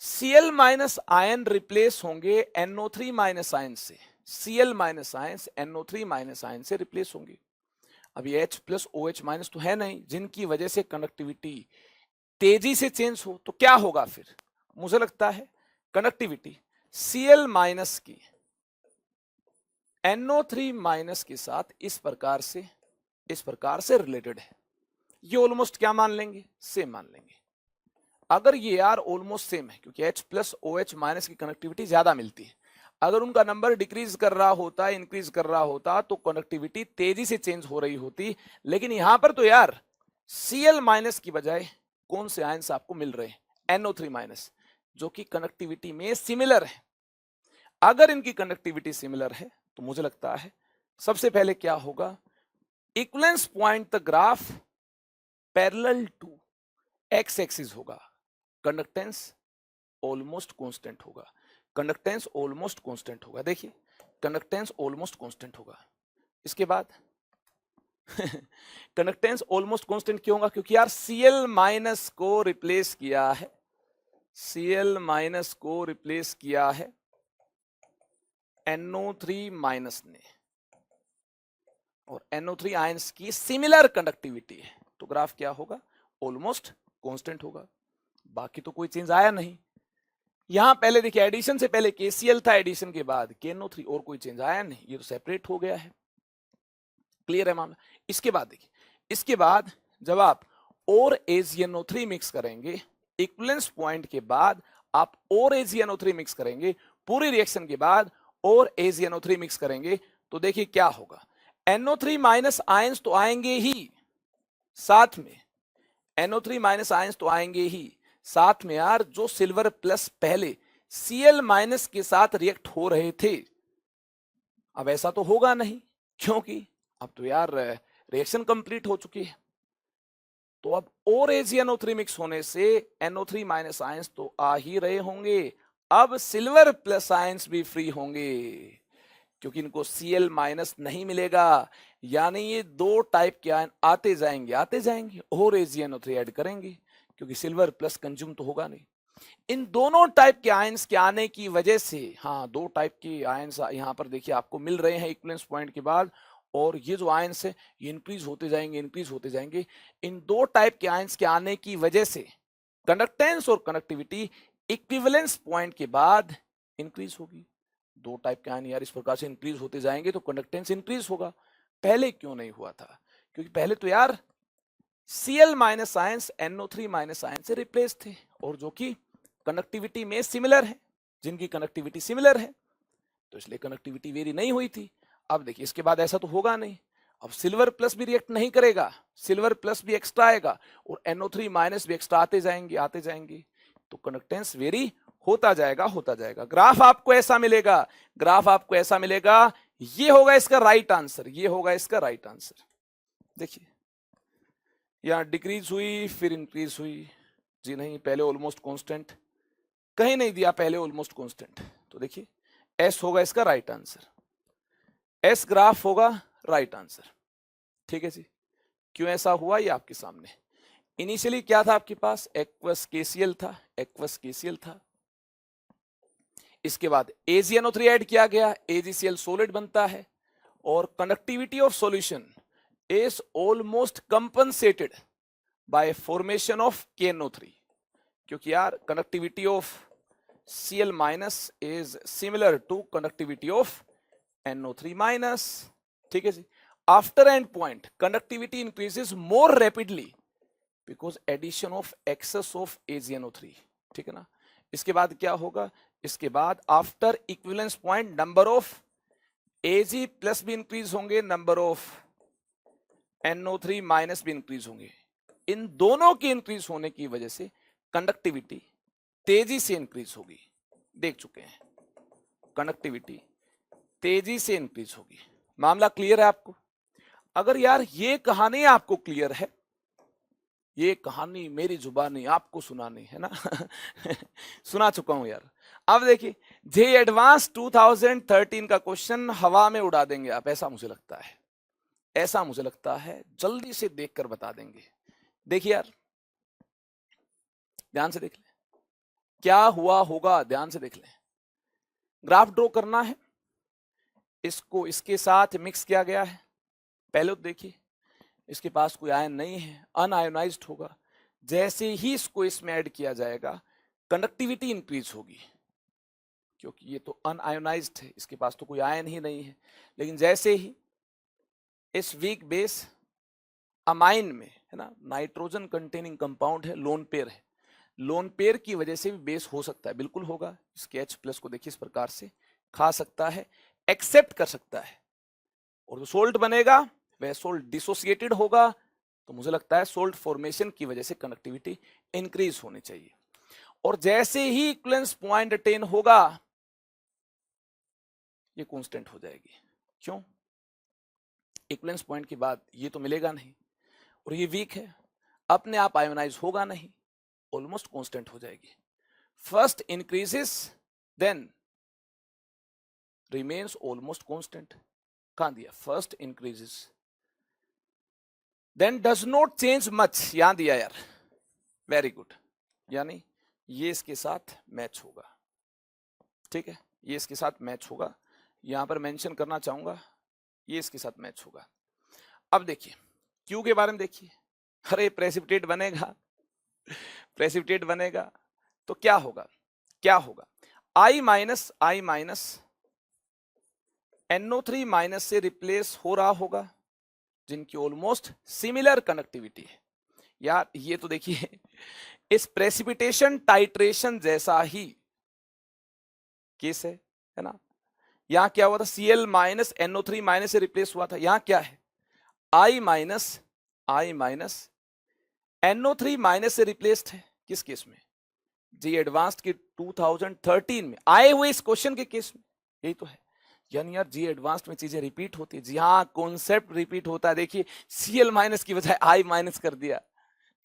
Cl माइनस आयन रिप्लेस होंगे NO3 माइनस आयन से, Cl minus ion NO3 minus ion से रिप्लेस होंगे। अभी H प्लस OH माइनस तो है नहीं, जिनकी वजह से कंडक्टिविटी तेजी से चेंज हो तो क्या होगा फिर? मुझे लगता है कंडक्टिविटी Cl माइनस की NO3 माइनस के साथ इस प्रकार से रिलेटेड है। ये ऑलमोस्ट क्या मान लेंगे? सेम मान लेंगे। अगर ये यार ऑलमोस्ट सेम है क्योंकि H प्लस OH माइनस की कनेक्टिविटी ज्यादा मिलती है, अगर उनका नंबर डिक्रीज कर रहा होता, इंक्रीज कर रहा होता तो कनेक्टिविटी तेजी से चेंज हो रही होती। लेकिन यहां पर तो यार Cl माइनस की बजाय कौन से आयंस आपको मिल रहे हैं? NO3 माइनस, जो कि कनेक्टिविटी में सिमिलर है। अगर इनकी कनेक्टिविटी सिमिलर है तो मुझे लगता है सबसे पहले क्या होगा, equivalence point the graph parallel to x axis होगा, कंडक्टेंस ऑलमोस्ट कांस्टेंट होगा, कंडक्टेंस ऑलमोस्ट कांस्टेंट होगा। देखिए कंडक्टेंस ऑलमोस्ट कांस्टेंट होगा। इसके बाद कंडक्टेंस ऑलमोस्ट कांस्टेंट क्यों होगा, क्योंकि यार Cl माइनस को रिप्लेस किया है, Cl माइनस को रिप्लेस किया है NO3 माइनस ने, और NO3 आयंस की सिमिलर कंडक्टिविटी है, तो ग्राफ क्या होगा, ऑलमोस्ट कांस्टेंट होगा। बाकी तो कोई चेंज आया नहीं। यहां पहले देखिए एडिशन से पहले KCl था, एडिशन के बाद KNO3, और कोई चेंज आया नहीं, ये तो सेपरेट हो गया है। क्लियर है मामला। इसके बाद देखिए, इसके बाद जब आप और AgNO3 मिक्स करेंगे, इक्विवेलेंस पॉइंट के बाद आप और AgNO3 मिक्स करेंगे, पूरी रिएक्शन के बाद और AgNO3 मिक्स करेंगे, तो देखिए क्या होगा, NO3 माइनस आयंस तो आएंगे ही साथ में, NO3 माइनस आयंस तो आएंगे ही साथ में यार, जो सिल्वर प्लस पहले Cl माइनस के साथ रिएक्ट हो रहे थे, अब ऐसा तो होगा नहीं, क्योंकि अब तो यार रिएक्शन कंप्लीट हो चुकी है। तो अब और AgNO3 मिक्स होने से NO3 माइनस आयंस तो आ ही रहे होंगे, अब सिल्वर प्लस आयंस भी फ्री होंगे, क्योंकि इनको Cl माइनस नहीं मिलेगा। यानी ये दो टाइप के आयन आते जाएंगे और AgNO3 ऐड करेंगे, क्योंकि सिल्वर प्लस कंज्यूम तो होगा नहीं। इन दोनों टाइप के आयंस के आने की वजह से, हाँ दो टाइप के आयंस यहाँ पर देखिए आपको मिल रहे हैं इक्विवेलेंस पॉइंट के बाद, और ये जो आयंस है ये इंक्रीज होते जाएंगे। इन दो टाइप के आयंस के आने की वजह से कंडक्टेंस और कनेक्टिविटी इक्विवेलेंस पॉइंट के बाद इंक्रीज होगी। दो टाइप के आयन यार इस प्रकार से इंक्रीज होते जाएंगे तो कंडक्टेंस इंक्रीज होगा। पहले क्यों नहीं हुआ था, क्योंकि पहले तो यार Cl minus ions NO3 minus ions से रिप्लेस थे, और जो कि कनेक्टिविटी में सिमिलर है, जिनकी कनेक्टिविटी सिमिलर है, तो इसलिए कनेक्टिविटी वेरी नहीं हुई थी। अब देखिए इसके बाद ऐसा तो होगा नहीं, अब सिल्वर प्लस भी रिएक्ट नहीं करेगा, सिल्वर प्लस भी एक्स्ट्रा आएगा और NO3 माइनस भी एक्स्ट्रा आते जाएंगे, तो कंडक्टेंस वेरी होता जाएगा। ग्राफ आपको ऐसा मिलेगा, ये होगा इसका राइट आंसर, देखिए यहां डिक्रीज हुई फिर इंक्रीज हुई, जी नहीं, पहले ऑलमोस्ट कांस्टेंट, कहीं नहीं दिया पहले ऑलमोस्ट कांस्टेंट, तो देखिए एस होगा इसका राइट आंसर, एस ग्राफ होगा राइट आंसर। ठीक है जी, क्यों ऐसा हुआ ये आपके सामने। इनिशियली क्या था आपके पास, एक्वस KCl था, इसके बाद AgNO3 ऐड किया गया, AgCl सॉलिड बनता है, और conductivity of solution is almost compensated by formation of KNO3, क्योंकि यार conductivity of Cl minus is similar to conductivity of NO3 minus. ठीक है जी, after end point conductivity increases more rapidly because addition of excess of AgNO3। ठीक है ना, इसके बाद क्या होगा, इसके बाद after equivalence point number of Ag plus भी इंक्रीज होंगे, नंबर ऑफ NO3 माइनस भी इंक्रीज होंगे। इन दोनों के इंक्रीज होने की वजह से कंडक्टिविटी तेजी से इंक्रीज होगी, देख चुके हैं, कंडक्टिविटी तेजी से इंक्रीज होगी। मामला क्लियर है आपको। अगर यार ये कहानी आपको क्लियर है, ये कहानी मेरी जुबानी आपको सुनानी है ना सुना चुका हूं यार। अब देखिए जे एडवांस 2013 का क्वेश्चन हवा में उड़ा देंगे आप, ऐसा मुझे लगता है, जल्दी से देखकर बता देंगे। देखिए यार ध्यान से देख लें क्या हुआ होगा, ध्यान से देख लें। ग्राफ ड्रॉ करना है, इसको इसके साथ मिक्स किया गया है। पहले तो देखिए इसके पास कोई आयन नहीं है, अनआयोनाइज्ड होगा। जैसे ही इसको इसमें ऐड किया जाएगा कंडक्टिविटी इंक्रीज होगी, क्योंकि ये तो अनआयोनाइज्ड है, इसके पास तो कोई आयन ही नहीं है। लेकिन जैसे ही इस वीक बेस अमाइन में है ना, नाइट्रोजन कंटेनिंग कंपाउंड है, लोन पेयर है, लोन पेयर की वजह से भी बेस हो सकता है, बिल्कुल होगा। इसके H+ को देखिए इस प्रकार से खा सकता है, एक्सेप्ट कर सकता है, और जो सोल्ट बनेगा वह सोल्ट डिसोसिएटेड होगा। तो मुझे लगता है सोल्ट फॉर्मेशन की वजह से कंडक्टिविटी इंक्रीज होनी चाहिए। और जैसे ही इक्विवेलेंस पॉइंट अटेन होगा ये कांस्टेंट हो जाएगी। क्यों? इक्विवेलेंस पॉइंट के बाद ये तो मिलेगा नहीं, और ये वीक है, अपने आप आयोनाइज होगा नहीं, ऑलमोस्ट कांस्टेंट हो जाएगी। First increases then remains almost constant. कहां दिया? First increases then does not change much, यहां दिया यार, वेरी गुड, यानी ये इसके साथ मैच होगा। ठीक है, ये इसके साथ मैच होगा, यहां पर मेंशन करना चाहूंगा, ये इसके साथ मैच होगा। अब देखिए क्यू के बारे में देखिए, अरे प्रेसिपिटेट बनेगा, प्रेसिपिटेट बनेगा तो क्या होगा, क्या होगा, I माइनस NO3 माइनस से रिप्लेस हो रहा होगा, जिनकी ऑलमोस्ट सिमिलर कनेक्टिविटी है। यार ये तो देखिए इस प्रेसिपिटेशन टाइट्रेशन जैसा ही केस है ना। यहां क्या हुआ था, Cl माइनस NO3 माइनस से रिप्लेस हुआ था, यहां क्या है, I माइनस NO3 माइनस से रिप्लेस्ड है। किस केस में? जी एडवांस्ड के 2013 में आए हुए इस क्वेश्चन के केस में, यही तो है। यानी यार जी एडवांस्ड में चीजें रिपीट होती है। जी हाँ, कॉन्सेप्ट रिपीट होता है। देखिए Cl माइनस की बजाय I माइनस कर दिया,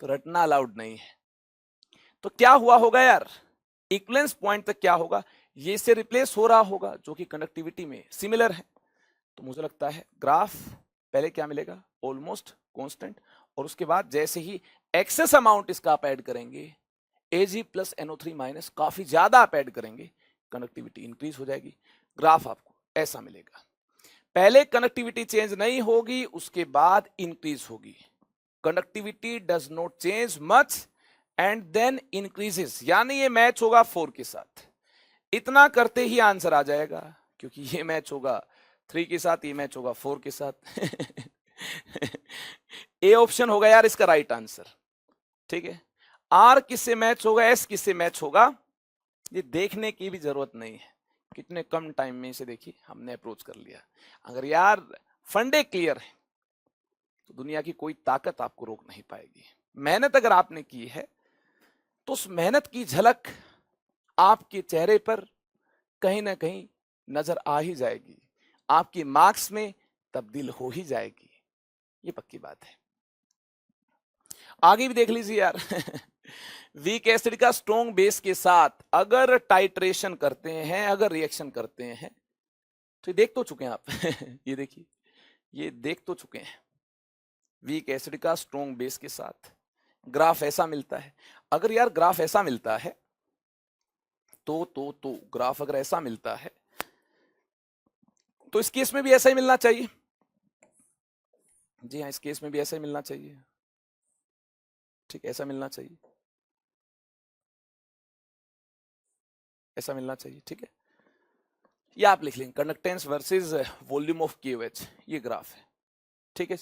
तो रटना अलाउड नहीं है। तो क्या हुआ होगा यार, इक्विवेलेंस पॉइंट तक क्या होगा, ये से रिप्लेस हो रहा होगा जो कि कंडक्टिविटी में सिमिलर है। तो मुझे लगता है ग्राफ पहले क्या मिलेगा, ऑलमोस्ट कांस्टेंट, और उसके बाद जैसे ही एक्सेस अमाउंट इसका आप ऐड करेंगे Ag प्लस NO3 माइनस, काफी ज्यादा आप ऐड करेंगे, कनेक्टिविटी इंक्रीज हो जाएगी। ग्राफ आपको ऐसा मिलेगा, पहले कनेक्टिविटी चेंज नहीं होगी, उसके बाद इंक्रीज होगी। Conductivity does not change much and then increases, यानी ये मैच होगा 4 के साथ। इतना करते ही आंसर आ जाएगा, क्योंकि ये मैच होगा 3 के साथ, ये मैच होगा 4 के साथ। ए ऑप्शन होगा यार इसका राइट आंसर। ठीक है, आर किससे मैच होगा, एस किससे मैच होगा, ये देखने की भी जरूरत नहीं है। कितने कम टाइम में इसे देखिए हमने अप्रोच कर लिया। अगर यार फंडे क्लियर है तो दुनिया की कोई ताकत आपको रोक नहीं पाएगी। मेहनत अगर आपने की है तो उस मेहनत की झलक आपके चेहरे पर कहीं ना कहीं नजर आ ही जाएगी, आपके मार्क्स में तब्दील हो ही जाएगी, ये पक्की बात है। आगे भी देख लीजिए यार। वीक एसिड का स्ट्रॉन्ग बेस के साथ अगर टाइट्रेशन करते हैं, अगर रिएक्शन करते हैं, तो ये देख तो चुके हैं आप। ये देखिए, ये देख तो चुके हैं। वीक एसिड का स्ट्रॉन्ग बेस के साथ ग्राफ ऐसा मिलता है। अगर यार ग्राफ ऐसा मिलता है तो ग्राफ अगर ऐसा मिलता है तो इस केस में भी ऐसा ही मिलना चाहिए। जी हाँ, इस केस में भी ऐसा ही मिलना चाहिए। ठीक, ऐसा मिलना चाहिए, ऐसा मिलना चाहिए। ठीक है, ये आप लिख लेंगे, conductance versus volume of KOH, ये ग्राफ है। ठीक है,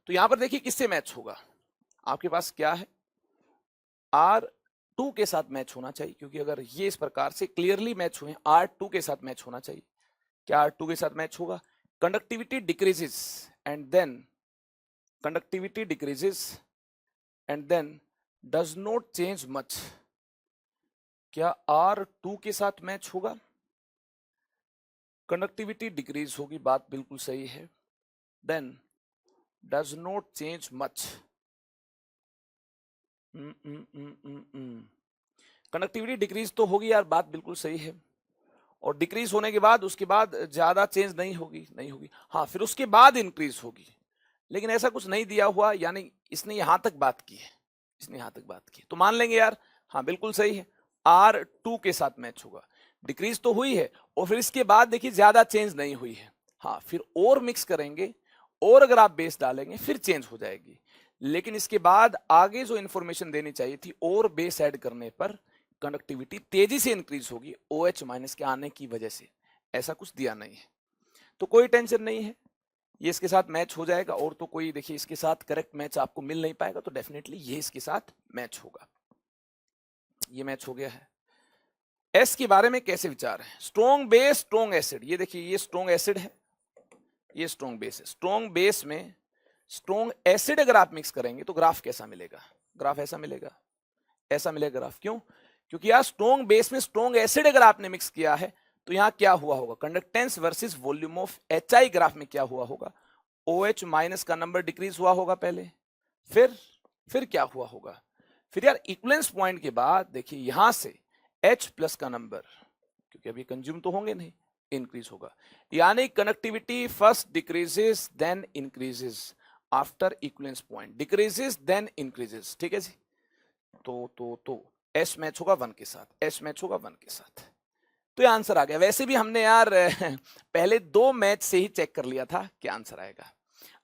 तो यहां पर देखिए किससे मैच होगा, आपके पास क्या है, R2 के साथ मैच होना चाहिए, क्योंकि अगर ये इस प्रकार से क्लियरली मैच हुए, R2 के साथ मैच होना चाहिए। क्या R2 के साथ मैच होगा, conductivity decreases and then conductivity decreases and then does not change much. क्या R2 के साथ मैच होगा, कंडक्टिविटी डिक्रीज होगी, बात बिल्कुल सही है, then does not change much. Conductivity decrease तो होगी यार, बात बिल्कुल सही है, और डिक्रीज होने के बाद उसके बाद ज्यादा चेंज नहीं होगी, नहीं होगी, हाँ फिर उसके बाद इंक्रीज होगी, लेकिन ऐसा कुछ नहीं दिया हुआ, यानी इसने यहां तक बात की है, इसने यहां तक बात की, तो मान लेंगे यार हाँ बिल्कुल सही है, R2 के साथ मैच होगा। डिक्रीज तो हुई है और फिर इसके बाद देखिए ज्यादा चेंज नहीं हुई है, हाँ फिर और मिक्स करेंगे और अगर आप बेस डालेंगे फिर चेंज हो जाएगी, लेकिन इसके बाद आगे जो इंफॉर्मेशन देनी चाहिए थी, और बेस ऐड करने पर कंडक्टिविटी तेजी से इंक्रीज होगी OH माइनस के आने की वजह से, ऐसा कुछ दिया नहीं है, तो कोई टेंशन नहीं है, ये इसके साथ मैच हो जाएगा। और तो कोई देखिए इसके साथ करेक्ट मैच आपको मिल नहीं पाएगा, तो डेफिनेटली ये इसके साथ मैच होगा, ये मैच हो गया है। एस के बारे में कैसे विचार है, स्ट्रॉन्ग बेस स्ट्रॉन्ग एसिड, ये देखिए ये स्ट्रॉन्ग एसिड है, ये स्ट्रॉन्ग बेस है, स्ट्रॉन्ग बेस में स्ट्रॉन्ग एसिड अगर आप मिक्स करेंगे तो ग्राफ कैसा मिलेगा, ग्राफ ऐसा मिलेगा, ऐसा मिलेगा ग्राफ। क्यों? क्योंकि यार स्ट्रॉन्ग बेस में स्ट्रॉन्ग एसिड अगर आपने मिक्स किया है तो यहाँ क्या हुआ होगा, conductance versus volume of HI graph में क्या हुआ होगा, OH माइनस का नंबर डिक्रीज हुआ होगा पहले, फिर क्या हुआ होगा, फिर यार इक्विवेलेंस पॉइंट के बाद देखिए यहां से H प्लस का नंबर, क्योंकि अभी कंज्यूम तो होंगे नहीं, इंक्रीज होगा। यानी connectivity first decreases then increases after equivalence point, decreases then increases. ठीक है जी। तो S मैच होगा 1 के साथ, S मैच होगा 1 के साथ, तो ये आंसर आ गया। वैसे भी हमने यार पहले 2 मैच से ही चेक कर लिया था क्या आंसर आएगा।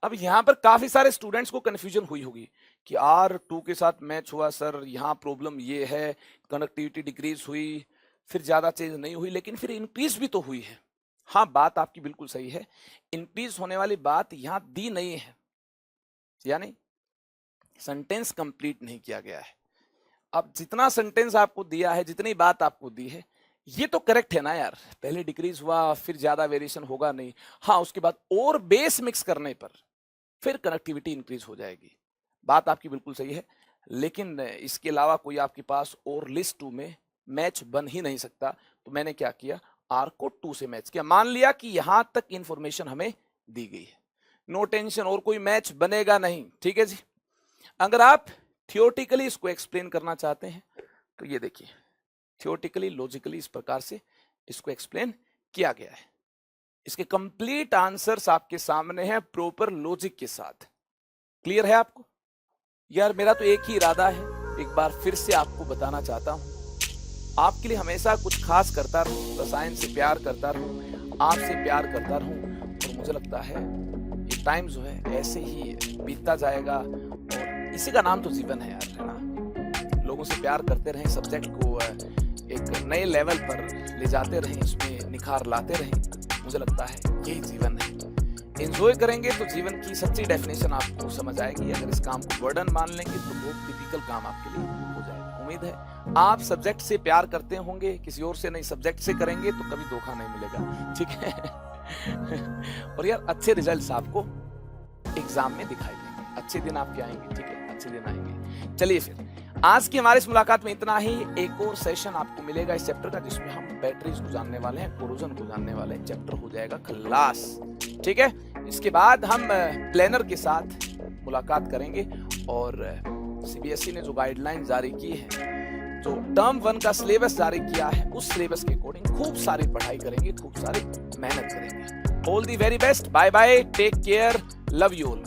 अब यहाँ पर काफी सारे स्टूडेंट्स को कंफ्यूजन हुई होगी कि R2 के साथ मैच हुआ सर, यहाँ प्रॉब्लम ये है, कनेक्टिविटी डिक्रीज हुई, फिर ज्यादा चेंज नहीं हुई, लेकिन फिर इंक्रीज भी तो हुई है। हाँ, बात आपकी बिल्कुल सही है, इंक्रीज होने वाली बात यहाँ दी नहीं है, यानी सेंटेंस कंप्लीट नहीं किया गया है। अब जितना सेंटेंस आपको दिया है, जितनी बात आपको दी है, ये तो करेक्ट है ना यार, पहले डिक्रीज हुआ फिर ज्यादा वेरिएशन होगा नहीं। हाँ, उसके बाद और बेस मिक्स करने पर फिर कनेक्टिविटी इंक्रीज हो जाएगी, बात आपकी बिल्कुल सही है। लेकिन इसके अलावा कोई आपके पास और लिस्ट 2 में मैच बन ही नहीं सकता, तो मैंने क्या किया, R को 2 से मैच किया, मान लिया कि यहां तक इंफॉर्मेशन हमें दी गई है, नो टेंशन, और कोई मैच बनेगा नहीं। ठीक है जी। अगर आप थियोरेटिकली इसको एक्सप्लेन करना चाहते हैं तो ये देखिए, थियोरेटिकली लॉजिकली इस प्रकार से इसको एक्सप्लेन किया गया है। इसके कंप्लीट आंसर्स आपके सामने हैं प्रॉपर लॉजिक के साथ। क्लियर है आपको? यार मेरा तो एक ही इरादा है, एक बार फिर से आपको बताना चाहता हूं, आपके लिए हमेशा कुछ खास करता रहूं, रसायन से प्यार करता रहूं, आपसे प्यार करता रहूं, और मुझे लगता है ये टाइम जो है ऐसे ही बीतता जाएगा, और इसी का नाम तो जीवन है यार, है ना। लोगों से प्यार करते रहें, सब्जेक्ट को एक नए लेवल पर ले जाते रहें, इसमें निखार लाते रहें, मुझे लगता है यही जीवन है। एंजॉय करेंगे तो जीवन की सच्ची डेफिनेशन आपको समझ आएगी। अगर इस काम को बर्डन मान लेंगे तो बहुत टिपिकल काम आपके लिए हो जाएगा। उम्मीद है आप सब्जेक्ट से प्यार करते होंगे, किसी और से नहीं, सब्जेक्ट से करेंगे तो कभी धोखा नहीं मिलेगा। ठीक है। और यार अच्छे रिजल्ट्स आपको एग्जाम में दिखाई देंगे, अच्छे दिन आपके आएंगे। ठीक है, अच्छे दिन आएंगे। चलिए फिर आज की हमारी इस मुलाकात में इतना ही। एक और सेशन आपको मिलेगा इस चैप्टर का, जिसमें हम बैटरीज को जानने वाले हैं, कोरोजन को जानने वाले हैं। चैप्टर हो जाएगा खल्लास। ठीक है, इसके बाद हम प्लानर के साथ मुलाकात करेंगे, और सीबीएसई ने जो गाइडलाइन जारी की है, जो टर्म 1 का सिलेबस जारी किया है, उस सिलेबस के अकॉर्डिंग खूब सारी पढ़ाई करेंगे, खूब सारी मेहनत करेंगे। All the very best, bye bye, take care, love you all.